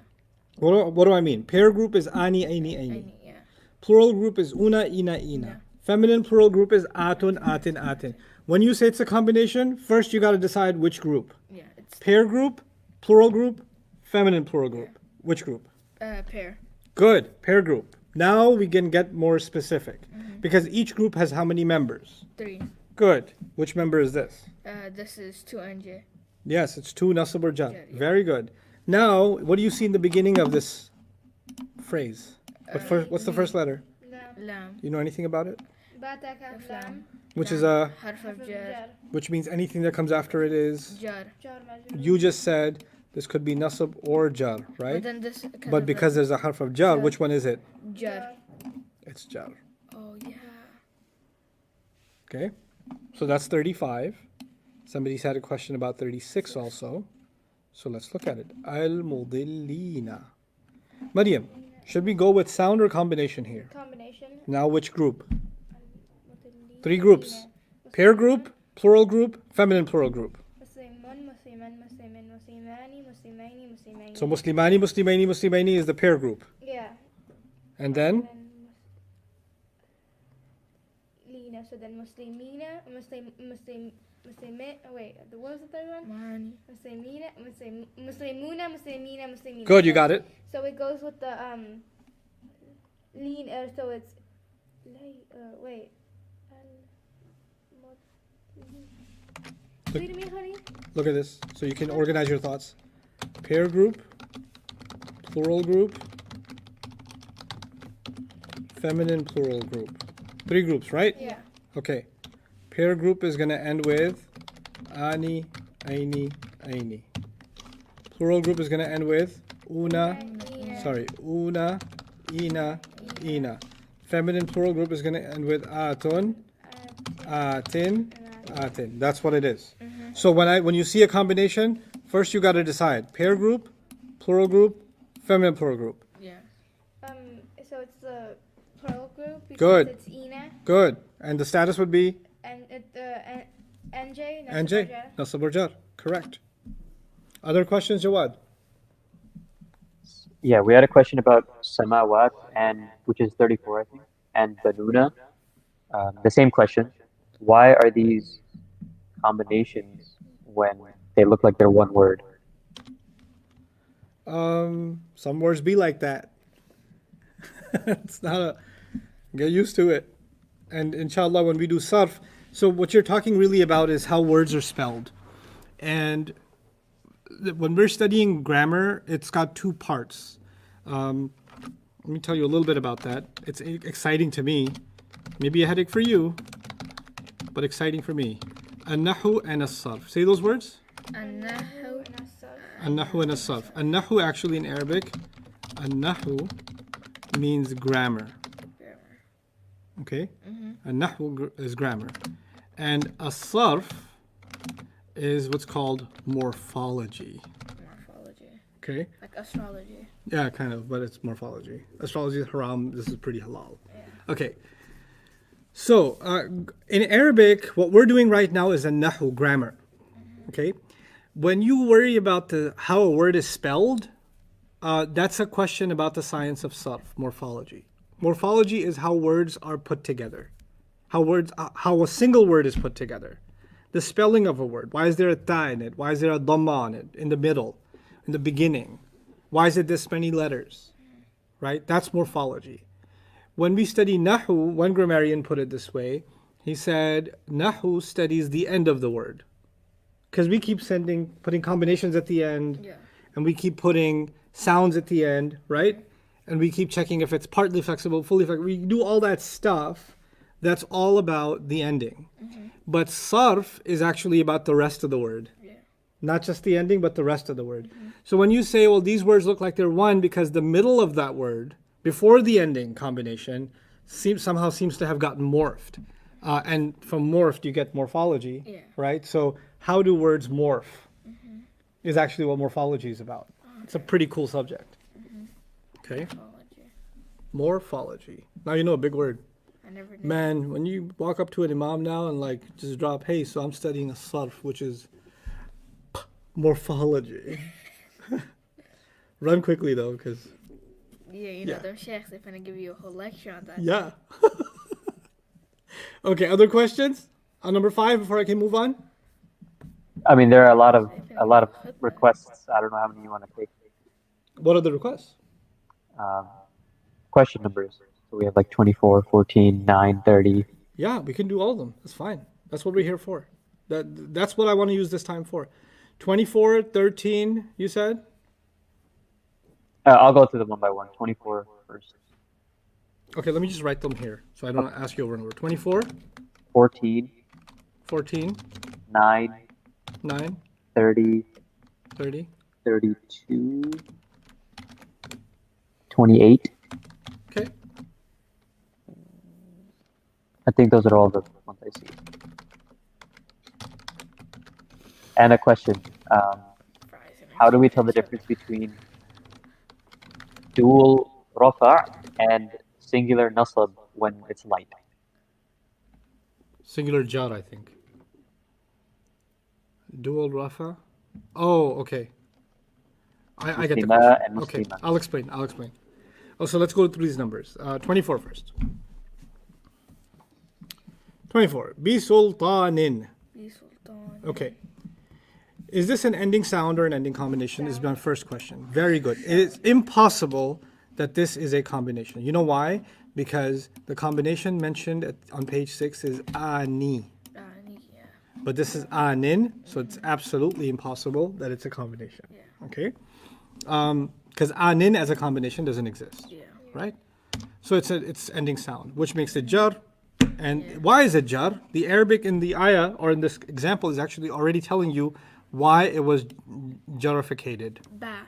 What do I mean? Pair group is ani, aini, aini. Any, yeah. Plural group is una, ina, ina. Yeah. Feminine plural group is atun, atin, atin. When you say it's a combination, first you got to decide which group. Yeah. It's Pair group, plural group, feminine plural group. Which group? pair. Good. Pair group. Now we can get more specific. Because each group has how many members? 3. Good. Which member is this? This is 2NJ. Yes, it's 2 nasab or jar. Yeah, yeah. Very good. Now, what do you see in the beginning of this phrase? What's the first letter? Lam. Lam. You know anything about it? Bata kaf lam. Which is a, Harf of jar. Jar. which means anything that comes after it is. Jar. Jar majrur. You just said this could be nasab or jar, But right? then this. But because there's a harf of jar, Jar. which one is it? Jar. It's jar. Oh yeah. Okay, so that's 35. Somebody's had a question about 36 also. So let's look at it. Al-mudillina. Maryam, should we go with sound or combination here? Combination. Now which group? 3 groups. Pair group, plural group, feminine plural group. Muslimun, Musliman, Muslimin, Muslimani, Muslimaini, Muslimaini. So Muslimani, Muslimaini, Muslimaini is the pair group. Yeah. And then Lina. So then Muslimina, what was the third one? Mani. Muslimuna, Muslimina, Muslimina. good, you got it. So it goes with the lean. So it's wait. Read me, honey. Look at this. So you can organize your thoughts. Pair group, plural group, feminine plural group. 3 groups, right? Yeah. Okay. Pair group is going to end with ani, aini, aini. Plural group is going to end with una, una, ina, ina. Feminine plural group is going to end with atun, atin, atin. That's what it is. So when you see a combination, first you got to decide pair group, plural group, feminine plural group. Yeah. So it's the plural group. Because Good. It's Ina Good. And the status would be and NJ. NJ, nasab or jar. Correct. Other questions, Jawad? Yeah, we had a question about samawat, and which is 34, I think, and banuna. The same question. Why are these combinations when they look like they're one word? Some words be like that. It's not a get used to it. And inshallah, when we do sarf, so what you're talking really about is how words are spelled. And when we're studying grammar, it's got 2 parts. Let me tell you a little bit about that. It's exciting to me. Maybe a headache for you, but exciting for me. An-nahu and as-sarf. Say those words. An-nahu. An-nahu and as-sarf. An-nahu actually in Arabic, an-nahu means grammar. Okay? An-nahu is grammar. And as-sarf is what's called morphology. Morphology. Okay? Like astrology. Yeah, kind of, but it's morphology. Astrology is haram. This is pretty halal. Okay. So, in Arabic, what we're doing right now is a nahu, grammar. Okay? When you worry about how a word is spelled, That's a question about the science of sarf, morphology. Morphology is how words are put together, how a single word is put together. The spelling of a word. Why is there a ta in it? Why is there a dhamma on it in the middle, in the beginning? Why is it this many letters? Right? That's morphology. When we study Nahu, one grammarian put it this way. He said, Nahu studies the end of the word. Because we keep putting combinations at the end, Yeah. and we keep putting sounds at the end, right? And we keep checking if it's partly flexible, fully flexible. We do all that stuff. That's all about the ending. But sarf is actually about the rest of the word. Yeah. Not just the ending, but the rest of the word. So when you say, well, these words look like they're one because the middle of that word, before the ending combination, somehow seems to have gotten morphed. And from morphed, you get morphology, Yeah. right? So how do words morph is actually what morphology is about. It's a pretty cool subject. Okay? Morphology. Morphology. Now you know a big word. I never knew. Man, when you walk up to an imam now and like just drop, hey, so I'm studying a sarf, which is morphology. Run quickly though, because Yeah, you know, Yeah. them sheikhs, they're gonna give you a whole lecture on that. yeah. Okay, other questions on number 5 before I can move on? I mean, there are a lot of requests. I don't know how many you want to take. What are the requests? Question numbers. So we have like 24, 14, 9, 30. Yeah, we can do all of them. That's fine. That's what we're here for. That's what I want to use this time for. 24, 13, you said? I'll go through them one by one. 24 first. Okay, let me just write them here so I don't ask you over and over. 24, 14, 14, 9, 9, 30, 30. 32, 28. Okay. I think those are all the ones I see. And a question. Fries and How do we tell the difference between dual rafa' and singular nasab when it's light? Singular jar, I think. Dual rafa. Oh, okay. I get the Muslima question. and Okay, muslima. I'll explain. Oh, so let's go through these numbers. 24 first. 24. Bi sultanin. Bi sultan. Okay. Is this an ending sound or an ending combination? Is my first question. Very good. It is impossible that this is a combination. You know why? Because the combination mentioned on page 6 is ani. Yeah. But this is anin, so it's absolutely impossible that it's a combination. Yeah. Okay? Because anin as a combination doesn't exist. Yeah. Right? So it's ending sound, which makes it jar. And why is it jar? The Arabic in the ayah, or in this example, is actually already telling you why it was jarificated. Ba.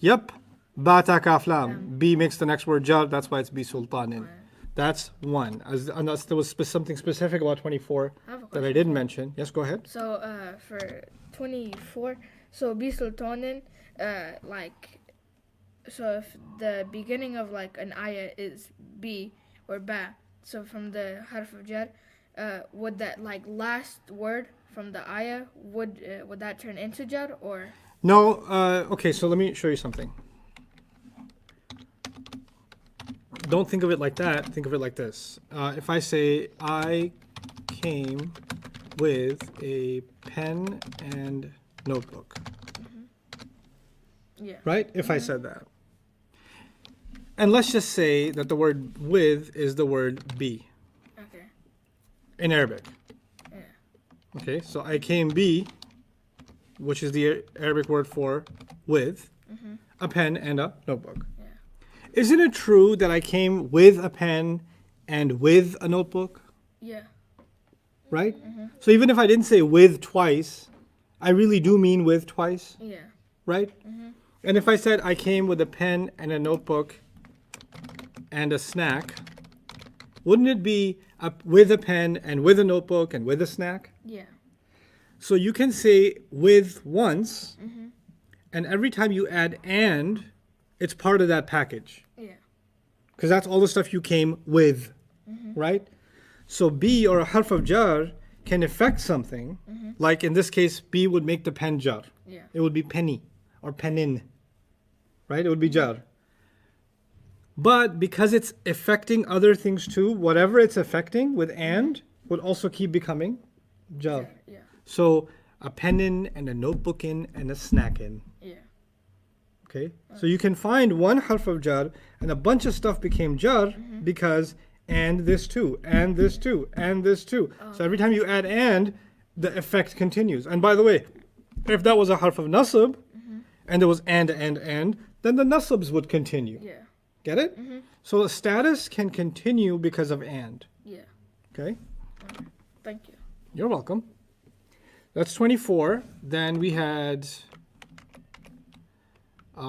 Yep. Ba ta kaf lam. B makes the next word jar, that's why it's bi sultanin. That's one. Unless there was something specific about 24 I have a that I question. didn't mention. Yes, go ahead. So, for 24, so bi sultanin, so if the beginning of like an ayah is B or ba, so from the harf of jar, would that like last word from the ayah, would that turn into jar or? No, okay, so let me show you something. Don't think of it like that. Think of it like this. If I say, I came with a pen and notebook, Yeah. right? If I said that. And let's just say that the word with is the word be Okay. in Arabic. Yeah. Okay, so I came be, which is the Arabic word for with, a pen and a notebook. Yeah. Isn't it true that I came with a pen and with a notebook? Yeah. Right? So even if I didn't say with twice, I really do mean with twice, Yeah. right? And if I said I came with a pen and a notebook and a snack, wouldn't it be with a pen and with a notebook and with a snack? Yeah. So you can say with once, and every time you add and, it's part of that package. Yeah. Because that's all the stuff you came with, right? So B or a harf of jar can affect something. Like in this case, B would make the pen jar. Yeah. It would be penny or penin, right? It would be jar. But because it's affecting other things too, whatever it's affecting with and would also keep becoming jar. Yeah. So a pennin and a notebookin and a snackin. Yeah. Okay, so you can find one harf of jar and a bunch of stuff became jar because and this too, and this too, and this too. So every time you add and, the effect continues. And by the way, if that was a harf of nasab and there was and, then the nasabs would continue. Yeah. Get it? So the status can continue because of and. Yeah. Okay, Thank you. you're welcome. That's 24. Then we had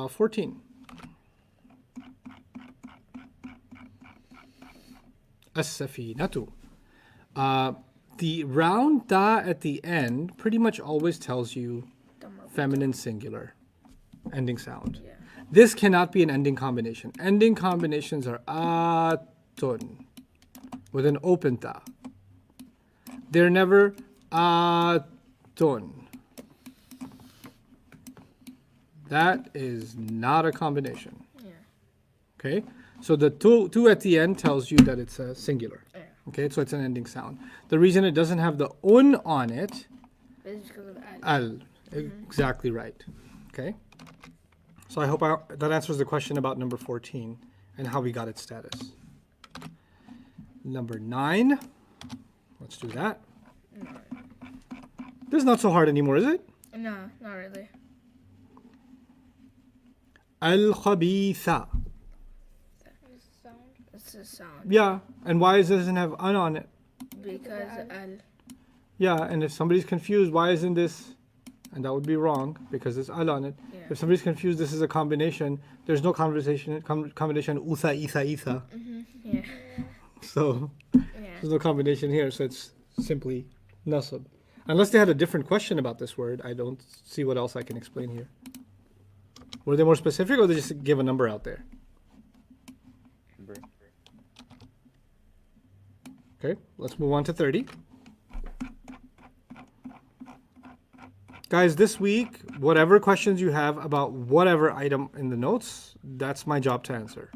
14. As-safinatu. The round ta at the end pretty much always tells you feminine singular ending sound. Yeah. This cannot be an ending combination. Ending combinations are atun with an open ta. They're never atun. That is not a combination. Yeah. Okay? So the two at the end tells you that it's a singular. Yeah. Okay, so it's an ending sound. The reason it doesn't have the un on it, It's because of the al. al, exactly right. Okay? So I hope that answers the question about number 14 and how we got its status. Number 9. Let's do that. This is not so hard anymore, is it? No, not really. Al-khabitha. Sound. It's a sound. Yeah, and why doesn't have un on it? Because al. Yeah, and if somebody's confused, why isn't this? And that would be wrong because it's al on it. Yeah. If somebody's confused, this is a combination. There's no combination utha, itha. Yeah. So Yeah. there's no combination here. So it's simply nasab. Unless they had a different question about this word, I don't see what else I can explain here. Were they more specific or they just give a number out there? Okay, let's move on to 30. Guys, this week, whatever questions you have about whatever item in the notes, that's my job to answer.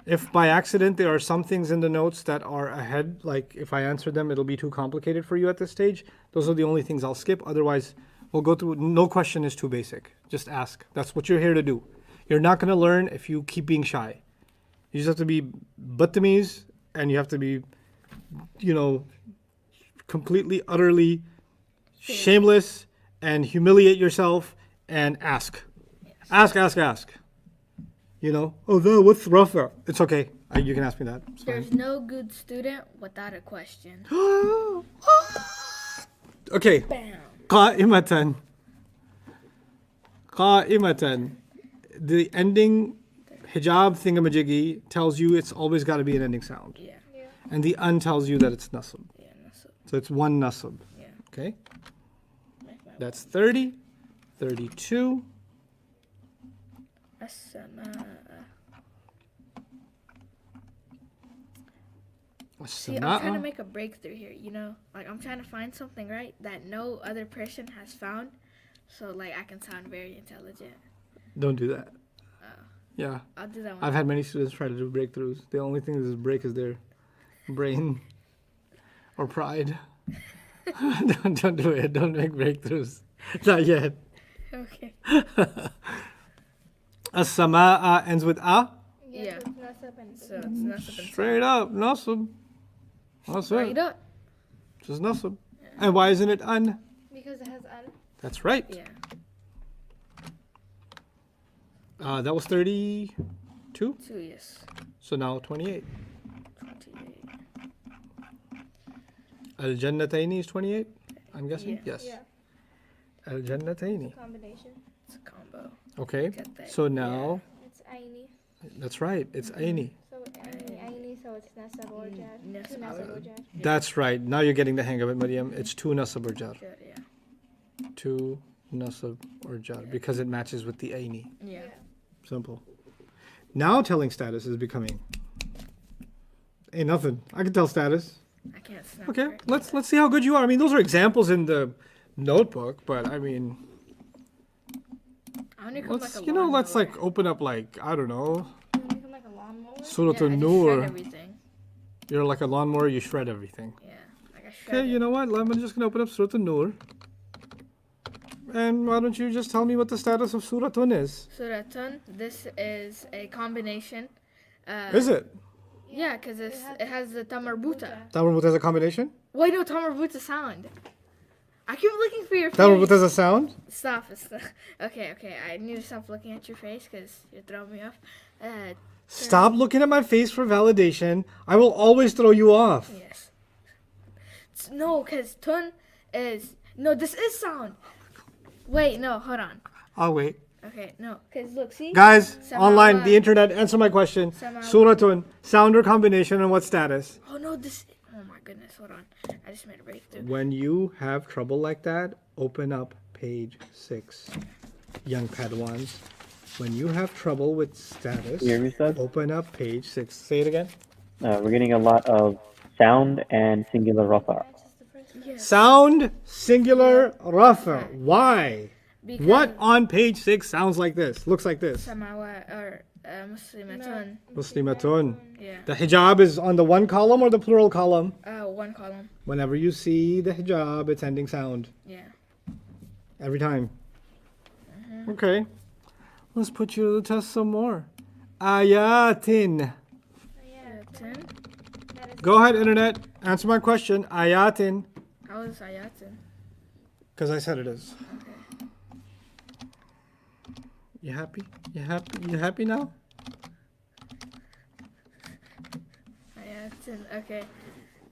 If by accident there are some things in the notes that are ahead, like if I answer them, it'll be too complicated for you at this stage, those are the only things I'll skip. Otherwise, we'll go through. No question is too basic. Just ask. That's what you're here to do. You're not going to learn if you keep being shy. You just have to be battamiz and you have to be, completely, utterly shameless and humiliate yourself and ask. Ask. Oh, what's rafa? It's okay. You can ask me that. It's fine. There's no good student without a question. Okay. Bam. Qa'imatan. The ending hijab thingamajiggy tells you it's always got to be an ending sound. Yeah. And the un tells you that it's nasab. Yeah. That's it. So it's one nasab. Yeah. Okay? That's 30, 32. As-samaa. See, I'm trying to make a breakthrough here, Like, I'm trying to find something, right, that no other person has found. So, like, I can sound very intelligent. Don't do that. Oh. Yeah. I'll do that one. I've had many students try to do breakthroughs. The only thing that break is their brain or pride. Don't do it. Don't make breakthroughs. Not yet. Okay. As-samaa ends with a. Yeah. So it's nasab and So, it's nasab and Straight up, nasab. That's straight it. up. Just nasab. And why isn't it un? because it has an. That's right. Yeah. That was 32. 2, yes. So now 28. 28. Al-Jannataini is 28, I'm guessing? Yeah. Yes. Yeah. Al-Jannataini. Combination. It's a combo. Okay. Get that. So now, It's aini. that's right. It's Aini. So aini. So it's nasab or jar. Nasab Two nasab or jar. That's right. Now you're getting the hang of it, Maryam. It's 2 nasab or jar. Good, yeah. 2 nasab or jar because it matches with the Aini. Yeah. Simple. Now telling status is becoming. Ain't nothing. I can tell status. I can't snap. Okay, correctly. let's see how good you are. I mean, those are examples in the notebook, but I mean, only come Let's, like a you know, let's lawnmower. like open up like, I don't know, You wanna become like a lawnmower? Surah Yeah, I just shred An-Nur. everything. You're like a lawnmower, you shred everything. Yeah, like I shred Okay, you know what? I'm just gonna open up Surah An-Nur. And why don't you just tell me what the status of Surah An is? Suratun, this is a combination. Is it? Yeah, because it has the tamarbuta. Tamarbut has a combination? Wait, no, tamarbuta sound. I keep looking for your face. Tamarbut has a sound? Stop. Okay, I need to stop looking at your face because you're throwing me off. Stop looking at my face for validation. I will always throw you off. Yes. No, because tun is... No, this is sound. Wait, no, hold on. I'll wait. Okay, no, because look, see? Guys, Samawat. online, the internet, answer my question. Samawat. Suratun, sound or combination, and what status? Oh, no, this... Oh, my goodness, hold on. I just made a breakthrough. When you have trouble like that, open up page 6. Young Padawans. When you have trouble with status, You hear me, Seb? open up page 6. Say it again. We're getting a lot of sound and singular rafa. Yes. Sound, singular, rafa. Why? Because What on page 6 sounds like this? Looks like this. Samawat or Muslimatun. Muslimatun. Yeah. The hijab is on the one column or the plural column? One column. Whenever you see the hijab, it's ending sound. Yeah. Every time. Okay. Let's put you to the test some more. Ayatin. Ten. Go ahead, internet. Answer my question. Ayatin. How is ayatin? Because I said it is. You happy? You happy? You happy now? Ayatin. Okay.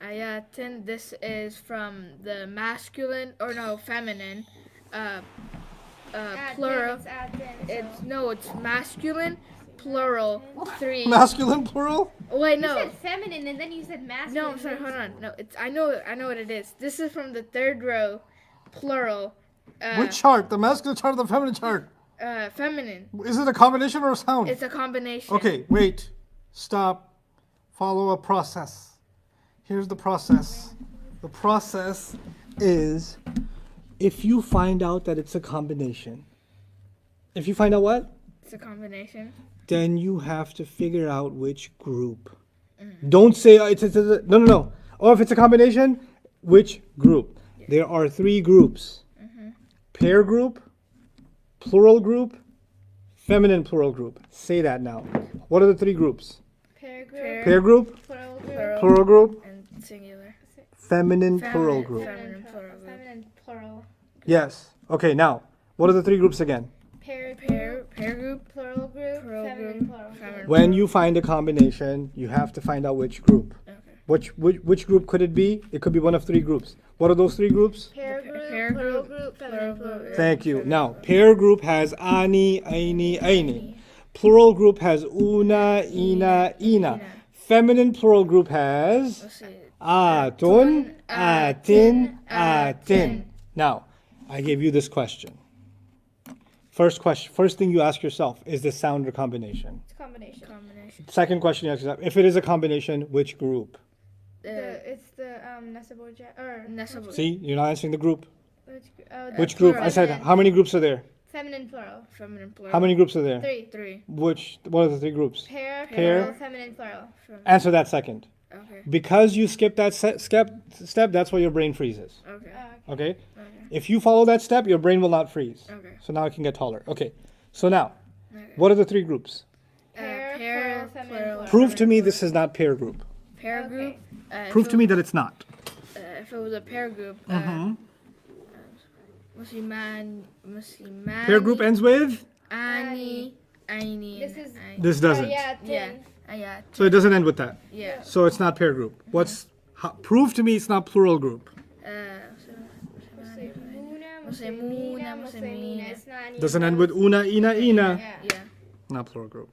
Ayatin. This is from the masculine or no feminine. Plural. It's no. It's masculine. Plural. 3. Masculine plural? Wait, You no. said feminine and then you said masculine. No, I'm sorry. Hold on. No, it's. I know what it is. This is from the 3rd row. Plural. Which chart? The masculine chart or the feminine chart? Feminine. Is it a combination or a sound? It's a combination. Okay, wait. Stop. Follow a process. Here's the process. The process is if you find out that it's a combination. If you find out what? It's a combination. Then you have to figure out which group. Don't say no. Or if it's a combination, which group? There are 3 groups. Pair group, plural group, feminine plural group. Say that now. What are the 3 groups? Pair group, Pair group, plural group, plural group, And singular. feminine plural group. Feminine plural group. feminine plural. Yes. Okay, now, what are the 3 groups again? Pair Group. plural group, Plural feminine group, plural. feminine. When you find a combination, you have to find out which group. Okay. Which group could it be? It could be one of 3 groups. What are those 3 groups? Pair group, Pair plural group, group, plural feminine group. plural. Thank you. Now, pair group has ani, aini, aini. Plural group has una, ina, ina. Feminine plural group has Let's see. atun, atin, atin. Now, I gave you this question. First thing you ask yourself, is this sound or combination? It's a combination. Combination. Second question you ask yourself, if it is a combination, which group? It's the Nasab or Nasab. See, you're not answering the group. Which Which group? I said, how many groups are there? feminine plural. Feminine plural. How many groups are there? 3. 3. What are the 3 groups? Pair, Pair. plural, feminine plural. Answer that second. Okay. Because you skipped that step, that's why your brain freezes. Okay. Okay? Okay. If you follow that step, your brain will not freeze. Okay. So now it can get taller. Okay. So now, Okay. what are the 3 groups? Pair, Pair, plural, feminine plural. plural. Prove to me this is not pair group. Pair Okay. group. Prove to me that it's not. If it was a pair group. Musliman. Pair group ends with? Ani. Aini. This is- This doesn't. Yeah. Ayatin. Yeah. So it doesn't end with that. Yeah. So it's not pair group. Prove to me it's not plural group. Muslimuna, Muslimina. It's not any Doesn't of end those. with una, ina, ina. Yeah. Yeah. Not plural group.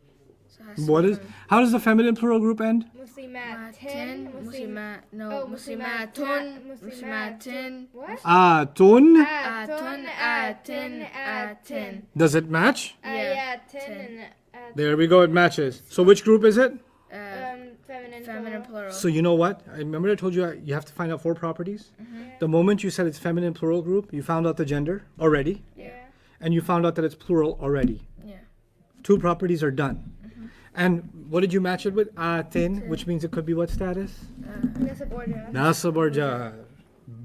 So it has What to is? be How does the feminine plural group end? Muslimatin. No, muslimatun, Muslimatin. muslimatin. What? Atun. Atun, atin, atin. Does it match? Ayatin and There we go. It matches. So which group is it? feminine Feminine plural. plural. So you know what? I remember I told you you have to find out 4 properties. The moment you said it's feminine plural group, you found out the gender already. Yeah. and you found out that it's plural already. Yeah. 2 properties are done. And what did you match it with? Atin, which means it could be what status? Nasab or jar. Nasab or jar.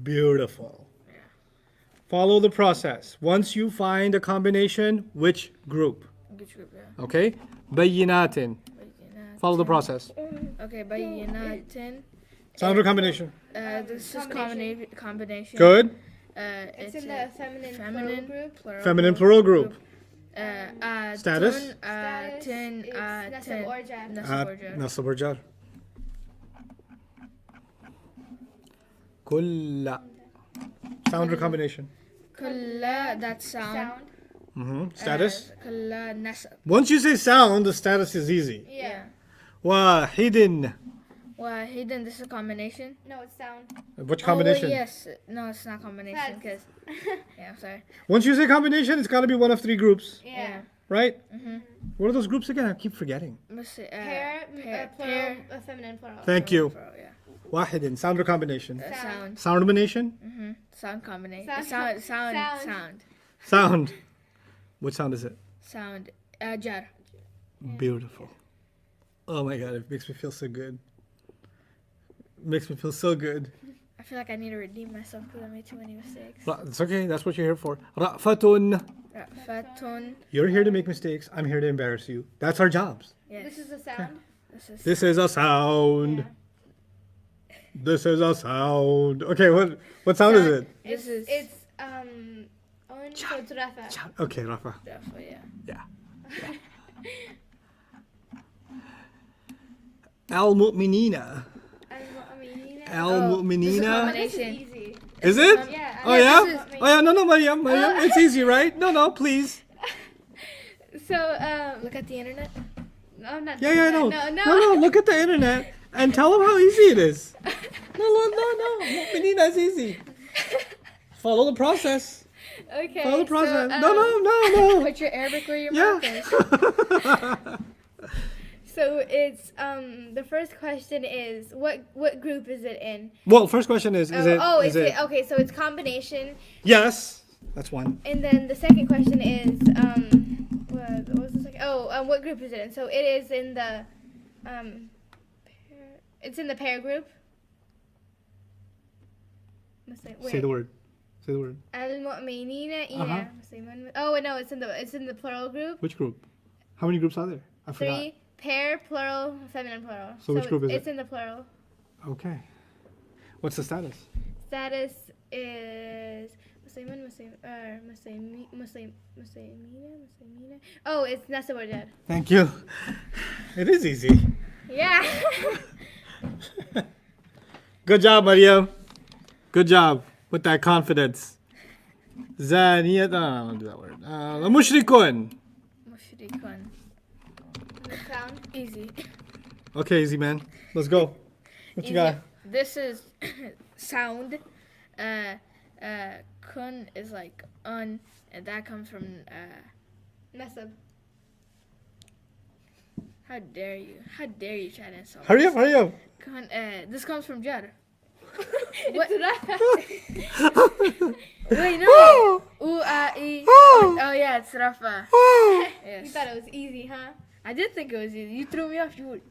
Beautiful. Follow the process. Once you find a combination, which group? Which group? Yeah. Okay? Bayyinatin. Follow the process. Okay, bayyinatin. Sound or combination? This is combination. Good. It's in the feminine group. Feminine plural group. Status? Status Tin, is nasab or jar. Nasab or jar. Kulla. Sound or combination? Kulla, that's sound. Status? Kulla nasab. Once you say sound, the status is easy. Yeah. Wahidin. Well, hidden, this is a combination. No, it's sound. Which combination? Oh, yes. No, it's not combination because. Yeah, I'm sorry. Once you say combination, it's got to be one of 3 groups, Yeah. right? What are those groups again? I keep forgetting. Must say, Pair, plural, feminine plural. Thank you. Plural, yeah. Wahidin. Sound or combination? Sound. Sound combination? Sound combination. Sound. Sound. Sound. What sound is it? Sound. Jar. Beautiful. Oh my god, it makes me feel so good. Makes me feel so good. I feel like I need to redeem myself because I made too many mistakes. It's okay, that's what you're here for. Ra'fatun. Fatun. You're here to make mistakes. I'm here to embarrass you. That's our jobs. Yes. This is a sound. This is a sound. Yeah. This is a sound. Okay, what sound is it? This is. It's on so it's rafa. Okay, Rafa. Definitely, yeah. Yeah. Al-Mu'minina. Al-Mu'minina. This is easy. Is it? Yeah. Oh yeah? this is- Oh yeah, no, Mariam. It's easy, right? No, please. So Look at the internet. no, I'm not. Yeah, no. No. Look at the internet and tell them how easy it is. No. Mu'minina is easy. Follow the process. Okay. Follow the process. So, No. Put your Arabic where your Yeah. mouth is. So it's the first question is what group is it in? Well, first question is it? Okay, so it's combination, Yes. That's one. and then the second question is what was the second? What group is it in? So it is in the it's in the pair group. Say the word. Al-mu'minina Uh-huh. muslimun. Oh no, it's in the plural group. Which group? How many groups are there? I forgot. 3 pair, plural, feminine, plural. So which group is it's it? in the plural. Okay. What's the status? Status is muslimina. Oh, it's nasab or jar. Thank you. It is easy. Yeah. Good job, Mariam. Good job with that confidence. Zaniyat. No, I don't do that word. Mushrikun. Mushrikun. Sound. Easy. Okay, easy man. Let's go. What you got? This is sound. Kun is like un, and that comes from. Nasab. How dare you? How dare you try to insult? Hurry up. Kun, this comes from Jar. What? Wait, no. Oh yeah, it's Rafa. You Yes. thought it was easy, huh? I did think it was easy. You threw me off. You would.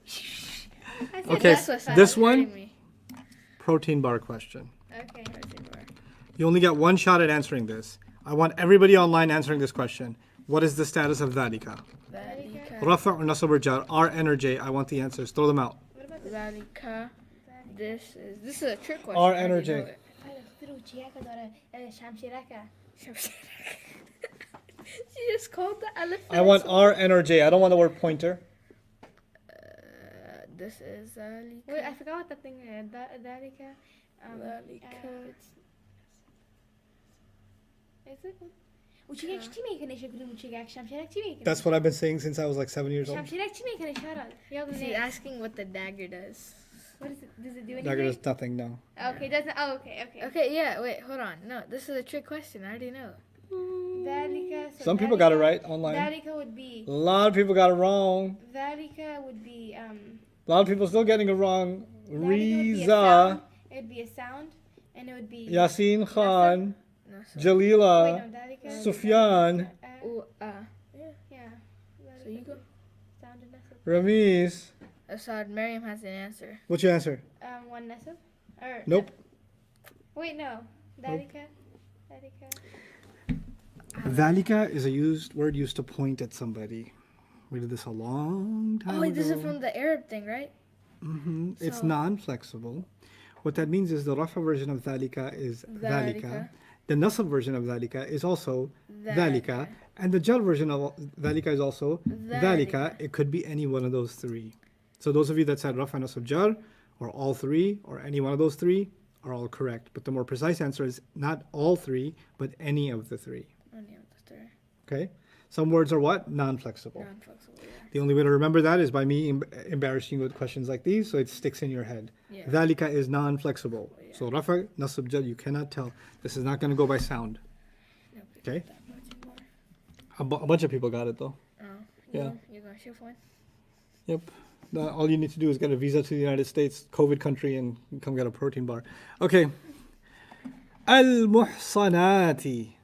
I said Okay, That's what sounded this hurting one, me. protein bar question. Okay. You only get one shot at answering this. I want everybody online answering this question. What is the status of Dhalika? Dhalika. Rafa or Nasab or Jar? R, N, or J? I want the answers. Throw them out. What about this? Dhalika. This is a trick question. R, I N, or already J? know it. She just called the elephant. I want R, N, or J. I don't want the word pointer. This is Dhalika. Wait, I forgot what that thing is. Dhalika. Dhalika. Is it? وچیگه چی میکنه شکل چیگه شمشیرک چی میکنه؟ That's what I've been saying since I was like 7 years old. شمشیرک چی میکنه شارل؟ یاد She's asking what the dagger does. What is it? Does it do anything? Dagger does nothing, no. Okay, doesn't. Oh, okay. Okay, yeah, wait, hold on. No, this is a trick question. I already know. Dhalika. So Some people got it right online. Dhalika would be. A lot of people got it wrong. Dhalika would be A lot of people still getting it wrong. Dhalika would be a Riza, sound. It would be a sound, and it would be. Yasin Khan. No, nasab. Jalila, Wait, no, Dalika. Sufyan, Ooh, Yeah. So you go. Sound and nasab. Ramiz. Asad, Miriam has an answer. What's your answer? One nasab. Or Nope. Wait, no. Dalika. Dalika. Dhalika is a word used to point at somebody. We did this a long time Oh, ago. this is from the Arab thing, right? It's So- non-flexible. What that means is the rafa version of dhalika is dhalika. Dhalika. The nasab version of dhalika is also dhalika. And the jar version of dhalika is also dhalika. Dhalika. It could be any one of those three. So those of you that said rafa, nasab, jar, or all three, or any one of those three, are all correct. But the more precise answer is not all three, but any of the three. Any of the three. Okay? Some words are what? Non-flexible. Non-flexible, yeah. The only way to remember that is by me embarrassing you with questions like these, so it sticks in your head. Yeah. Dhalika is non-flexible. Yeah. So rafa, nasab, jar, you cannot tell. This is not going to go by sound. No, Okay. that much more. A bunch of people got it though. Oh, Yeah. You're going to shift one? Yep. All you need to do is get a visa to the United States, COVID country, and come get a protein bar. Okay. Al-muhsanati.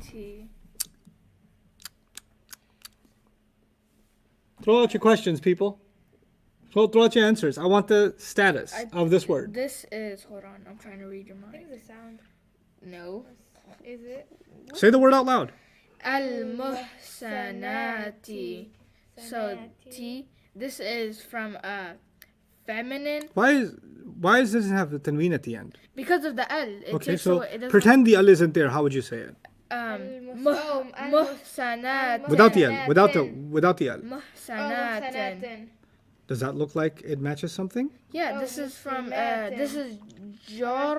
T. Throw out your questions, people. Throw out your answers. I want the status of this word. This is, hold on, I'm trying to read your I think mind. it's a sound. No. Is it? Say the word out loud. Al-muhsanati. So, T, this is from feminine. Why does it have the tanween at the end? Because of the L. It Okay, takes so away, it doesn't, pretend the al isn't there. How would you say it? muhsanat. Without the al. Without the al. Muhsanatin. Sanatin. Does that look like it matches something? Yeah, Oh, this is from, muslimatin. this is jar.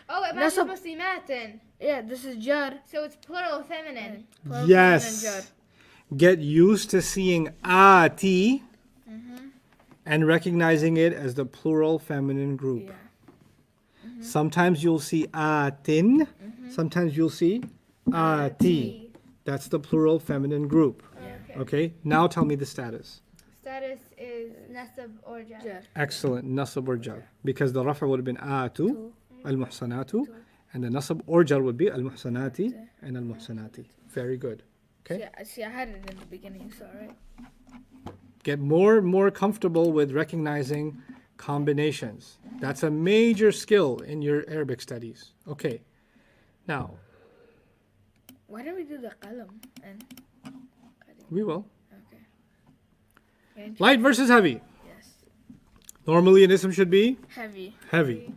Oh, it matches Nasab- muslimatin. Yeah, this is jar. So it's plural feminine. Plural Yes. feminine jar. Get used to seeing ati and recognizing it as the plural feminine group. Yeah. Sometimes you'll see atin. Sometimes you'll see ati. That's the plural feminine group. Okay. Okay, now tell me the status. Status is nasab or jar. Jar. Excellent, nasab or jar. Because the rafa would have been atu, al-muhsanatu, and the nasab or jar would be al-muhsanati and al-muhsanati. Very good. Okay. See, I had it in the beginning, so right. Get more and more comfortable with recognizing combinations. That's a major skill in your Arabic studies. Okay. Now, Why don't we do the qalam and we will. okay. Getting to- Light versus heavy. Yes. Normally an ism should be Heavy. heavy.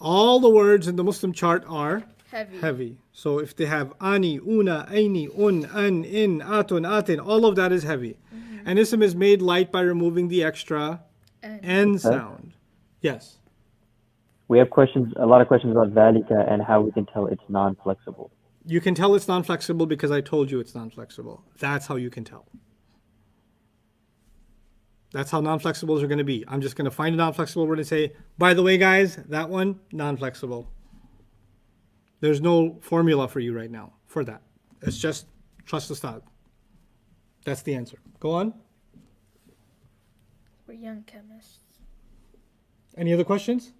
All the words in the Muslim chart are Heavy. heavy. So if they have ani, una, aini, un, an, in, atun, atin, all of that is heavy. An ism is made light by removing the extra And n sound. Yes. We have questions, a lot of questions about dhalika and how we can tell it's non-flexible. You can tell it's non-flexible because I told you it's non-flexible. That's how you can tell. That's how non-flexibles are going to be. I'm just going to find a non-flexible word and say, by the way, guys, that one, non-flexible. There's no formula for you right now for that. It's just trust the style. That's the answer. Go on. we're young chemists. Any other questions?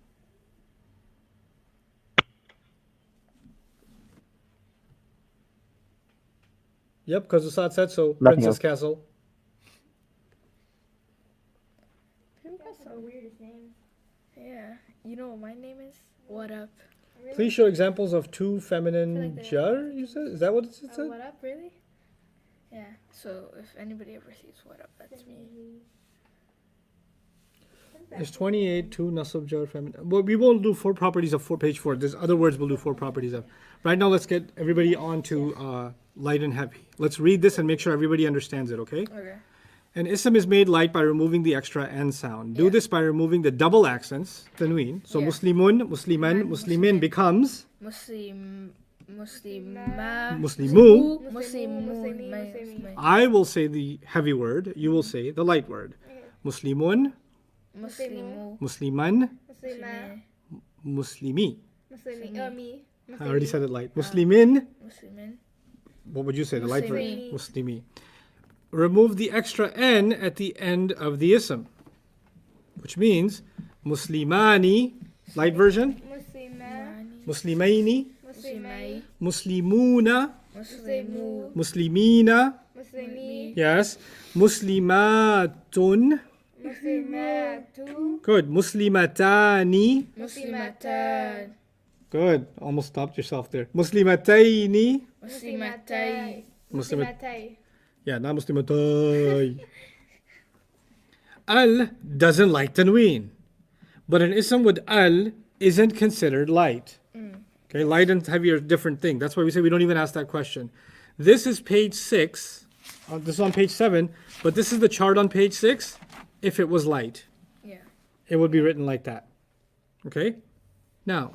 Yep, because Assad said so. Nothing Princess else. Castle. That's the weirdest name. Yeah. You know what my name is? What up? Please show examples of two feminine like they're- jar, you said? Is that what it said? What up, really? Yeah. So if anybody ever sees what up, that's me. There's 28, 2 nasab jar feminine. Well, we won't do 4 properties of page 4. There's other words we'll do 4 properties of. Right now, let's get everybody on to light and heavy. Let's read this and make sure everybody understands it, okay? Okay. An ism is made light by removing the extra n sound. Do Yeah. this by removing the double accents, tanween. So Yeah. muslimun, musliman, muslimin becomes Muslim. Muslima. muslimu. Muslimu. I will say the heavy word. You will say the light word. Muslimun, Muslimu. musliman, Muslima. muslimi. Muslimi. Me. I already said it light. Muslimin. Muslimin. What would you say? The light word? Muslimi. Muslimi. Remove the extra n at the end of the ism. which means Muslimani, light version, Muslima, Muslimaini, Muslimai, Muslimuna, Muslimu, Muslimina, Muslimi, yes, Muslimatun, Muslimatu, good, Muslimatani, Muslimatan, good, almost stopped yourself there, Muslimataini, Muslimatai, Muslimatai. yeah, not Muslimatai. Al doesn't like tanween, but an ism with al isn't considered light. Okay, light and heavy are a different thing. That's why we say we don't even ask that question. This is page 6. This is on page 7, but this is the chart on page 6. If it was light, yeah. it would be written like that. Okay? Now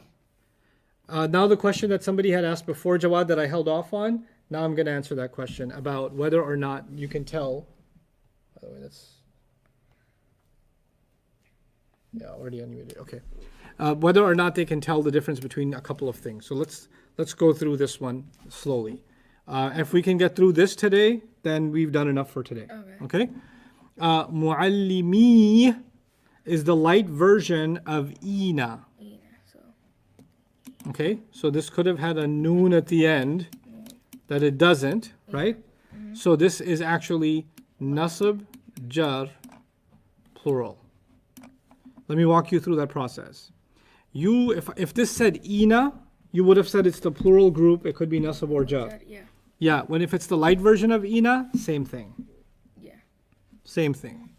the question that somebody had asked before, Jawad, that I held off on, now I'm going to answer that question about whether or not you can tell. By the way, that's... Yeah, already unmuted. Okay. Whether or not they can tell the difference between a couple of things. So let's go through this one slowly. If we can get through this today, then we've done enough for today. Okay? Muallimi is the light version of ina. So Okay? So this could have had a noon at the end that it doesn't, right? So this is actually nasab, jar, plural. Let me walk you through that process. If this said ina, you would have said it's the plural group. It could be nasab or jar. yeah, Yeah, if it's the light version of ina, same thing. yeah. Same thing.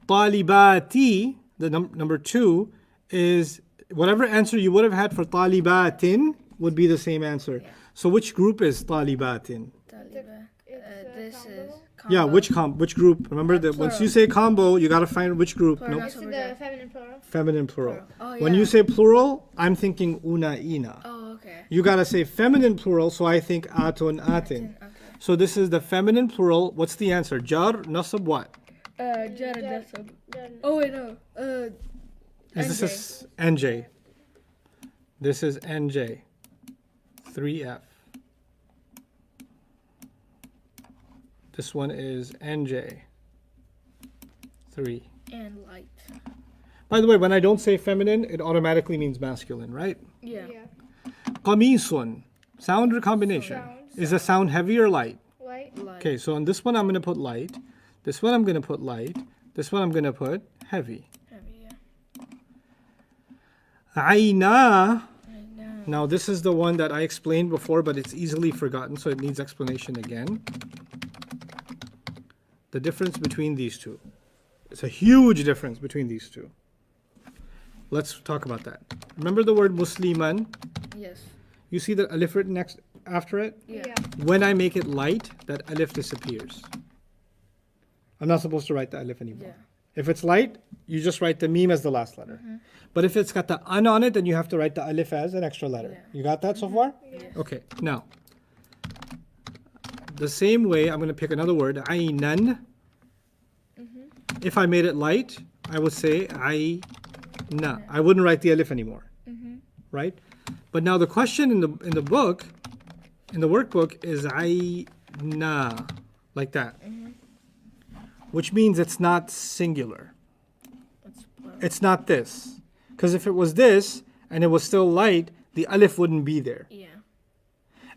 Talibati, the number 2, is whatever answer you would have had for talibatin would be the same answer. Yeah. So which group is talibatin? Taliban. It's This combo. is Yeah, combo. which group? Remember that once you say combo, you gotta find which group. Plural. No, It's the feminine plural. feminine plural. Oh, When yeah. you say plural, I'm thinking una ina. Oh, okay. You gotta say feminine plural, so I think atun atin. Okay. So this is the feminine plural. What's the answer? Jar, nasab, what? Jar and nasab. Oh wait, no. This is NJ. This is NJ. 3F. This one is NJ. 3. And light. By the way, when I don't say feminine, it automatically means masculine, right? Yeah. Qamisun. Sound or combination? Sound. Is the sound heavy or light? Light. Light. Okay, so on this one I'm going to put light. This one I'm going to put light. This one I'm going to put heavy. Heavy, yeah. Aina. I know. Now this is the one that I explained before, but it's easily forgotten, so it needs explanation again. The difference between these two. It's a huge difference between these two. Let's talk about that. Remember the word Musliman? Yes. You see the alif written next after it? Yeah. When I make it light, that alif disappears. I'm not supposed to write the alif anymore. Yeah. If it's light, you just write the meme as the last letter. But if it's got the an on it, then you have to write the alif as an extra letter. Yeah. You got that so far? Yes. Okay, now, the same way, I'm going to pick another word, aynan. If I made it light, I would say ayna. I wouldn't write the alif anymore, right? But now the question in the book, in the workbook, is ayna, like that, which means it's not singular. It's plural. It's not this, because if it was this and it was still light, the alif wouldn't be there. Yeah.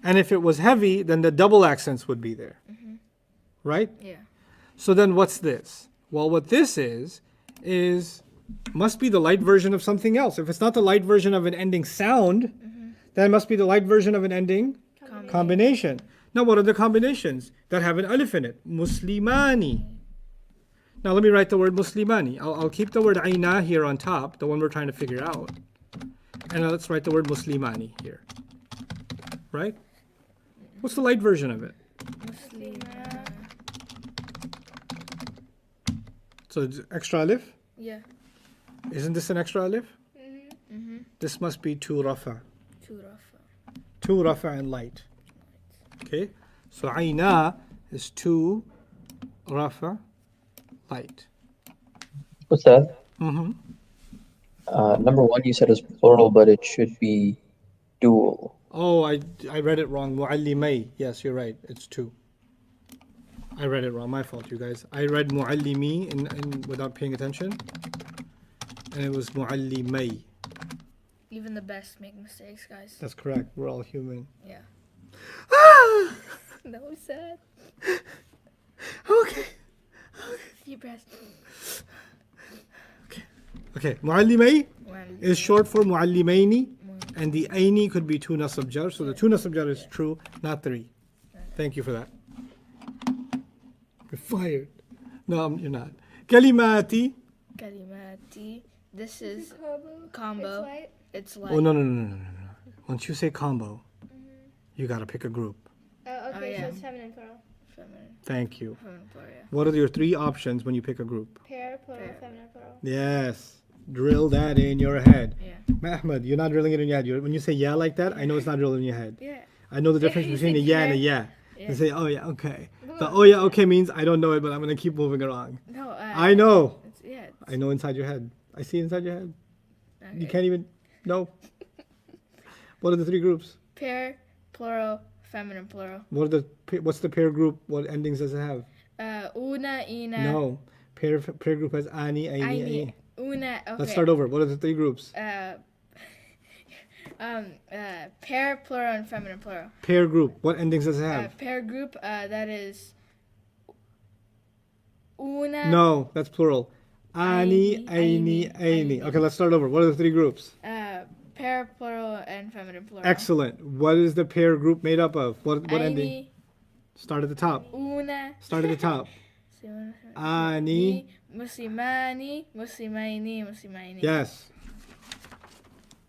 And if it was heavy, then the double accents would be there. Right? Yeah. So then what's this? Well, what this is must be the light version of something else. If it's not the light version of an ending sound, then it must be the light version of an ending combination. Now, what are the combinations that have an alif in it? Muslimani. Now, let me write the word Muslimani. I'll keep the word aina here on top, the one we're trying to figure out. And now let's write the word Muslimani here. Right? What's the light version of it? Muslima. So it's extra alif? Yeah. Isn't this an extra alif? Mm-hmm. This must be two rafa. Turafa. Two rafa and light. Okay? So aina is two rafa light. What's that? Mm-hmm. Number 1 you said is plural, but it should be dual. Oh, I read it wrong. Muallimay. Yes, you're right. It's two. I read it wrong. My fault, you guys. I read muallimi in without paying attention. and it was muallimay. Even the best make mistakes, guys. That's correct. We're all human. Yeah. Ah! That was sad. Okay. Deep breath. Okay. Muallimay Well, is short for muallimaini, and the aini could be 2 nasab jar. So the 2 nasab jar is true, not 3. Thank you for that. You're fired. No, you're not. Kalimati. Kalimati. This is Combo. combo. It's light. It's like. Oh, no. Once you say combo, you got to pick a group. Okay, yeah. so it's feminine plural. Feminine. Thank you. Feminine plural, yeah. What are your 3 options when you pick a group? Pair, plural, Pair. feminine plural. Yes. Drill that in your head. Yeah. Ahmed, you're not drilling it in your head. When you say yeah like that, I know it's not drilling in your head. Yeah. I know the difference You between a said yeah and a yeah. yeah. Yeah. You say, oh yeah, okay. The oh yeah, okay means I don't know it, but I'm going to keep moving along. No, I know. It's, yeah. I know inside your head. I see inside your head. Okay. You can't even know. What are the 3 groups? Pair, plural, feminine plural. What's the pair group? What endings does it have? Una, ina. No. Pair group has ani, aini, Aini. aini. Una. Okay. Let's start over. What are the 3 groups? Pair, plural, and feminine plural. Pair group. What endings does it have? Pair group. That is. Una. No, that's plural. Ani, aini, Aini, aini. aini. Okay, let's start over. What are the 3 groups? Pair, plural, and feminine plural. Excellent. What is the pair group made up of? What ending? Aini, Start at the top. una. Start at the top. Ani. Muslimani, muslimaini, muslimaini. Yes.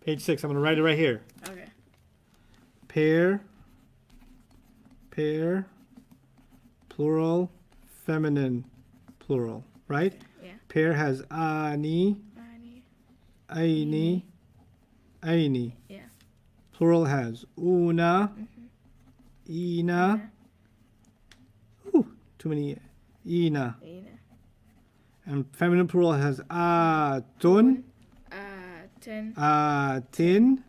Page 6. I'm going to write it right here. Okay. Pair, plural, feminine, plural. Right? Yeah. Pair has ani, Ani. aini, aini. Yeah. Plural has una, ina. Ooh, too many ina. Ina. And feminine plural has atun, Tin. atin,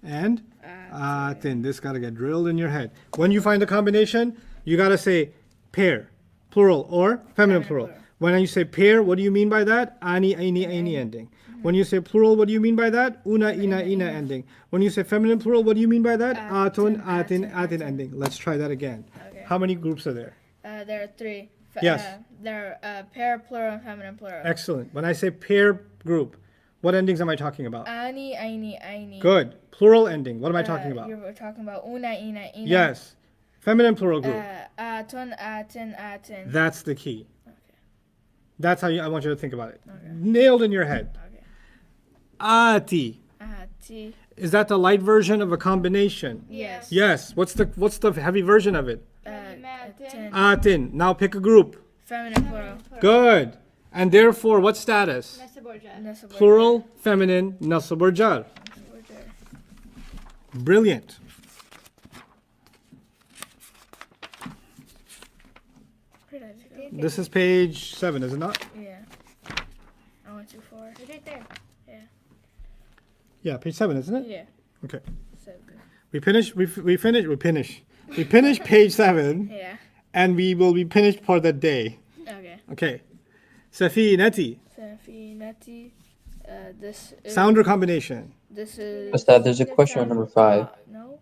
and atin. This got to get drilled in your head. When you find a combination, you got to say pair, plural, or feminine plural. plural. When you say pair, what do you mean by that? Ani, aini, aini ending. When you say plural, what do you mean by that? Una, ina, ina ending. When you say feminine plural, what do you mean by that? Atun, atin, atin ending. Let's try that again. Okay. How many groups are there? There are 3. Yes. There are pair, plural, and feminine plural. Excellent. When I say pair group, what endings am I talking about? Ani, aini, aini. Good. Plural ending. What am I talking about? You're talking about una, ina, ina. Yes. Feminine plural group. Atun, atin, atin. That's the key. Okay. That's how I want you to think about it. Okay. Nailed in your head. Okay. Ati. Ati. Is that the light version of a combination? Yes. Yes. What's the heavy version of it? Tin. Atin. Now pick a group. Feminine, plural. Good. And therefore, what status? Nasab or jar. Nasab or Plural, feminine, nasab or jar. jar. Brilliant. Where did I go? This is page 7, is it not? Yeah. I went too far. It's right there. Yeah, page 7, isn't it? Yeah. Okay. So good. We finish page 7, Yeah. and we will be finished for the day. Okay. Okay. Safinati. Safinati. This is. Sounder combination. This is. Ustad, there's a question on number 5. No.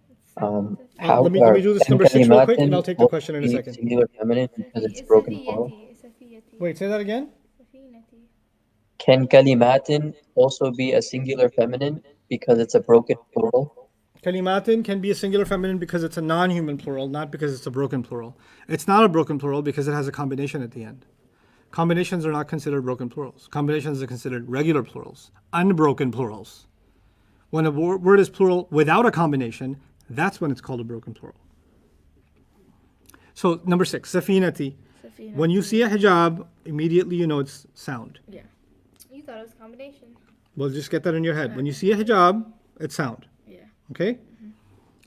How let me do this number 6 real quick, and I'll take the question in a second. Singular feminine because it's broken plural. Wait, say that again? Can kalimatin also be a singular feminine because it's a broken plural? Kalimatin can be a singular feminine because it's a non-human plural, not because it's a broken plural. It's not a broken plural because it has a combination at the end. Combinations are not considered broken plurals. Combinations are considered regular plurals, unbroken plurals. When a word is plural without a combination, that's when it's called a broken plural. So number 6, safinati. Safina. When you see a hijab, immediately you know it's sound. Yeah. You thought it was a combination. Well, just get that in your head. When you see a hijab, it's sound. Yeah. Okay?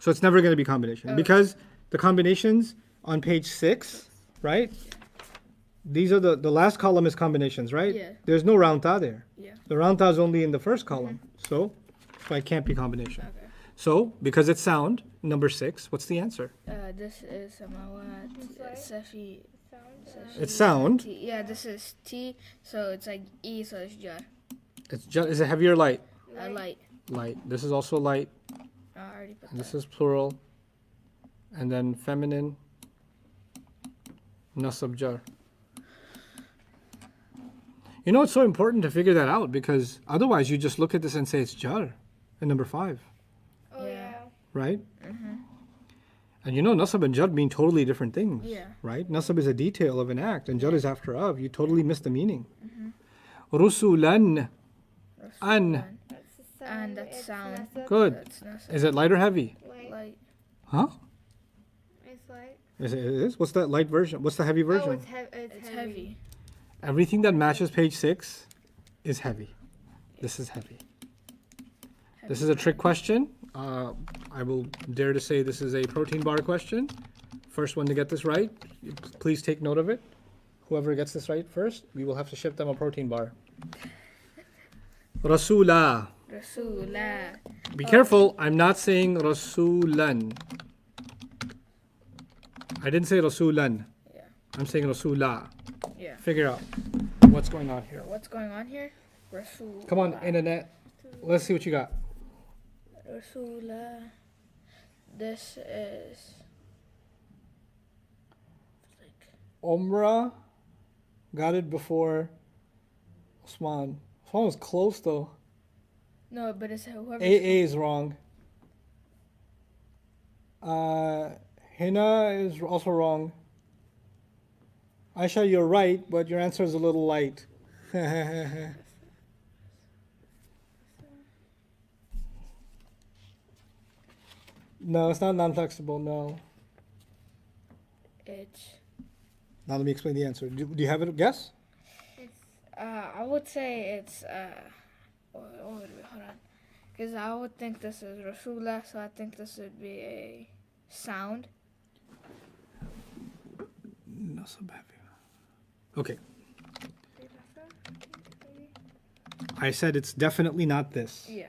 So it's never going to be combination because the combinations on page 6, right? These are the last column is combinations, right? Yeah. There's no round ta there. Yeah. The round ta is only in the first column. So it can't be combination. Okay. So because it's sound, number 6, what's the answer? This is samawat. Safi. It's sound. T. Yeah, this is T, so it's like E, so it's jar. It's just, is it heavy or light? Light. Light. This is also light. I already put And that. this is plural. And then feminine. Nasab jar. You know, it's so important to figure that out because otherwise you just look at this and say it's jar in number 5, Oh Yeah. yeah. right? And you know, nasab and jar mean totally different things, Yeah. right? Nasab is a detail of an act and jar is after of. You totally miss the meaning. Rusulan. An. That's the sound. And that's It's sound. nasab. Good. That's nasab. Is it light or heavy? Light. Light. Huh? It's light. Is it is? What's that light version? What's the heavy version? Oh, it's It's heavy. heavy. Everything that matches page 6 is heavy. This is heavy. This is a trick question. I will dare to say this is a protein bar question. First one to get this right, please take note of it. Whoever gets this right first, we will have to ship them a protein bar. Rasula. Rasulah. Be careful, I'm not saying Rasulan. I didn't say Rasulan. Yeah. I'm saying Rasula. Yeah. Figure out what's going on here. What's going on here? Rasul. Come on, internet. Let's see what you got. Rasulah. This is like Umrah got it before Usman. Usman was close though. no, but it's whoever. AA is wrong. Hina is also wrong. Aisha, you're right, but your answer is a little light. No, it's not non-flexible, no. It's. Now let me explain the answer. Do you have a guess? I would say it's. Hold on. Because I would think this is Rasulah, so I think this would be a sound. Okay. I said it's definitely not this. Yeah.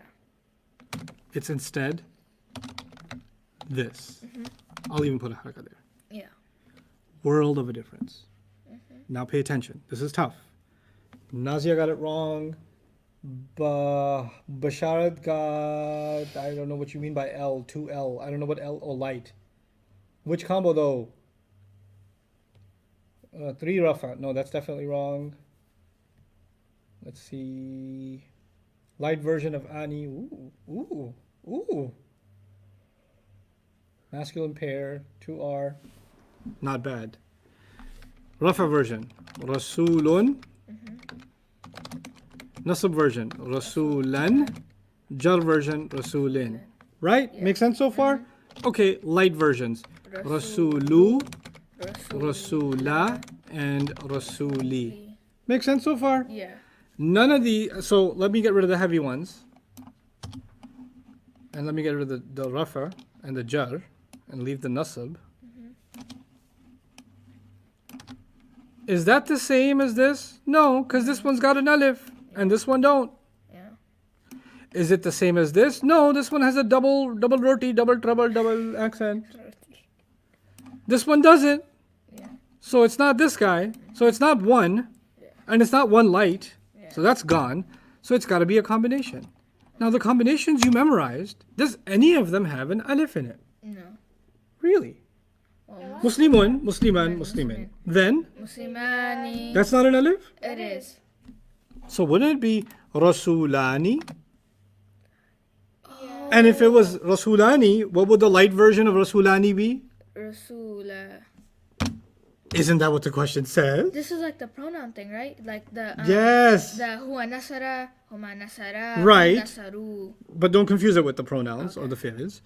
It's instead this. I'll even put a haraka there. Yeah. World of a difference. Now pay attention. This is tough. Nazia got it wrong. Basharat got, I don't know what you mean by L, 2L. I don't know what L or light. Which combo though? 3 Rafa. No, that's definitely wrong. Let's see. Light version of Ani. Ooh. Masculine pair, 2R. Not bad. Rafa version. Rasulun. Nasab version. Rasulan. Jar version. Rasulin. Right? Yeah. Make sense so far? Okay, light versions. Rasulu, Rasula, and Rasuli. Make sense so far? Yeah. None of the, so let me get rid of the heavy ones. And let me get rid of the rafa and the jar and leave the nasab. Is that the same as this? No, because this one's got an alif and this one don't. Yeah. Is it the same as this? No, this one has a double roti, double trouble, double accent. This one doesn't. Yeah. So it's not this guy. So it's not one. And it's not one light. So that's gone. So it's got to be a combination. Now the combinations you memorized, does any of them have an alif in it? No. Really? Well, Muslimun, Musliman, Muslimin. Then, Muslimani. that's not an alif? It is. So wouldn't it be Rasulani? And if it was Rasulani, what would the light version of Rasulani be? Rasulah. Isn't that what the question says? This is like the pronoun thing, right? Like the Yes. the huwa nasara, huma nasara, Right. nasaru. But don't confuse it with the pronouns or the fi'ls.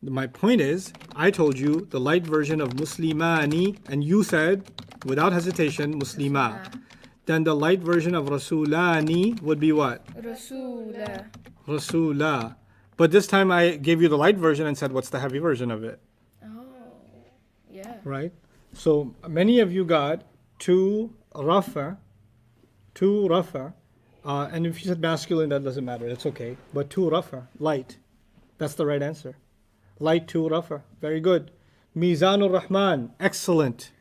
My point is, I told you the light version of Muslimani, and you said, without hesitation, Muslima. Then the light version of Rasulani would be what? Rasulah. Rasulah. But this time I gave you the light version and said, what's the heavy version of it? Oh. Yeah. Right? So many of you got 2 Rafa, and if you said masculine, that doesn't matter. It's okay. But 2 Rafa, light. That's the right answer. Light 2 Rafa. Very good. Mizanur Rahman. Excellent.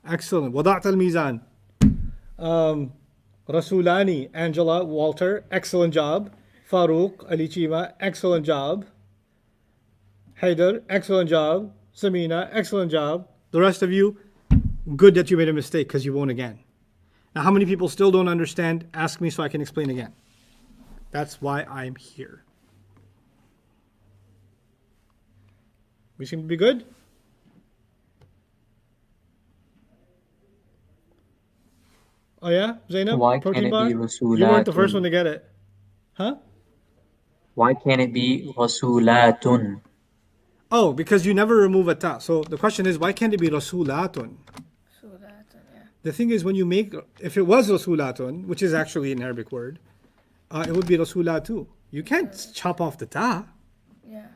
Excellent. Wada'at al-Mizan. Rasulani, Angela, Walter, excellent job. Farouk, Alichima, excellent job. Haider, excellent job. Samina, excellent job. The rest of you, good that you made a mistake because you won't again. Now, how many people still don't understand? Ask me so I can explain again. That's why I'm here. We seem to be good? Oh yeah, Zainab? Why can't Protein it bar? be You weren't the first Rasulatun? one to get it. Huh? Why can't it be Rasulatun? Oh, because you never remove a ta. So the question is, why can't it be rasulatun? So that, yeah. The thing is, when you make, if it was rasulatun, which is actually an Arabic word, it would be rasulatu. You can't chop off the ta. Yeah.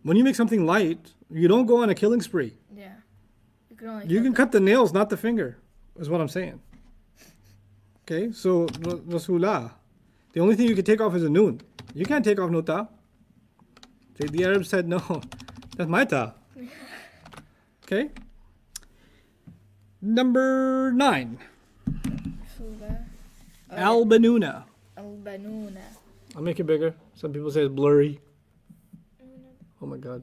When you make something light, you don't go on a killing spree. Yeah. You can only You can cut the nails, not the finger, is what I'm saying. Okay, so rasulah. The only thing you can take off is a noon. You can't take off no ta. The Arabs said, no, that's my ta. Okay. Number 9. Suga. Al-Banuna. Al-Banuna. I'll make it bigger. Some people say it's blurry. Oh my god.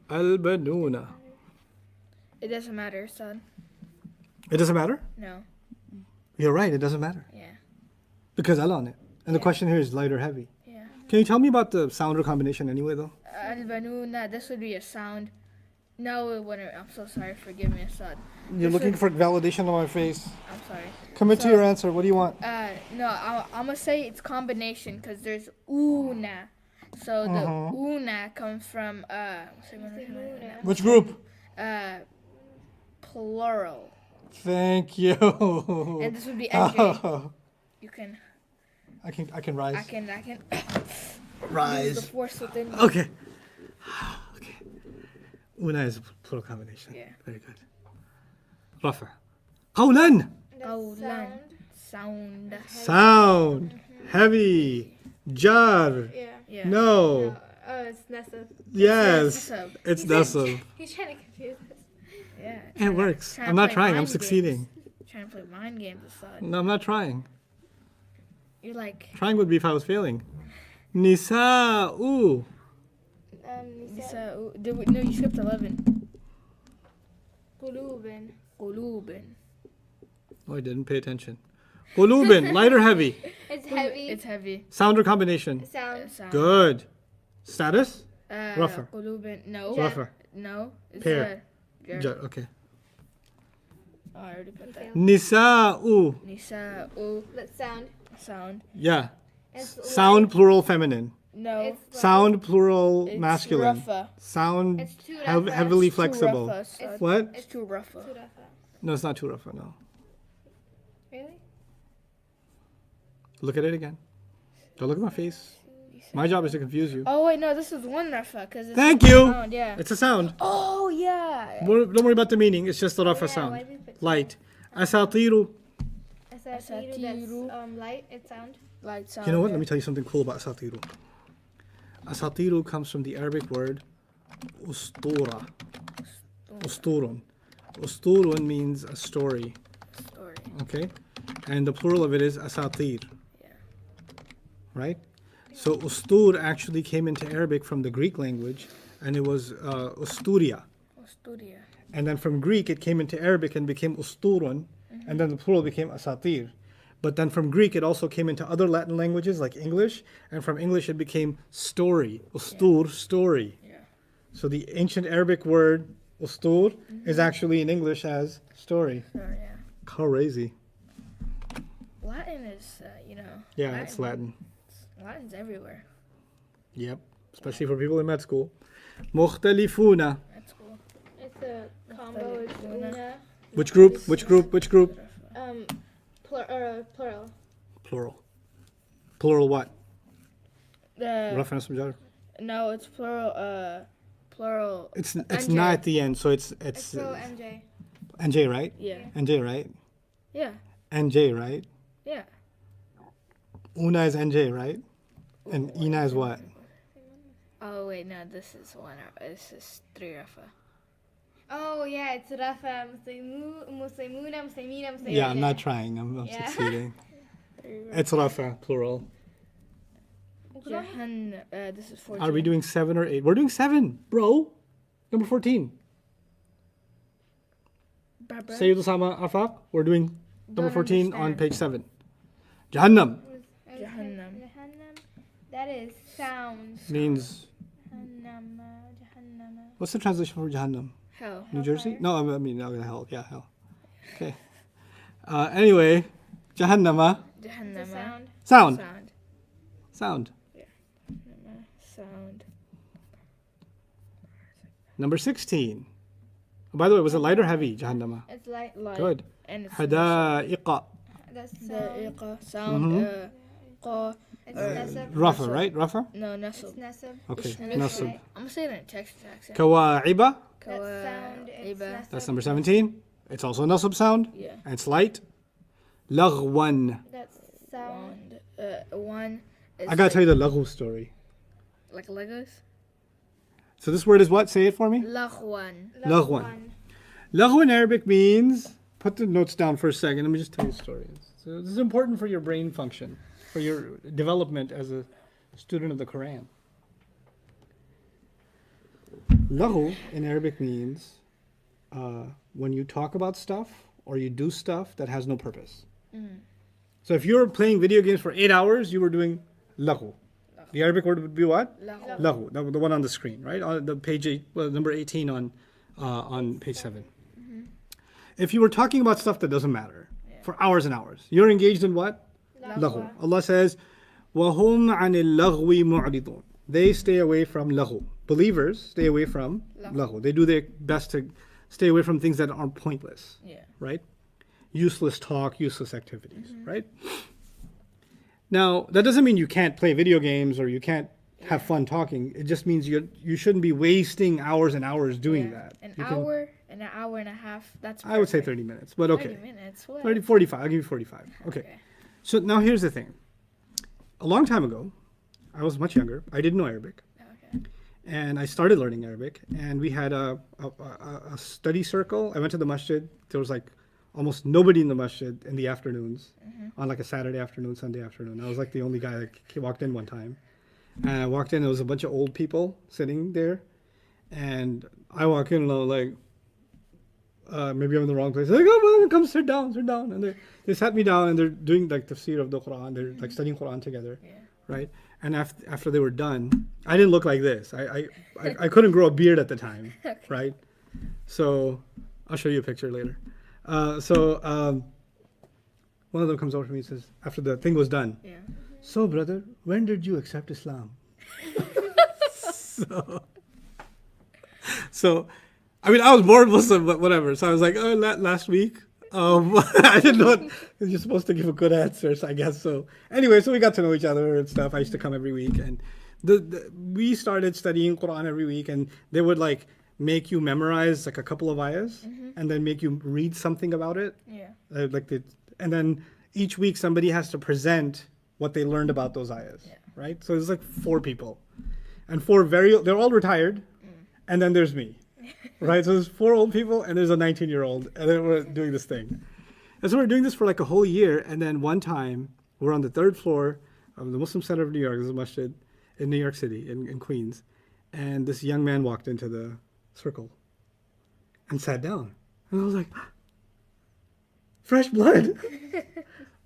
Al-Banuna. It doesn't matter, son. It doesn't matter? No. You're right, it doesn't matter. Yeah. Because Al on it. And the Yeah. question here is light or heavy. Yeah. Can you tell me about the sounder combination anyway, though? Al-Banuna, this would be a sound. No, it wouldn't. I'm so sorry. Forgive me, son. You're This looking would- for validation on my face. I'm sorry. Commit to So- your answer. What do you want? No, I'm gonna say it's combination because there's una. So the una comes from Which group? plural, Thank you. and this would be NJ. You can, I can rise. I can use the Rise. force within me. Okay. Okay. Una is a plural combination. Yeah. Very good. Rafa. Qawlan. The Qawlan. sound. Sound. Sound. Heavy. Jar. Yeah. Yeah. No. Oh, it's Nessa. Yes. Nasab. It's nasab. He's trying to confuse us. Yeah. It works. Trying I'm to not play trying. I'm mind succeeding. games. Trying to play mind games, son. No, I'm not trying. You're like Trying would be if I was failing. Nisa'u. Nisa. No, you skipped 11. Qulubin. Qulubin. Oh, I didn't pay attention. Qulubin. Light or heavy? It's heavy. It's heavy. Sounder combination. sound. Sound. Good. Status? Rougher. Qulubin. No. Rougher. No. It's Pair. Jar. Jar. Okay. Oh, I already put that. Nisa'u. Nisa. But sound. Sound. Yeah. It's Sound plural feminine. No. It's Sound plural It's masculine. rougher. Sound It's too rough. heavily It's too flexible. rougher, son. What? It's too rougher. Too rough. No, it's not too rough. No. Really? Look at it again. Don't look at my face. My job is to confuse you. Oh wait, no, this is one rafa because it's Thank a you. sound, yeah. It's a sound. Oh yeah. Don't worry about the meaning. It's just the rafa Yeah, why sound. did we put Light. Asatiru. Asatiru, that's light. It's sound. Like sound. You know what? yeah. Let me tell you something cool about asatiru. Asatiru comes from the Arabic word ustura. Usturun. Usturun means a story. Story. Okay? And the plural of it is asatir. Yeah. Right? So ustur actually came into Arabic from the Greek language, and it was usturia. Oh, studio. And then from Greek it came into Arabic and became usturun, and then the plural became asatir. But then from Greek it also came into other Latin languages like English, and from English it became story. Ustur, story. Yeah. So the ancient Arabic word ustur is actually in English as story. So yeah. Crazy. Latin is, you know. Yeah, it's Latin. Latin's everywhere. Yep. Especially for people in med school. مختلفون. That's cool. It's a combo. It's una. Which group? Which group? Which group? Plural. Plural. Plural what? The Rough and jar. no, it's plural. Plural. It's NJ. not at the end, so it's It's plural MJ. NJ, right? Yeah. NJ, right? Yeah. NJ, right? Yeah. Una is NJ, right? And Ina is what? Oh wait, no, this is one. This is 3 rafa. Oh yeah, it's Rafa, Muslimuna, Muslimina, Muslimina. Yeah, I'm not trying. I'm Yeah. succeeding. It's Rafa, plural. Jahannam. This is 14. Are we doing 7 or 8? We're doing 7, bro. Number 14. Barbara? Sayyid Osama Afaq. We're doing number Don't 14 on understand. page 7. Jahannam Jahannam. Jahannam. That is sound. means, Jahannam. Jahannam. what's the translation for Jahannam? Hell. New Jersey? Hellfire. No, I mean, hell. Yeah, hell. Okay. Anyway, Jahannama. It's a Jahannam. sound. Sound. Sound. Sound. Sound. Number 16. Oh, by the way, was it light or heavy? Jahannama. It's like Light. Good. And it's Hadaiqa. that's the sound. iqa. Sound. Mhm. Qa. It's Uh, nasab. Rafa, right? Rafa? No, It's nasab. nasab. Okay. Nasab. Nasib. Right. I'm gonna say it in a Texas accent. Kawa'iba. That's sound. It's Iba. nasab. That's number 17. It's also a nasab sound. Yeah. And it's light. Laghwan. That's sound. One. Is I gotta tell you the laghu story. like Legos. So this word is what? Say it for me. Laghwan. Laghwan. Laghu in Arabic means, put the notes down for a second. Let me just tell you the story. So this is important for your brain function, for your development as a student of the Quran. Laghu in Arabic means when you talk about stuff or you do stuff that has no purpose. So if you're playing video games for 8 hours, you were doing laghu. The Arabic word would be what? Laghu. Laghu, the one on the screen, right? On the page 8, well, number 18 on page 7. If you were talking about stuff that doesn't matter for hours and hours, you're engaged in what? Laghu. Allah says, وَهُمْ عَنِ اللَّغْوِ مُعْرِضُونَ. They stay away from laghu. Believers stay away from laghu. They do their best to stay away from things that are pointless, Yeah. right? Useless talk, useless activities, right? Now, that doesn't mean you can't play video games or you can't have fun talking. It just means you shouldn't be wasting hours and hours doing that. An You can- hour and an hour and a half. That's I would say perfect. 30 minutes, but okay. 30 minutes. What? 30, 45. I'll give you 45. Okay. So now here's the thing. A long time ago, I was much younger. I didn't know Arabic. Okay. And I started learning Arabic. And we had a study circle. I went to the masjid. There was like almost nobody in the masjid in the afternoons on like a Saturday afternoon, Sunday afternoon. I was like the only guy that walked in one time. And I walked in, there was a bunch of old people sitting there. And I walk in and I was like, maybe I'm in the wrong place. They're like, oh, man, come sit down. And they sat me down and they're doing like tafsir of the Quran. They're like studying Quran together, right? And after they were done, I didn't look like this. I couldn't grow a beard at the time, right? So I'll show you a picture later. One of them comes over to me and says, after the thing was done, Yeah. so brother, when did you accept Islam? So, I mean, I was born Muslim, but whatever. So I was like, oh, last week. I didn't know you're supposed to give a good answer, so I guess so. Anyway, so we got to know each other and stuff. I used to come every week, and we started studying Quran every week, and they would like make you memorize like a couple of ayahs, and then make you read something about it. Yeah. And then each week somebody has to present what they learned about those ayahs, right? So it's like 4 people, and they're all retired, and then there's me. Right, so there's 4 old people and there's a 19-year-old, and then we're doing this thing. And so we're doing this for like a whole year, and then one time we're on the 3rd floor of the Muslim Center of New York, this is a masjid in New York City, in Queens, and this young man walked into the circle and sat down. And I was like, fresh blood,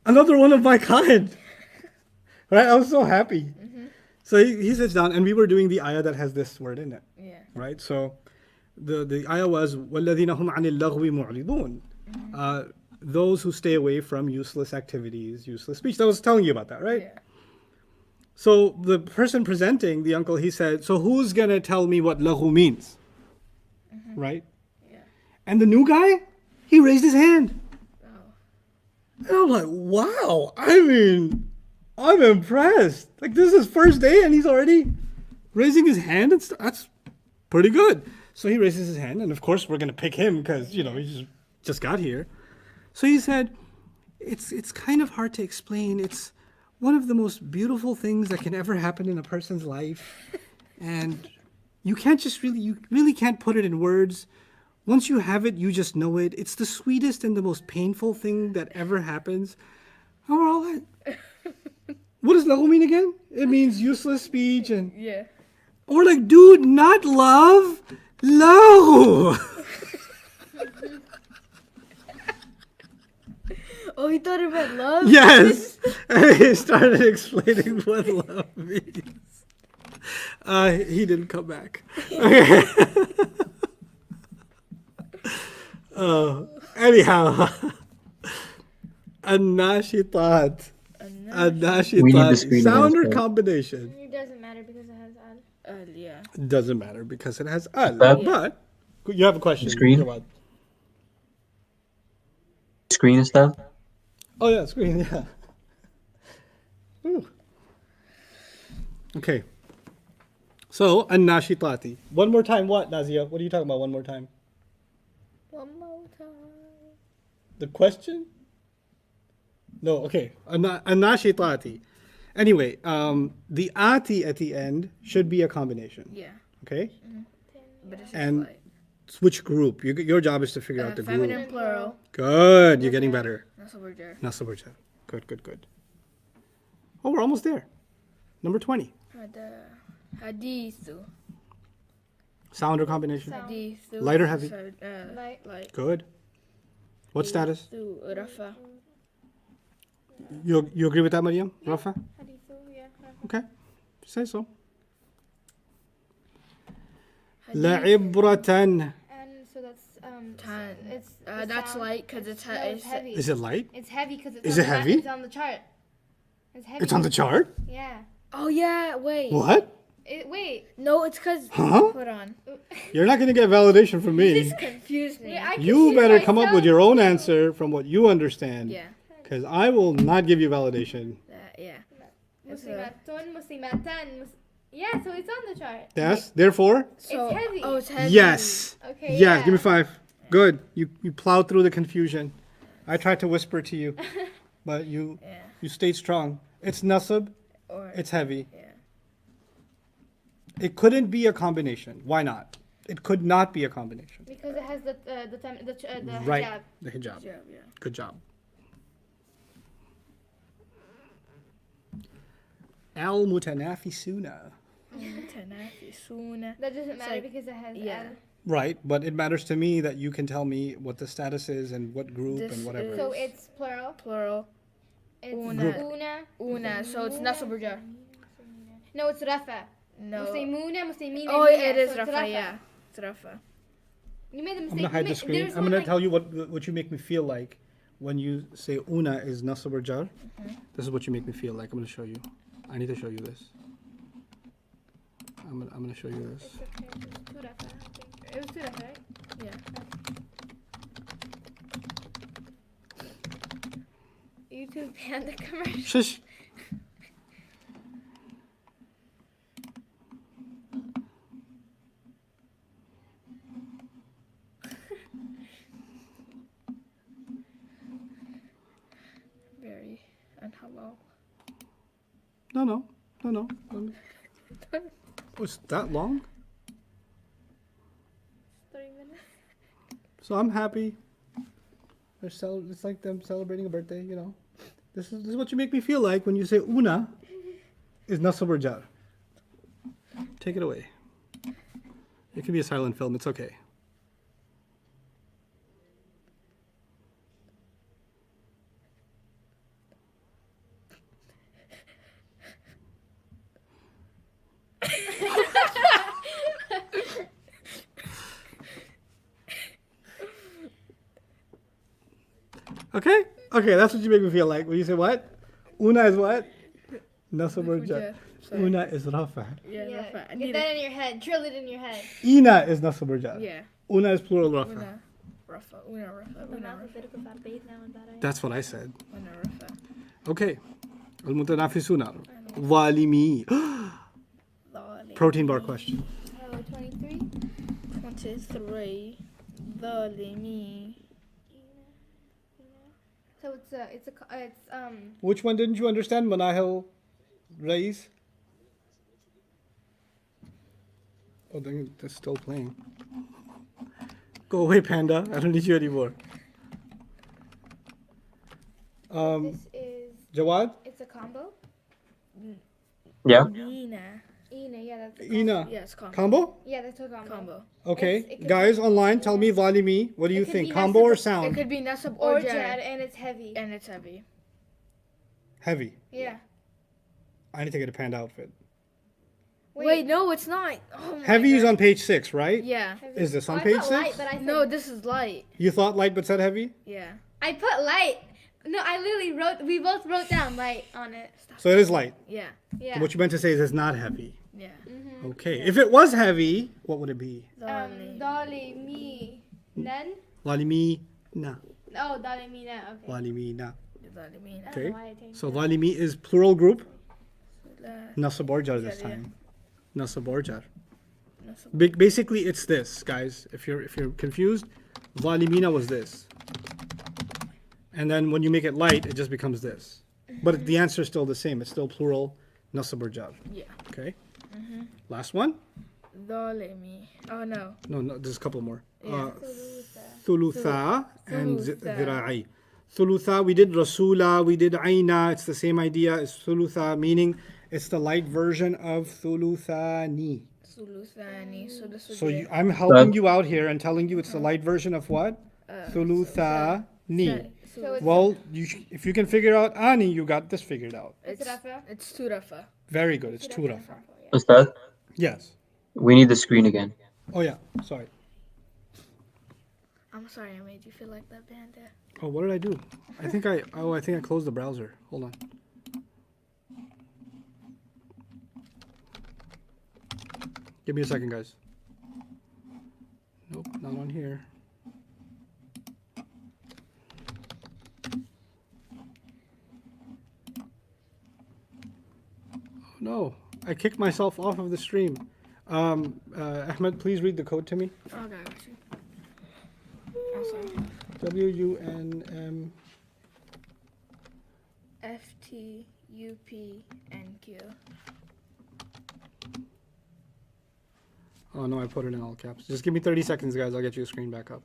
another one of my kind. Right, I was so happy. So he sits down, and we were doing the ayah that has this word in it. Yeah. Right, so the ayah was وَالَّذِينَ هُمْ عَنِ اللَّغْوِ مُعْرِضُونَ. Those who stay away from useless activities, useless speech. I was telling you about that, right? Yeah. So the person presenting, the uncle, he said, so who's going to tell me what laghu means? Right? Yeah. And the new guy, he raised his hand. Oh. And I'm like, wow, I mean, I'm impressed. Like, this is his first day and he's already raising his hand and stuff. That's pretty good. So he raises his hand, and of course we're going to pick him because, he just got here. So he said, it's kind of hard to explain. It's one of the most beautiful things that can ever happen in a person's life. And you really can't put it in words. Once you have it, you just know it. It's the sweetest and the most painful thing that ever happens. And we're all like, what does lahu mean again? It means useless speech. And Yeah. we're like, dude, not love. Lahu. Oh, he thought it meant love? Yes. And he started explaining what love means. He didn't come back. Okay. Anyhow. An-nashitat. We need the An-nashitat. screen Sound or instead. combination? It doesn't matter because it has al. Yeah. It doesn't matter because it has al. That- But you have a question. Screen? Jawad. Screen and stuff. Oh yeah, screen, yeah. Ooh. Okay. So, an-nashitati. One more time what, Nazia? What are you talking about one more time? One more time. The question? No, okay. An-nashitati. Anyway, the ati at the end should be a combination. Yeah. Okay? But it's just And like which group? Your job is to figure out the group. feminine plural. Good. You're getting better. That's what we're doing. Nasabarja. Good, good, good. Oh, we're almost there. Number 20. Hadithu. Sound or combination? Sound. Hadithu. Light or heavy? So, Light. Light. Good. What status? Hadithu, Rafa. You agree with that, Mariam? Rafa? Hadithu, yeah. Okay. Say so. Hadith. La'ibratan. And so that's Tan. it's the That's sound. light because it's, No, it's it's heavy. Is it light? It's heavy because it's Is on it the heavy? It's on the chart. It's heavy. It's on the chart? Yeah. Oh yeah, wait. What? Wait. No, it's because. Huh? Hold on. You're not going to get validation from me. This confused me. I can You see better come up myself. with your own answer from what you understand. Yeah. Because I will not give you validation. Yeah. It's Muslimatun, muslimatan. Yeah, so it's on the chart. Yes? Therefore? So, It's heavy. Oh, it's heavy. Yes. Okay. Yes. Yeah. Give me 5. Good. You plowed through the confusion. I tried to whisper to you, but you stayed strong. It's nasab. Or It's heavy. yeah. It couldn't be a combination. Why not? It could not be a combination. Because it has the Right. hijab. The hijab. Yeah. Good job. Al-mutanafisuna. Tanafisuna. That doesn't matter like- because it has yeah. al. Right, but it matters to me that you can tell me what the status is and what group This and whatever. is- So it's plural. Plural. It's Una. una. Una. So it's nasaburja. No, it's rafa. No. Muslimuna, muslimina. Oh, mina, it is so it's Rafa. Yeah. It's Rafa. You made the I'm mistake. gonna hide the You screen. there's I'm one gonna like- tell you what you make me feel like when you say una is nasab or jar. This is what you make me feel like. I'm gonna show you. I need to show you this. I'm gonna show you this. It's okay. It's two rafa, I think. It was two rafa, right? Yeah. YouTube Panda commercial. Shush. Very unhalal. No. Let me- Was that long? 30 minutes. So I'm happy. It's like them celebrating a birthday, you know. This is what you make me feel like when you say una is nasab or jar. Take it away. It can be a silent film. It's okay. Okay? Okay, that's what you make me feel like when you say what? Una is what? Nasab or jar. Jar, sorry. Una is rafa. Yeah. Rafa. I Get need that it. in your head. Drill it in your head. Ina is nasab or jar. Yeah. Una is plural rafa. Una. Rafa. Una Rafa. Una Rafa. That's what I said. Una Rafa. Okay. Al-mutanafisuna. Walimi. Protein bar question. Oh, 23. 23. Zalimi. So it's Which one didn't you understand? Manahil Rais? Oh, they're still playing. Go away, panda. I don't need you anymore. This is. Jawad? It's a combo. Yeah. Nina. Ina, yeah, that's a combo. Ina. Yes, combo. Combo? Yeah, that's a combo. Combo. Okay. It could Guys be- online, tell me Zalimi. What do you It could think? be Combo or nasab- It sound? could be nasab Or or jar, jar, and it's heavy. and it's heavy. Heavy. Yeah. I need to get a panda outfit. Wait, no, it's not. Oh my Heavy is God. on page 6, right? Yeah. Heavy. Is this on I page put light, 6? but I said, No, this is light. You thought light but said heavy? Yeah. I put light. No, I literally wrote. We both wrote down light on it. So it is light. Yeah. Yeah. What you meant to say is it's not heavy. Yeah. Okay. If it was heavy, what would it be? Dolly, me, nen. Zalimi na. Oh, dolly, me, nen. Okay. Zalimi na. I don't know Okay. why I changed So that. zalimi is plural group. Uh, Nasab or jar this Yeah, yeah. time. Nasab or jar. Nasab. Basically, it's this, guys. If you're confused, zalimina was this, and then when you make it light, it just becomes this. But the answer is still the same. It's still plural, nasab or jar. Yeah. Okay. Last one. Dolemi. Oh no. No, there's a couple more. Yeah. Thulutha and Thulutha. dhira'i. Thulutha, we did rasula, we did aina. It's the same idea as thulutha, meaning it's the light version of thuluthani. Suluthani. So this would So be I'm helping you out here and telling you it's the light version of what? Thuluthani. So it's, Well, if you can figure out ani, you got this figured out. it's Rafa? it's turafa. Very good. It's two rafa. Ustad, Yes. we need the screen again. Oh yeah. Sorry. I'm sorry I made you feel like that, Panda. Oh, what did I do? I think I closed the browser. Hold on. Give me a second, guys. Nope, not on here. Oh no, I kicked myself off of the stream. Ahmed, please read the code to me. Oh, okay, I got you. I'm sorry. WUNM. FTUPNQ. Oh no, I put it in all caps. Just give me 30 seconds, guys. I'll get you the screen back up.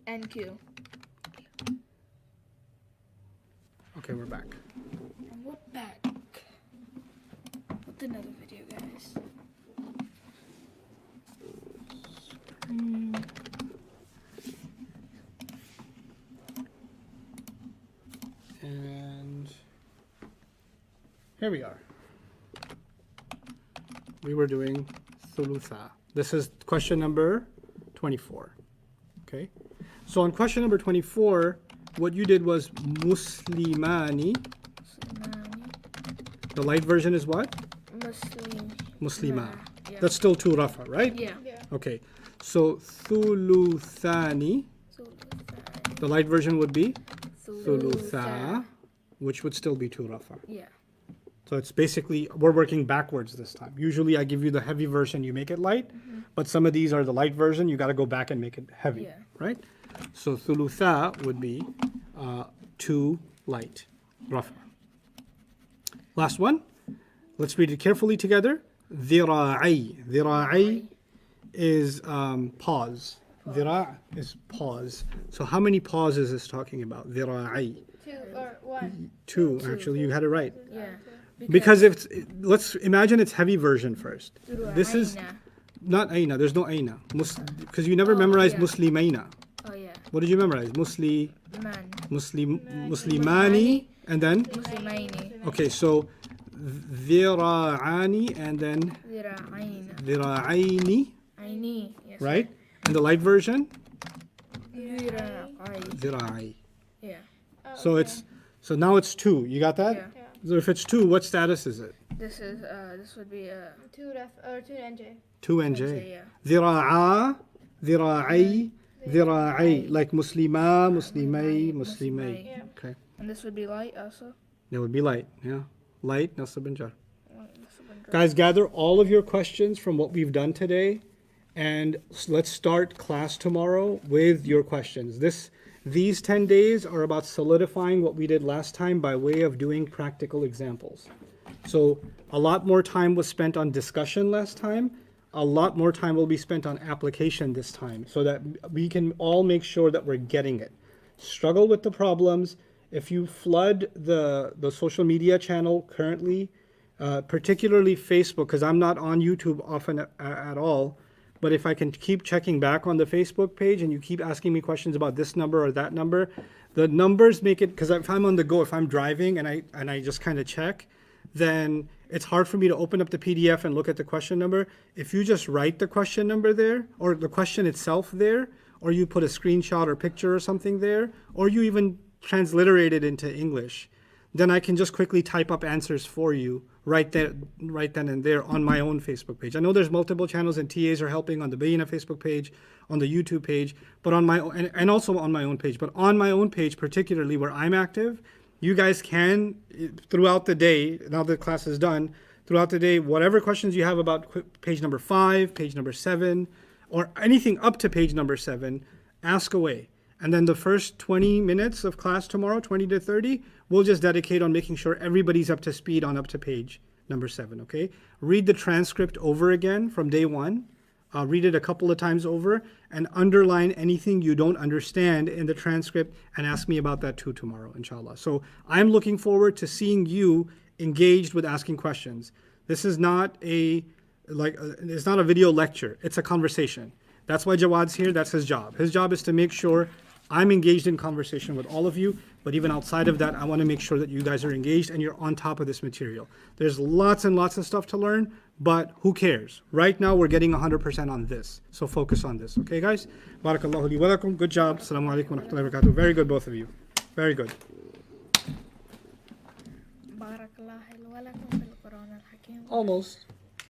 WUNMFTUPNQ. Okay, we're back. And we're back with another video, guys. And here we are. We were doing thulutha. This is question number 24. Okay. So on question number 24, what you did was muslimani. The light version is what? Muslima. Yeah. That's still two rafa, right? Yeah. Okay. So thuluthani. The light version would be thulutha, which would still be two rafa. Yeah. So it's basically, we're working backwards this time. Usually I give you the heavy version, you make it light, but some of these are the light version, you got to go back and make it heavy, Yeah. right? So thulutha would be two light, rafa. Last one, let's read it carefully together. Dhira'i. Dhira'i is pause. Dhira' is pause. So how many pauses is this talking about? Dhira'i. 2 or 1. Two, actually, you had it right. Yeah. Because if let's imagine it's heavy version first. This is Aina. not aina. There's no aina. Because you never memorized yeah. muslimaina. Oh yeah. What did you memorize? Muslimani, and then Muslimaini. okay. So dhira'ani and then Zira'ain. dhira'aini, Aini. Yes. right? And the light version Zira'ai. dhira'i. Yeah. So it's now it's two. You got that? Yeah. So if it's two, what status is it? This is this would be 2 ref or 2 NJ. Two and J, J. yeah. Dhira'a, dhira'i, dhira'i. Like muslima, muslimay, muslimay. Yeah. Okay. and this would be light also. That would be light. Yeah. Light, nasab and jar. This would be Guys, gather all of your questions from what we've done today, and let's start class tomorrow with your questions. This These 10 days are about solidifying what we did last time by way of doing practical examples. So a lot more time was spent on discussion last time. A lot more time will be spent on application this time so that we can all make sure that we're getting it. Struggle with the problems. If you flood the social media channel currently, particularly Facebook, because I'm not on YouTube often at all, but if I can keep checking back on the Facebook page and you keep asking me questions about this number or that number, the numbers make it, because if I'm on the go, if I'm driving and I just kind of check, then it's hard for me to open up the PDF and look at the question number. If you just write the question number there, or the question itself there, or you put a screenshot or picture or something there, or you even transliterate it into English, then I can just quickly type up answers for you right then and there on my own Facebook page. I know there's multiple channels and TAs are helping on the Bayina Facebook page, on the YouTube page, but on my own, and also on my own page, but on my own page particularly where I'm active, you guys can, throughout the day, now that class is done, throughout the day, whatever questions you have about page number 5, page number 7, or anything up to page number 7, ask away. And then the first 20 minutes of class tomorrow, 20 to 30, we'll just dedicate on making sure everybody's up to speed on up to page number 7, okay? Read the transcript over again from day 1. Read it a couple of times over and underline anything you don't understand in the transcript and ask me about that too tomorrow, inshallah. So I'm looking forward to seeing you engaged with asking questions. This is not it's not a video lecture. It's a conversation. That's why Jawad's here. That's his job. His job is to make sure I'm engaged in conversation with all of you, but even outside of that, I want to make sure that you guys are engaged and you're on top of this material. There's lots and lots of stuff to learn, but who cares? Right now, we're getting 100% on this. So focus on this. Okay, guys? Barakallahu li wa lakum. Good job. Assalamu alaikum wa rahmatullahi wa barakatuh. Very good, both of you. Very good. Barakallahu wa lakum bil Quran al Hakim. Almost.